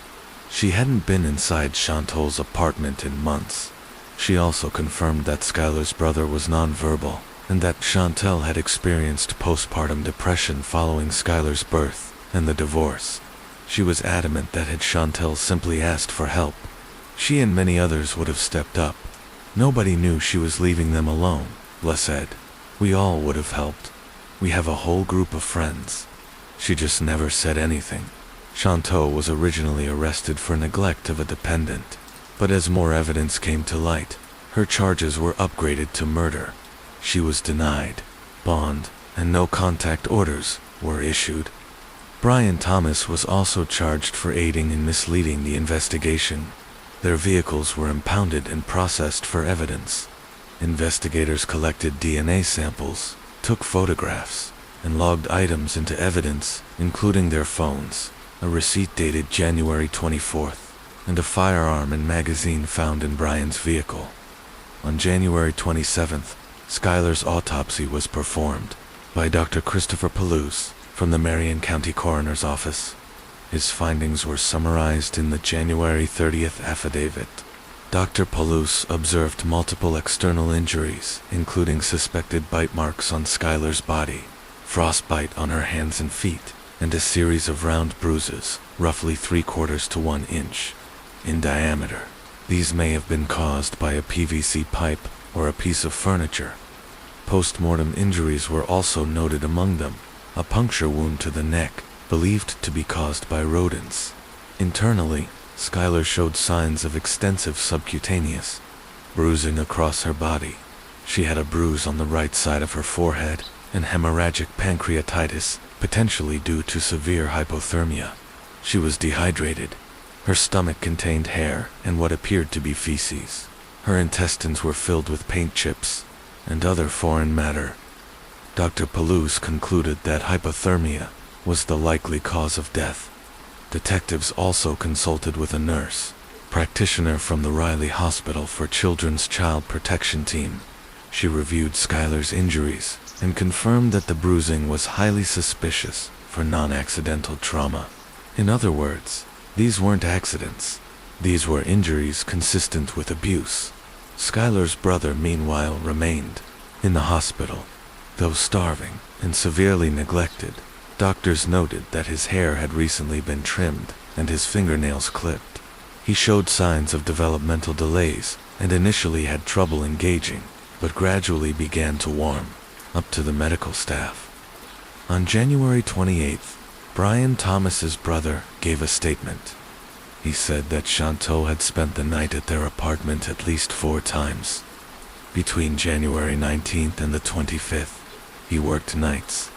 She hadn't been inside Chantal's apartment in months. She also confirmed that Skylar's brother was nonverbal, and that Chantal had experienced postpartum depression following Skylar's birth and the divorce. She was adamant that had Chantal simply asked for help, she and many others would have stepped up. Nobody knew she was leaving them alone, Les said. We all would have helped. We have a whole group of friends. She just never said anything. Chantal was originally arrested for neglect of a dependent, but as more evidence came to light, her charges were upgraded to murder. She was denied bond, and no contact orders were issued. Brian Thomas was also charged for aiding and misleading the investigation. Their vehicles were impounded and processed for evidence. Investigators collected DNA samples, took photographs, and logged items into evidence, including their phones, a receipt dated January 24th, and a firearm and magazine found in Brian's vehicle. On January 27th, Skylar's autopsy was performed by Dr. Christopher Palouse from the Marion County Coroner's Office. His findings were summarized in the January 30th affidavit. Dr. Palouse observed multiple external injuries, including suspected bite marks on Skylar's body, frostbite on her hands and feet, and a series of round bruises, roughly 3/4 to 1 inch in diameter. These may have been caused by a PVC pipe or a piece of furniture. Post-mortem injuries were also noted among them, a puncture wound to the neck, believed to be caused by rodents. Internally, Skylar showed signs of extensive subcutaneous bruising across her body. She had a bruise on the right side of her forehead and hemorrhagic pancreatitis, potentially due to severe hypothermia. She was dehydrated. Her stomach contained hair and what appeared to be feces. Her intestines were filled with paint chips and other foreign matter. Dr. Palouse concluded that hypothermia was the likely cause of death. Detectives also consulted with a nurse practitioner from the Riley Hospital for Children's Child Protection Team. She reviewed Skylar's injuries and confirmed that the bruising was highly suspicious for non-accidental trauma. In other words, these weren't accidents. These were injuries consistent with abuse. Skylar's brother, meanwhile, remained In the hospital, though starving and severely neglected, doctors noted that his hair had recently been trimmed and his fingernails clipped. He showed signs of developmental delays and initially had trouble engaging, but gradually began to warm up to the medical staff. On January 28th, Brian Thomas's brother gave a statement. He said that Chantal had spent the night at their apartment at least 4 times. Between January 19th and the 25th, he worked nights,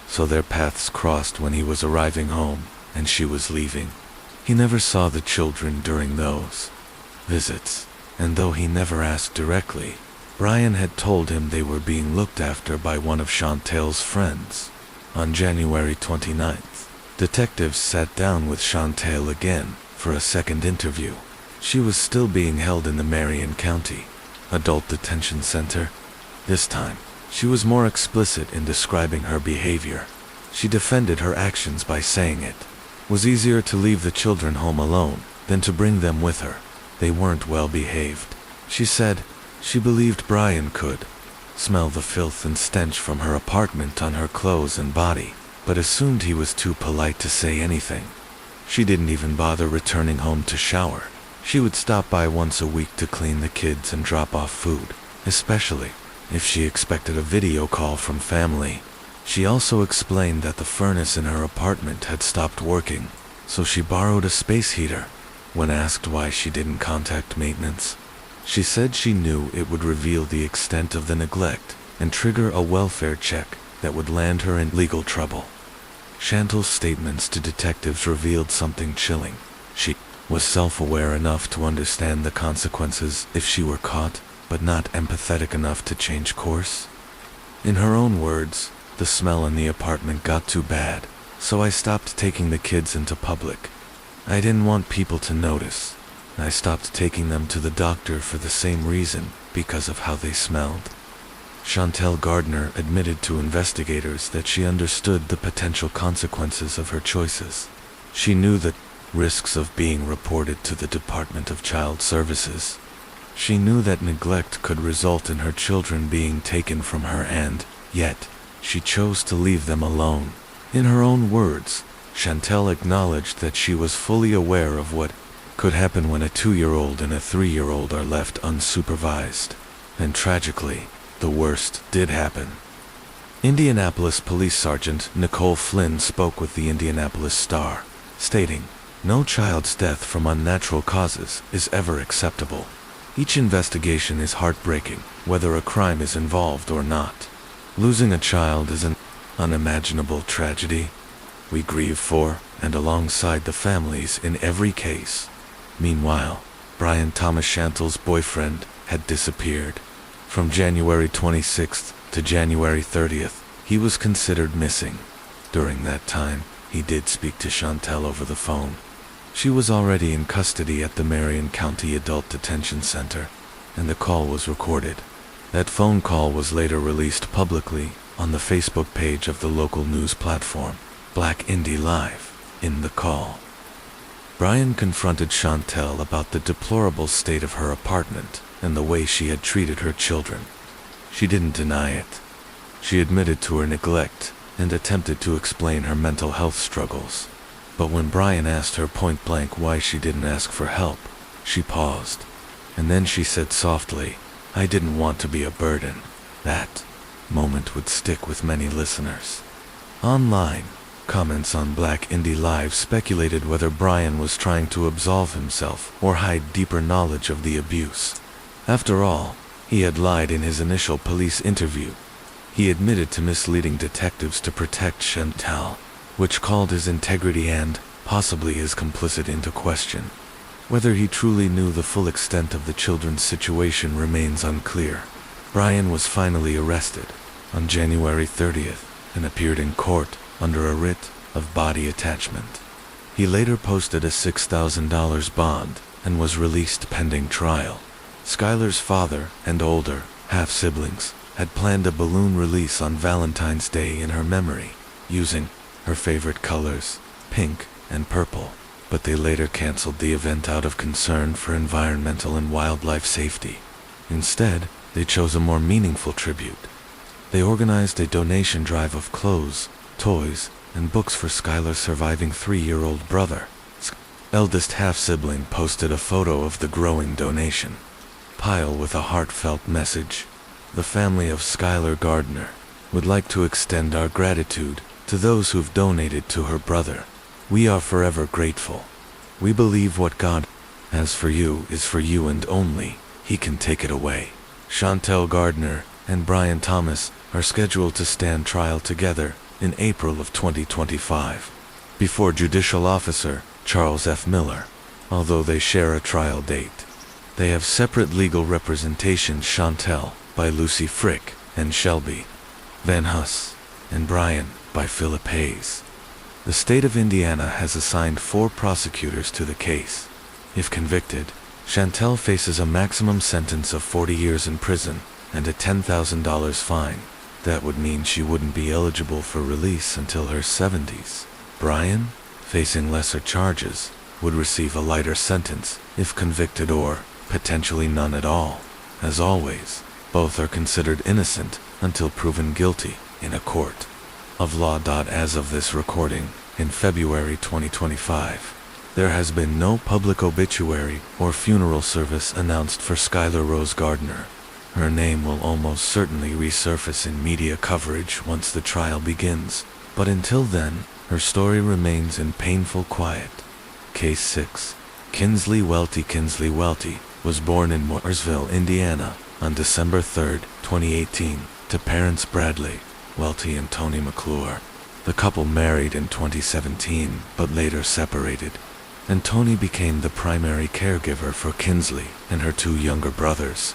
so their paths crossed when he was arriving home and she was leaving. He never saw the children during those visits, and though he never asked directly, Brian had told him they were being looked after by one of Chantal's friends. On January 29th, detectives sat down with Chantal again for a second interview. She was still being held in the Marion County Adult Detention Center. This time, she was more explicit in describing her behavior. She defended her actions by saying it was easier to leave the children home alone than to bring them with her. They weren't well behaved. She said she believed Brian could smell the filth and stench from her apartment on her clothes and body, but assumed he was too polite to say anything. She didn't even bother returning home to shower. She would stop by once a week to clean the kids and drop off food, especially if she expected a video call from family. She also explained that the furnace in her apartment had stopped working, so she borrowed a space heater. When asked why she didn't contact maintenance, she said she knew it would reveal the extent of the neglect and trigger a welfare check that would land her in legal trouble. Chantal's statements to detectives revealed something chilling. She was self-aware enough to understand the consequences if she were caught, but not empathetic enough to change course. In her own words, the smell in the apartment got too bad, so I stopped taking the kids into public. I didn't want people to notice. I stopped taking them to the doctor for the same reason, because of how they smelled. Chantal Gardner admitted to investigators that she understood the potential consequences of her choices. She knew the risks of being reported to the Department of Child Services. She knew that neglect could result in her children being taken from her, and yet she chose to leave them alone. In her own words, Chantal acknowledged that she was fully aware of what could happen when a 2-year-old and a 3-year-old are left unsupervised. And tragically, the worst did happen. Indianapolis Police Sergeant Nicole Flynn spoke with the Indianapolis Star, stating, "No child's death from unnatural causes is ever acceptable. Each investigation is heartbreaking, whether a crime is involved or not. Losing a child is an unimaginable tragedy. We grieve for and alongside the families in every case." Meanwhile, Brian Thomas Chantal's boyfriend had disappeared. From January 26th to January 30th, he was considered missing. During that time, he did speak to Chantal over the phone. She was already in custody at the Marion County Adult Detention Center, and the call was recorded. That phone call was later released publicly on the Facebook page of the local news platform, Black Indy Live. In the call, Brian confronted Chantal about the deplorable state of her apartment and the way she had treated her children. She didn't deny it. She admitted to her neglect and attempted to explain her mental health struggles. But when Brian asked her point-blank why she didn't ask for help, she paused. And then she said softly, "I didn't want to be a burden." That moment would stick with many listeners. Online, comments on Black Indy Live speculated whether Brian was trying to absolve himself or hide deeper knowledge of the abuse. After all, he had lied in his initial police interview. He admitted to misleading detectives to protect Chantal, which called his integrity and, possibly his complicity into question. Whether he truly knew the full extent of the children's situation remains unclear. Brian was finally arrested on January 30th and appeared in court under a writ of body attachment. He later posted a $6,000 bond and was released pending trial. Skylar's father and older half-siblings had planned a balloon release on Valentine's Day in her memory, using her favorite colors, pink and purple, but they later canceled the event out of concern for environmental and wildlife safety. Instead, they chose a more meaningful tribute, They organized a donation drive of clothes, toys, and books for Skylar's surviving 3-year-old brother. Eldest half-sibling posted a photo of the growing donation pile with a heartfelt message. The family of Skylar Gardner would like to extend our gratitude to those who've donated to her brother. We are forever grateful. We believe what God has for you is for you and only He can take it away. Chantel Gardner and Brian Thomas are scheduled to stand trial together in April of 2025 before Judicial Officer Charles F. Miller, although they share a trial date. They have separate legal representations: Chantel by Lucy Frick and Shelby Van Huss, and Brian by Philip Hayes. The state of Indiana has assigned 4 prosecutors to the case. If convicted, Chantel faces a maximum sentence of 40 years in prison and a $10,000 fine. That would mean she wouldn't be eligible for release until her 70s. Brian, facing lesser charges, would receive a lighter sentence if convicted, or potentially none at all. As always, both are considered innocent until proven guilty in a court of law. As of this recording, in February 2025, there has been no public obituary or funeral service announced for Skylar Rose Gardner. Her name will almost certainly resurface in media coverage once the trial begins, but until then, her story remains in painful quiet. Case 6. Kinsley Welty. Kinsley Welty was born in Mooresville, Indiana, on December 3, 2018, to parents Bradley Welty and Tony McClure. The couple married in 2017, but later separated, and Tony became the primary caregiver for Kinsley and her 2 younger brothers.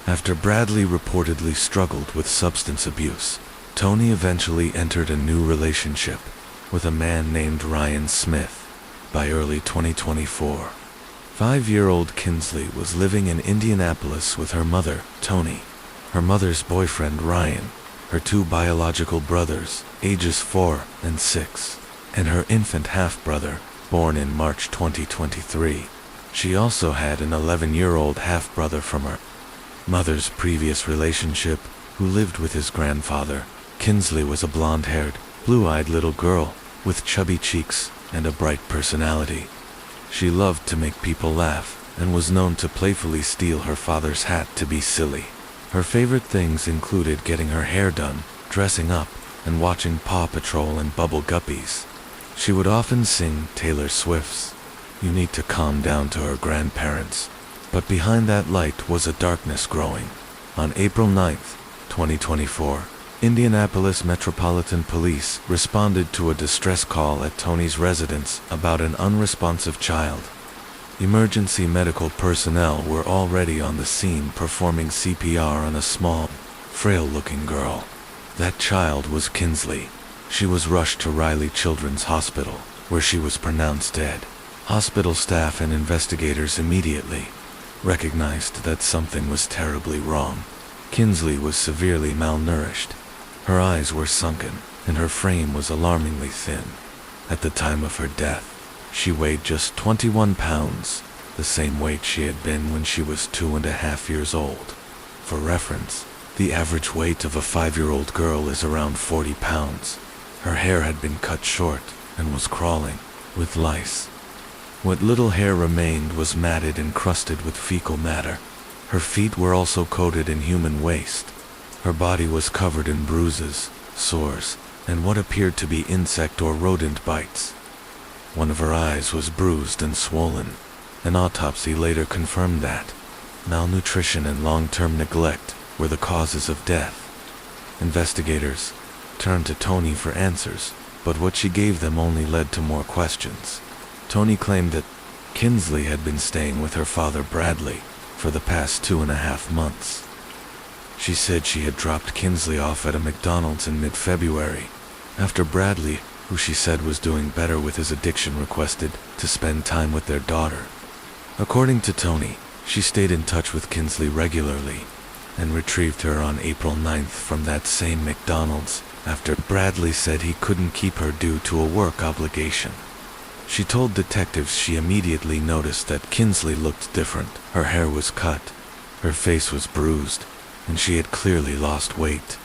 After Bradley reportedly struggled with substance abuse, Tony eventually entered a new relationship with a man named Ryan Smith. By early 2024, 5-year-old Kinsley was living in Indianapolis with her mother, Tony, her mother's boyfriend Ryan, her 2 biological brothers, ages 4 and 6, and her infant half-brother, born in March 2023. She also had an 11-year-old half-brother from her mother's previous relationship, who lived with his grandfather. Kinsley was a blonde-haired, blue-eyed little girl with chubby cheeks and a bright personality. She loved to make people laugh and was known to playfully steal her father's hat to be silly. Her favorite things included getting her hair done, dressing up, and watching Paw Patrol and Bubble Guppies. She would often sing Taylor Swift's "You Need to Calm Down" to her grandparents. But behind that light was a darkness growing. On April 9, 2024, Indianapolis Metropolitan Police responded to a distress call at Tony's residence about an unresponsive child. Emergency medical personnel were already on the scene performing CPR on a small, frail-looking girl. That child was Kinsley. She was rushed to Riley Children's Hospital, where she was pronounced dead. Hospital staff and investigators immediately recognized that something was terribly wrong. Kinsley was severely malnourished. Her eyes were sunken, and her frame was alarmingly thin. At the time of her death, she weighed just 21 pounds, the same weight she had been when she was 2.5 years old. For reference, the average weight of a 5-year-old girl is around 40 pounds. Her hair had been cut short and was crawling with lice. What little hair remained was matted and crusted with fecal matter. Her feet were also coated in human waste. Her body was covered in bruises, sores, and what appeared to be insect or rodent bites. One of her eyes was bruised and swollen. An autopsy later confirmed that malnutrition and long-term neglect were the causes of death. Investigators turned to Tony for answers, but what she gave them only led to more questions. Tony claimed that Kinsley had been staying with her father Bradley for the past 2.5 months. She said she had dropped Kinsley off at a McDonald's in mid-February, after Bradley, who she said was doing better with his addiction, requested to spend time with their daughter. According to Tony, she stayed in touch with Kinsley regularly and retrieved her on April 9th from that same McDonald's after Bradley said he couldn't keep her due to a work obligation. She told detectives she immediately noticed that Kinsley looked different. Her hair was cut, her face was bruised, and she had clearly lost weight.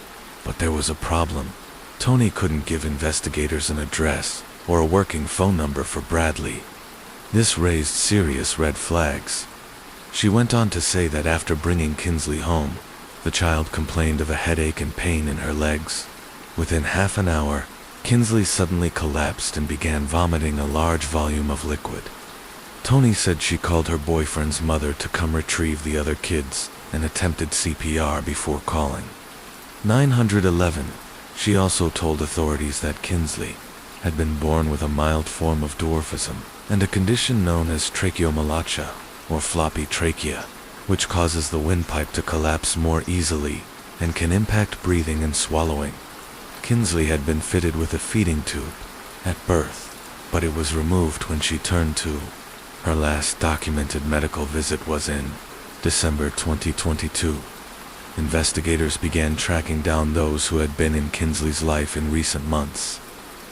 But there was a problem. Tony couldn't give investigators an address or a working phone number for Bradley. This raised serious red flags. She went on to say that after bringing Kinsley home, the child complained of a headache and pain in her legs. Within half an hour, Kinsley suddenly collapsed and began vomiting a large volume of liquid. Tony said she called her boyfriend's mother to come retrieve the other kids and attempted CPR before calling 911. She also told authorities that Kinsley had been born with a mild form of dwarfism and a condition known as tracheomalacia, or floppy trachea, which causes the windpipe to collapse more easily and can impact breathing and swallowing. Kinsley had been fitted with a feeding tube at birth, but it was removed when she turned 2. Her last documented medical visit was in December 2022. Investigators began tracking down those who had been in Kinsley's life in recent months.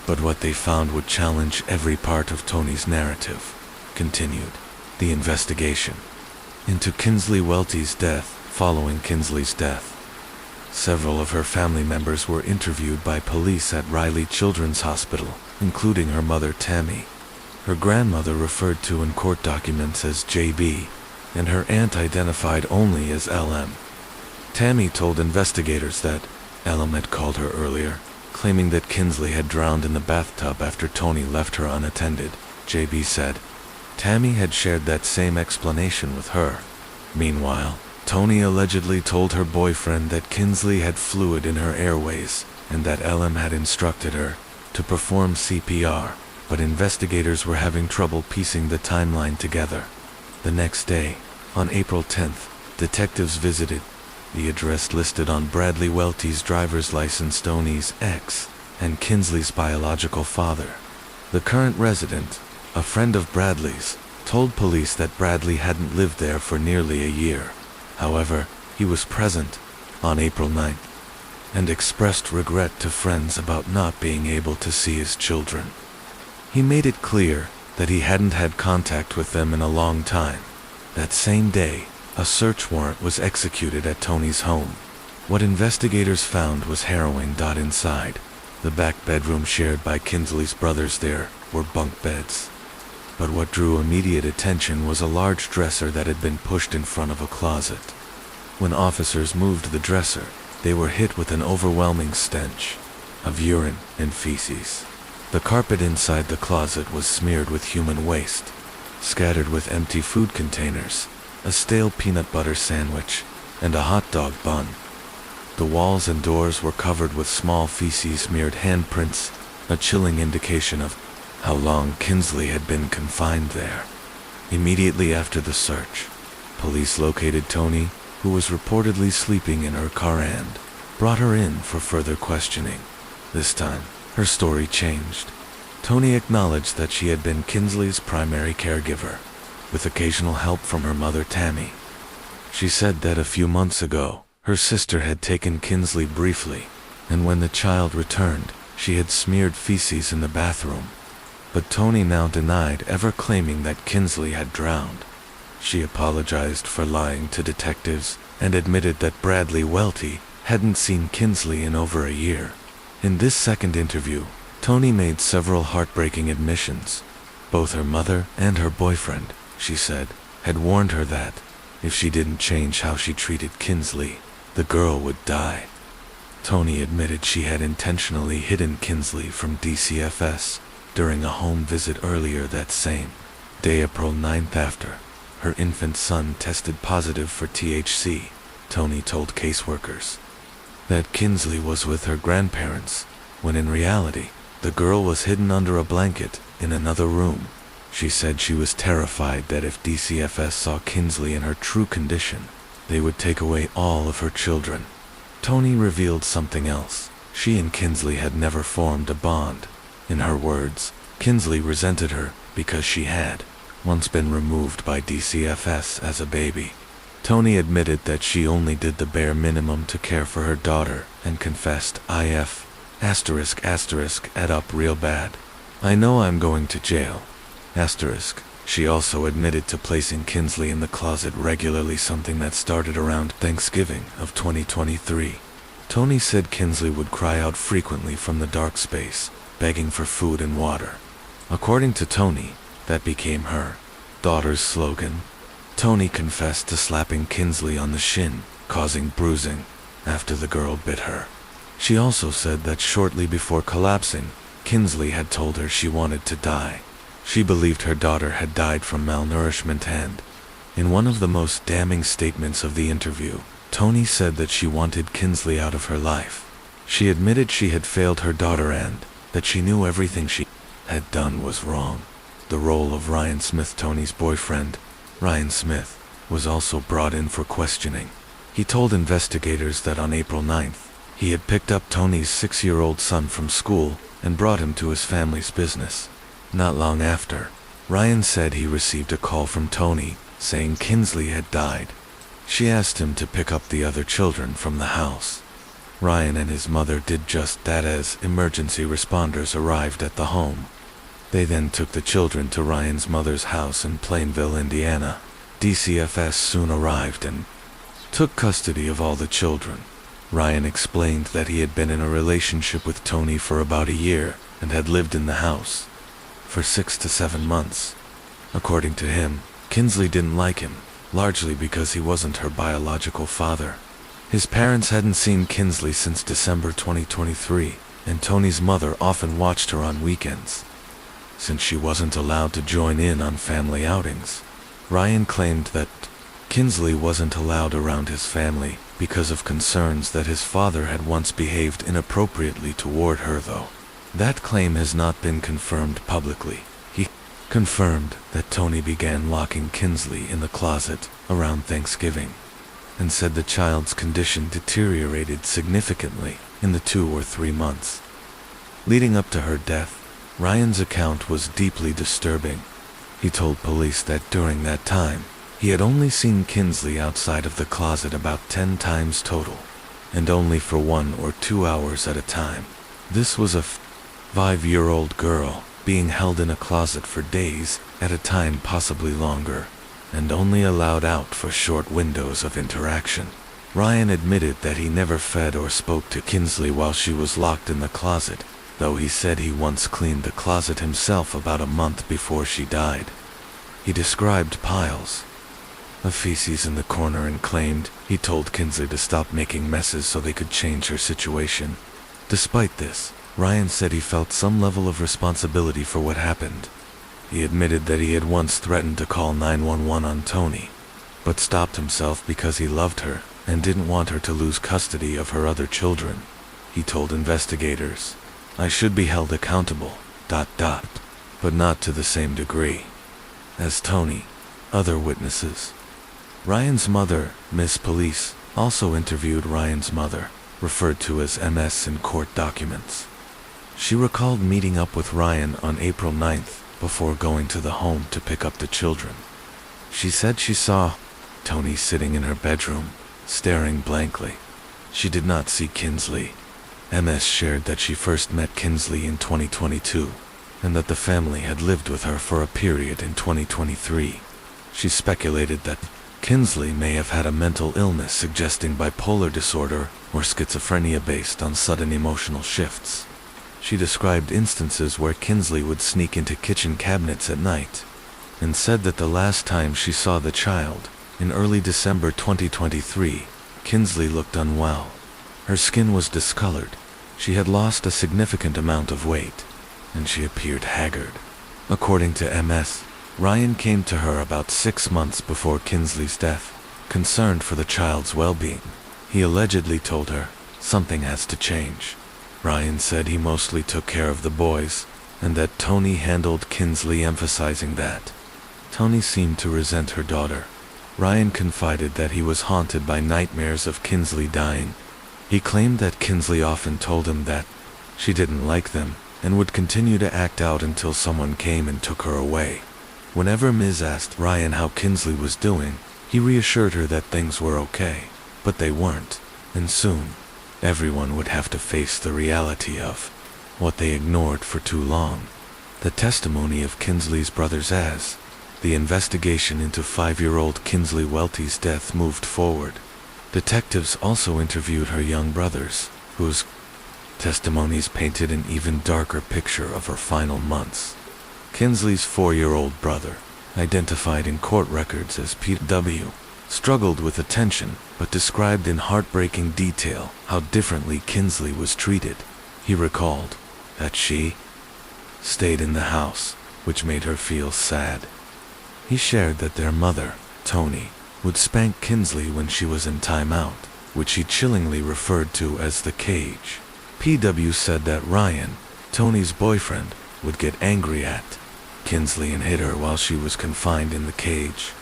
But what they found would challenge every part of Tony's narrative. Continued the investigation into Kinsley Welty's death. Following Kinsley's death, several of her family members were interviewed by police at Riley Children's Hospital, including her mother Tammy. Her grandmother referred to in court documents as JB, and her aunt identified only as LM. Tammy told investigators that LM had called her earlier, claiming that Kinsley had drowned in the bathtub after Tony left her unattended. JB said Tammy had shared that same explanation with her. Meanwhile, Tony allegedly told her boyfriend that Kinsley had fluid in her airways and that LM had instructed her to perform CPR, but investigators were having trouble piecing the timeline together. The next day, on April 10th, detectives visited the address listed on Bradley Welty's driver's license. Tony's ex and Kinsley's biological father. The current resident, a friend of Bradley's, told police that Bradley hadn't lived there for nearly a year. However, he was present on April 9th and expressed regret to friends about not being able to see his children. He made it clear that he hadn't had contact with them in a long time. That same day, a search warrant was executed at Tony's home. What investigators found was heroin. Inside the back bedroom shared by Kinsley's brothers, there were bunk beds. But what drew immediate attention was a large dresser that had been pushed in front of a closet. When officers moved the dresser, they were hit with an overwhelming stench of urine and feces. The carpet inside the closet was smeared with human waste, scattered with empty food containers, a stale peanut butter sandwich, and a hot dog bun. The walls and doors were covered with small feces-smeared handprints, a chilling indication of how long Kinsley had been confined there. Immediately after the search, police located Tony, who was reportedly sleeping in her car, and brought her in for further questioning. This time, her story changed. Tony acknowledged that she had been Kinsley's primary caregiver, with occasional help from her mother Tammy. She said that a few months ago, her sister had taken Kinsley briefly, and when the child returned, she had smeared feces in the bathroom. But Tony now denied ever claiming that Kinsley had drowned. She apologized for lying to detectives and admitted that Bradley Welty hadn't seen Kinsley in over a year. In this second interview, Tony made several heartbreaking admissions. Both her mother and her boyfriend, she said, had warned her that if she didn't change how she treated Kinsley, the girl would die. Tony admitted she had intentionally hidden Kinsley from DCFS during a home visit earlier that same day, April 9th, after her infant son tested positive for THC. Tony told caseworkers that Kinsley was with her grandparents, when in reality, the girl was hidden under a blanket in another room. She said she was terrified that if DCFS saw Kinsley in her true condition, they would take away all of her children. Tony revealed something else. She and Kinsley had never formed a bond. In her words, Kinsley resented her because she had once been removed by DCFS as a baby. Tony admitted that she only did the bare minimum to care for her daughter and confessed, "If add up real bad. I know I'm going to jail. Asterisk." She also admitted to placing Kinsley in the closet regularly, something that started around Thanksgiving of 2023. Tony said Kinsley would cry out frequently from the dark space, begging for food and water. According to Tony, that became her daughter's slogan. Tony confessed to slapping Kinsley on the shin, causing bruising, after the girl bit her. She also said that shortly before collapsing, Kinsley had told her she wanted to die. She believed her daughter had died from malnourishment and, in one of the most damning statements of the interview, Tony said that she wanted Kinsley out of her life. She admitted she had failed her daughter and that she knew everything she had done was wrong. The role of Ryan Smith, Tony's boyfriend, Ryan Smith, was also brought in for questioning. He told investigators that on April 9th, he had picked up Tony's 6-year-old son from school and brought him to his family's business. Not long after, Ryan said he received a call from Tony saying Kinsley had died. She asked him to pick up the other children from the house. Ryan and his mother did just that as emergency responders arrived at the home. They then took the children to Ryan's mother's house in Plainville, Indiana. DCFS soon arrived and took custody of all the children. Ryan explained that he had been in a relationship with Tony for about a year and had lived in the house for 6 to 7 months. According to him, Kinsley didn't like him, largely because he wasn't her biological father. His parents hadn't seen Kinsley since December 2023, and Tony's mother often watched her on weekends, since she wasn't allowed to join in on family outings. Ryan claimed that Kinsley wasn't allowed around his family because of concerns that his father had once behaved inappropriately toward her, though that claim has not been confirmed publicly. He confirmed that Tony began locking Kinsley in the closet around Thanksgiving and said the child's condition deteriorated significantly in the 2 or 3 months leading up to her death. Ryan's account was deeply disturbing. He told police that during that time, he had only seen Kinsley outside of the closet about 10 times total, and only for 1 or 2 hours at a time. This was a 5-year-old girl being held in a closet for days at a time, possibly longer, and only allowed out for short windows of interaction. Ryan admitted that he never fed or spoke to Kinsley while she was locked in the closet, though he said he once cleaned the closet himself about a month before she died. He described piles of feces in the corner and claimed he told Kinsley to stop making messes so they could change her situation. Despite this, Ryan said he felt some level of responsibility for what happened. He admitted that he had once threatened to call 911 on Tony, but stopped himself because he loved her and didn't want her to lose custody of her other children. He told investigators, "I should be held accountable, but not to the same degree as Tony." Other witnesses. Ryan's mother, Miss Police, also interviewed Ryan's mother, referred to as MS in court documents. She recalled meeting up with Ryan on April 9th before going to the home to pick up the children. She said she saw Tony sitting in her bedroom, staring blankly. She did not see Kinsley. MS shared that she first met Kinsley in 2022, and that the family had lived with her for a period in 2023. She speculated that Kinsley may have had a mental illness suggesting bipolar disorder or schizophrenia based on sudden emotional shifts. She described instances where Kinsley would sneak into kitchen cabinets at night, and said that the last time she saw the child, in early December 2023, Kinsley looked unwell. Her skin was discolored, she had lost a significant amount of weight, and she appeared haggard. According to MS, Ryan came to her about 6 months before Kinsley's death, concerned for the child's well-being. He allegedly told her, "Something has to change." Ryan said he mostly took care of the boys, and that Tony handled Kinsley, emphasizing that Tony seemed to resent her daughter. Ryan confided that he was haunted by nightmares of Kinsley dying. He claimed that Kinsley often told him that she didn't like them, and would continue to act out until someone came and took her away. Whenever Ms. asked Ryan how Kinsley was doing, he reassured her that things were okay, but they weren't, and soon, everyone would have to face the reality of what they ignored for too long. The testimony of Kinsley's brothers as the investigation into 5-year-old Kinsley Welty's death moved forward. Detectives also interviewed her young brothers, whose testimonies painted an even darker picture of her final months. Kinsley's 4-year-old brother, identified in court records as P.W., struggled with attention, but described in heartbreaking detail how differently Kinsley was treated. He recalled that she stayed in the house, which made her feel sad. He shared that their mother, Toni, would spank Kinsley when she was in timeout, which he chillingly referred to as the cage. P.W. said that Ryan, Toni's boyfriend, would get angry at Kinsley and hit her while she was confined in the cage.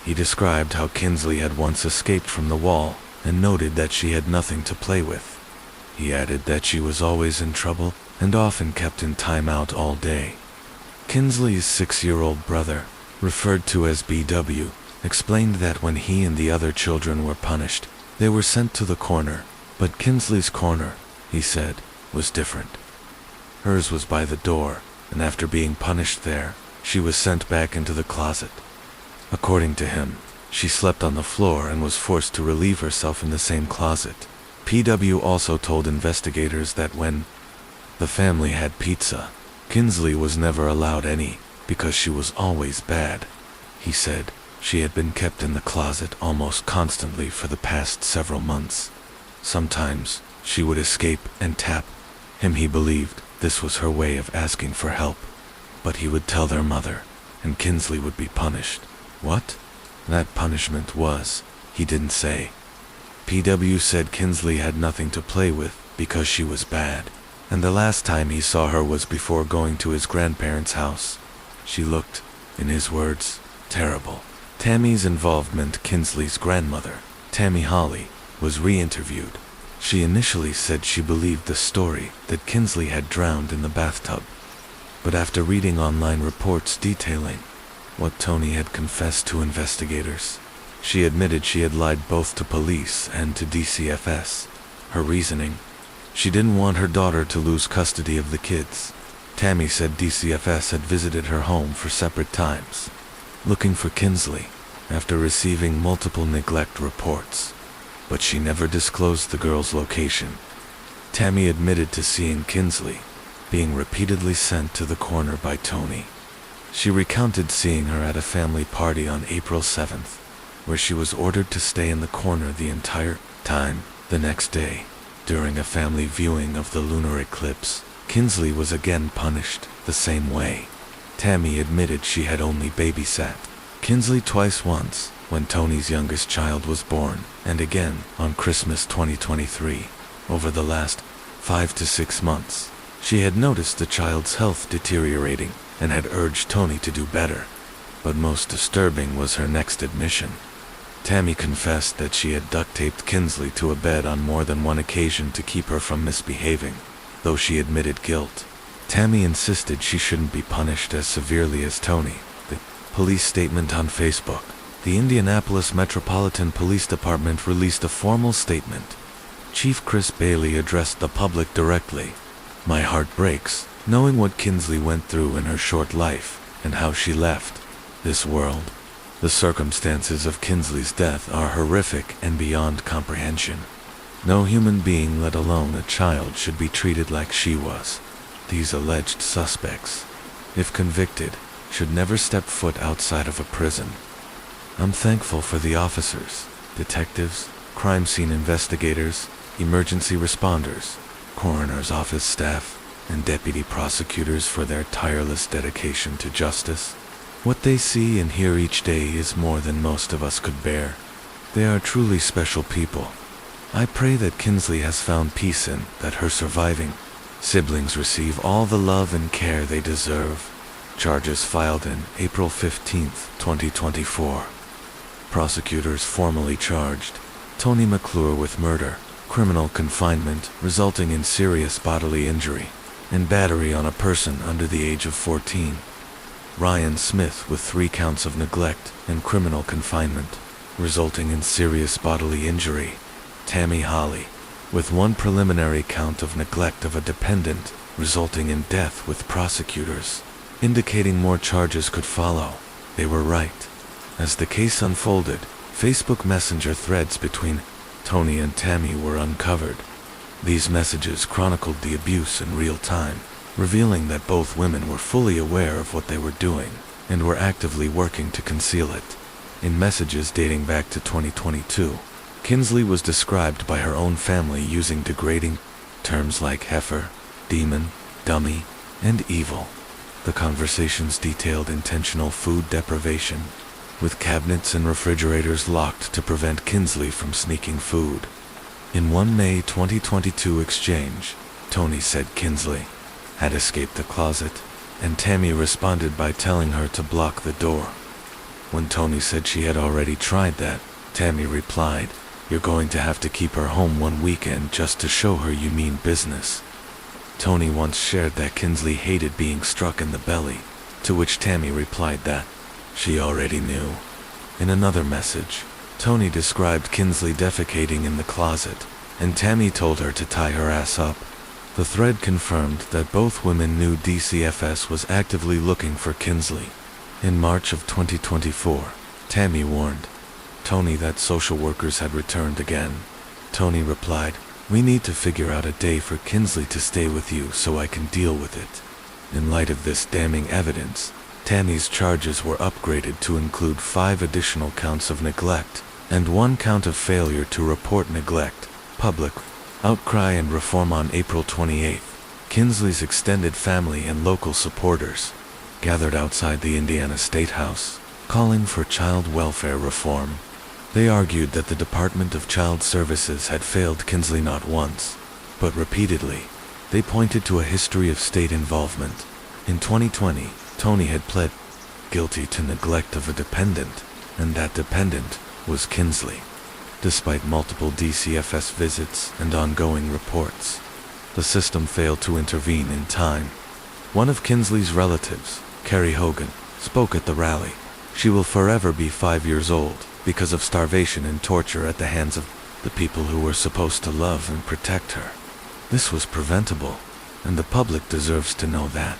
He described how Kinsley had once escaped from the wall and noted that she had nothing to play with. He added that she was always in trouble and often kept in timeout all day. Kinsley's 6-year-old brother, referred to as B.W., explained that when he and the other children were punished, they were sent to the corner, but Kinsley's corner, he said, was different. Hers was by the door, and after being punished there, she was sent back into the closet. According to him, she slept on the floor and was forced to relieve herself in the same closet. P.W. also told investigators that when the family had pizza, Kinsley was never allowed any because she was always bad. He said she had been kept in the closet almost constantly for the past several months. Sometimes she would escape and tap him. He believed this was her way of asking for help, but he would tell their mother, and Kinsley would be punished. What that punishment was, he didn't say. P.W. said Kinsley had nothing to play with because she was bad, and the last time he saw her was before going to his grandparents' house. She looked, in his words, terrible. Tammy's involvement. Kinsley's grandmother, Tammy Holly, was re-interviewed. She initially said she believed the story that Kinsley had drowned in the bathtub, but after reading online reports detailing what Toni had confessed to investigators, she admitted she had lied both to police and to DCFS. Her reasoning: she didn't want her daughter to lose custody of the kids. Tammy said DCFS had visited her home for separate times, looking for Kinsley after receiving multiple neglect reports, but she never disclosed the girl's location. Tammy admitted to seeing Kinsley being repeatedly sent to the corner by Toni. She recounted seeing her at a family party on April 7th, where she was ordered to stay in the corner the entire time. The next day, during a family viewing of the lunar eclipse, Kinsley was again punished the same way. Tammy admitted she had only babysat Kinsley twice, once when Toni's youngest child was born, and again on Christmas 2023. Over the last 5 to 6 months, she had noticed the child's health deteriorating and had urged Toni to do better. But most disturbing was her next admission. Tammy confessed that she had duct-taped Kinsley to a bed on more than one occasion to keep her from misbehaving. Though she admitted guilt, Tammy insisted she shouldn't be punished as severely as Toni. The police statement on Facebook. The Indianapolis Metropolitan Police Department released a formal statement. Chief Chris Bailey addressed the public directly. "My heart breaks, knowing what Kinsley went through in her short life, and how she left this world. The circumstances of Kinsley's death are horrific and beyond comprehension. No human being, let alone a child, should be treated like she was. These alleged suspects, if convicted, should never step foot outside of a prison. I'm thankful for the officers, detectives, crime scene investigators, emergency responders, coroner's office staff, and deputy prosecutors for their tireless dedication to justice. What they see and hear each day is more than most of us could bear. They are truly special people. I pray that Kinsley has found peace and that her surviving siblings receive all the love and care they deserve." Charges filed in April 15, 2024. Prosecutors formally charged Toni McClure with murder, criminal confinement resulting in serious bodily injury, and battery on a person under the age of 14. Ryan Smith with 3 counts of neglect and criminal confinement, resulting in serious bodily injury. Tammy Holly with 1 preliminary count of neglect of a dependent, resulting in death, with prosecutors indicating more charges could follow. They were right. As the case unfolded, Facebook Messenger threads between Tony and Tammy were uncovered. These messages chronicled the abuse in real time, revealing that both women were fully aware of what they were doing and were actively working to conceal it. In messages dating back to 2022, Kinsley was described by her own family using degrading terms like heifer, demon, dummy, and evil. The conversations detailed intentional food deprivation, with cabinets and refrigerators locked to prevent Kinsley from sneaking food. In one May 2022 exchange, Tony said Kinsley had escaped the closet, and Tammy responded by telling her to block the door. When Tony said she had already tried that, Tammy replied, "You're going to have to keep her home one weekend just to show her you mean business." Tony once shared that Kinsley hated being struck in the belly, to which Tammy replied that she already knew. In another message, Tony described Kinsley defecating in the closet, and Tammy told her to tie her ass up. The thread confirmed that both women knew DCFS was actively looking for Kinsley. In March of 2024, Tammy warned Tony that social workers had returned again. Tony replied, "We need to figure out a day for Kinsley to stay with you so I can deal with it." In light of this damning evidence, Tammy's charges were upgraded to include 5 additional counts of neglect and 1 count of failure to report neglect. Public outcry and reform. On April 28th, Kinsley's extended family and local supporters gathered outside the Indiana State House, calling for child welfare reform. They argued that the Department of Child Services had failed Kinsley not once, but repeatedly. They pointed to a history of state involvement. In 2020, Tony had pled guilty to neglect of a dependent, and that dependent was Kinsley. Despite multiple DCFS visits and ongoing reports, the system failed to intervene in time. One of Kinsley's relatives, Carrie Hogan, spoke at the rally. She will forever be 5 years old because of starvation and torture at the hands of the people who were supposed to love and protect her. This was preventable, and the public deserves to know that.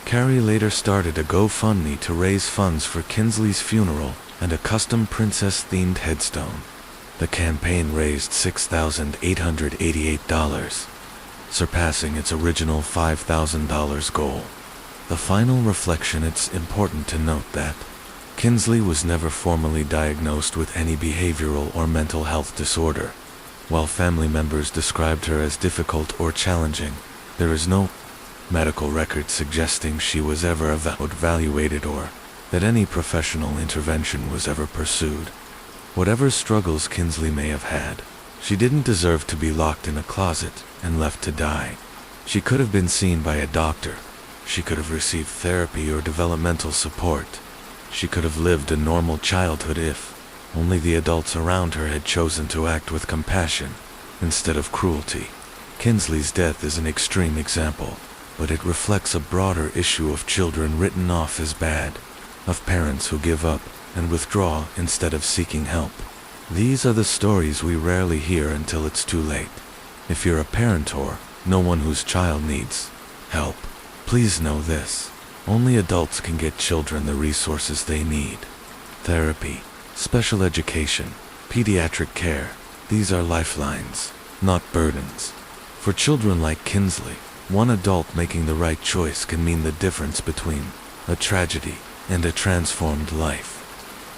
Carrie later started a GoFundMe to raise funds for Kinsley's funeral and a custom princess-themed headstone. The campaign raised $6,888, surpassing its original $5,000 goal. The final reflection. It's important to note that Kinsley was never formally diagnosed with any behavioral or mental health disorder. While family members described her as difficult or challenging, there is no medical record suggesting she was ever evaluated or that any professional intervention was ever pursued. Whatever struggles Kinsley may have had, she didn't deserve to be locked in a closet and left to die. She could have been seen by a doctor. She could have received therapy or developmental support. She could have lived a normal childhood if only the adults around her had chosen to act with compassion instead of cruelty. Kinsley's death is an extreme example, but it reflects a broader issue of children written off as bad, of parents who give up and withdraw instead of seeking help. These are the stories we rarely hear until it's too late. If you're a parent or know one whose child needs help, please know this: only adults can get children the resources they need. Therapy, special education, pediatric care, these are lifelines, not burdens. For children like Kinsley, one adult making the right choice can mean the difference between a tragedy and a transformed life.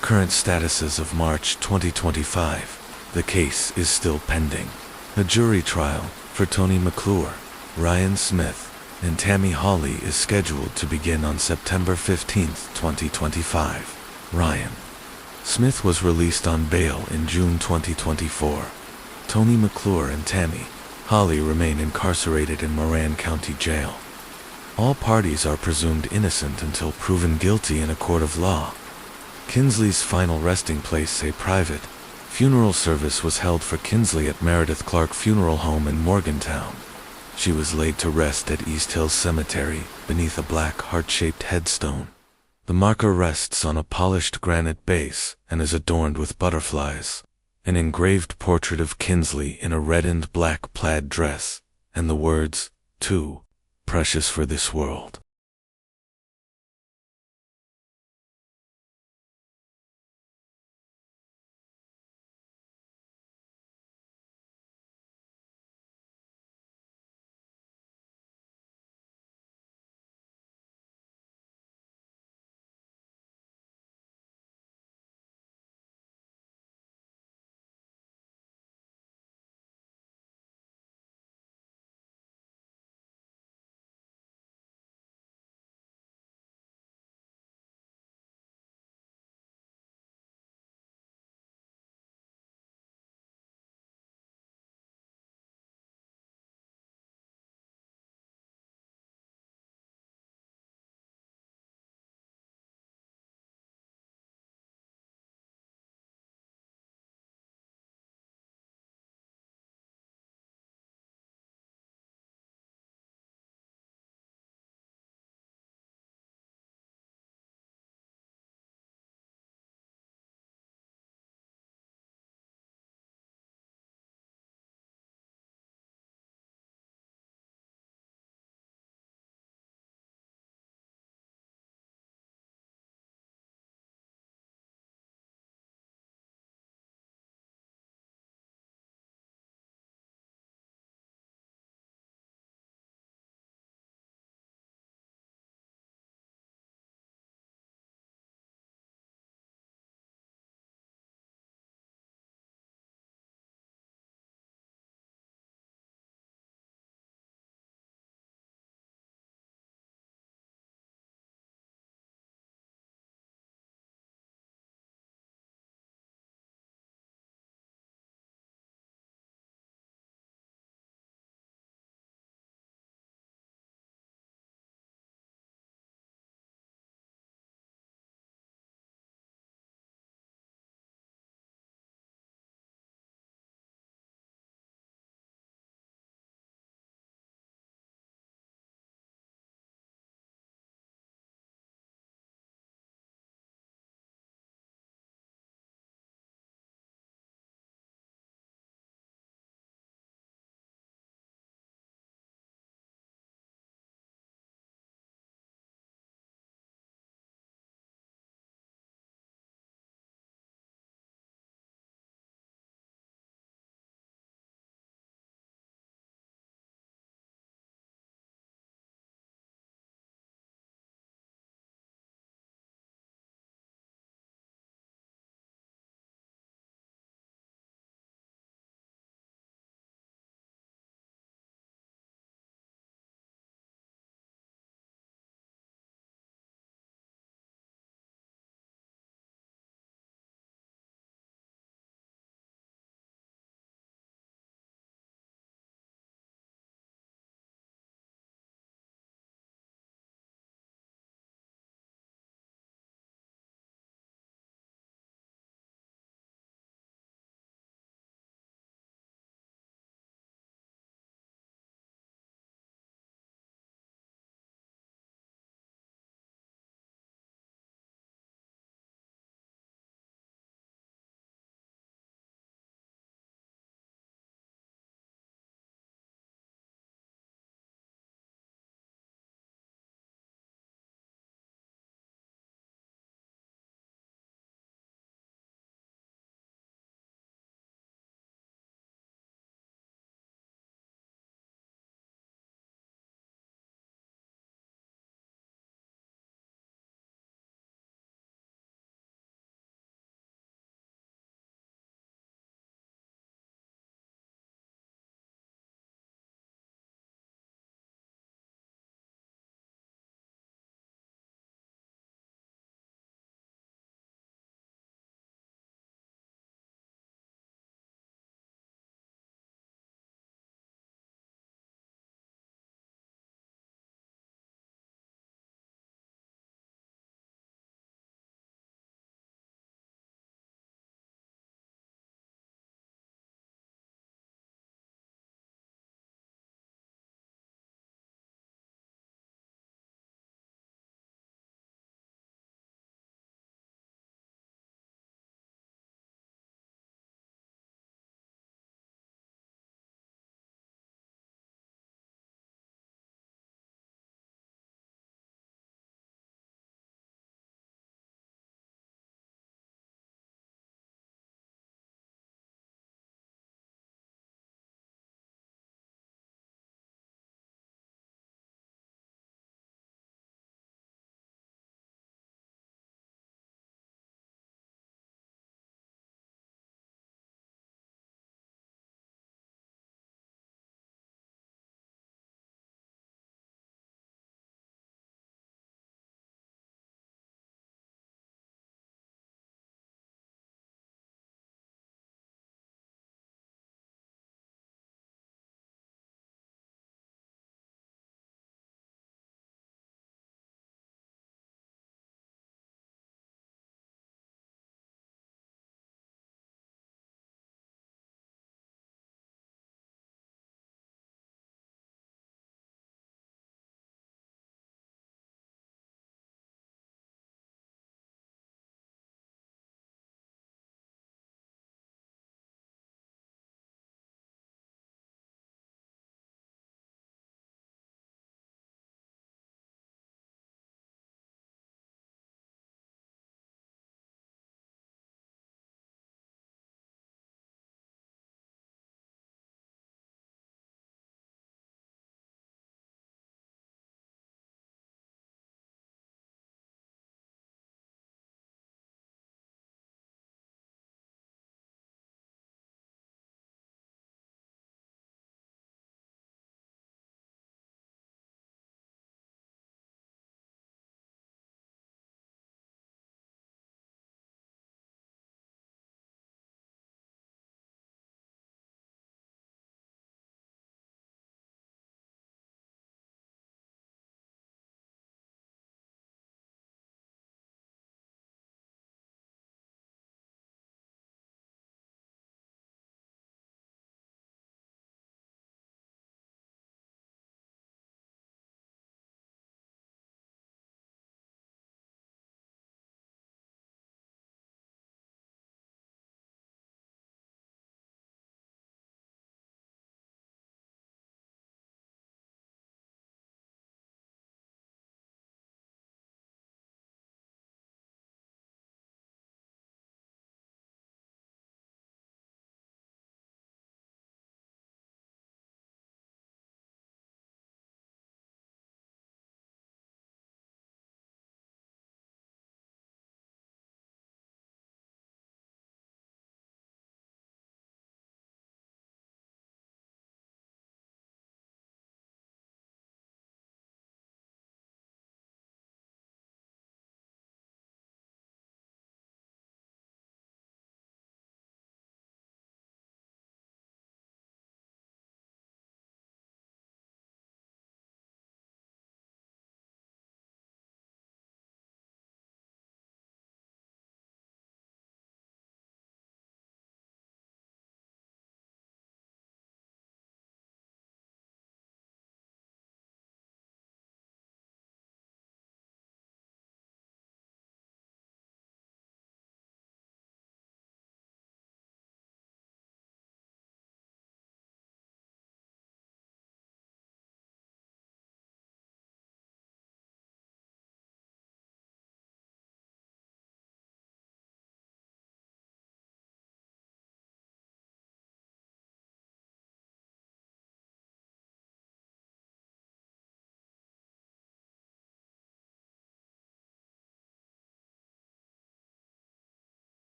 Current status as of March 2025. The case is still pending. A jury trial for Tony McClure, Ryan Smith, and Tammy Hawley is scheduled to begin on September 15, 2025. Ryan Smith was released on bail in June 2024. Tony McClure and Tammy Hawley remain incarcerated in Moran County Jail. All parties are presumed innocent until proven guilty in a court of law. Kinsley's final resting place, a private funeral service, was held for Kinsley at Meredith Clark Funeral Home in Morgantown. She was laid to rest at East Hills Cemetery beneath a black heart-shaped headstone. The marker rests on a polished granite base and is adorned with butterflies, an engraved portrait of Kinsley in a red and black plaid dress, and the words, "Too precious for this world."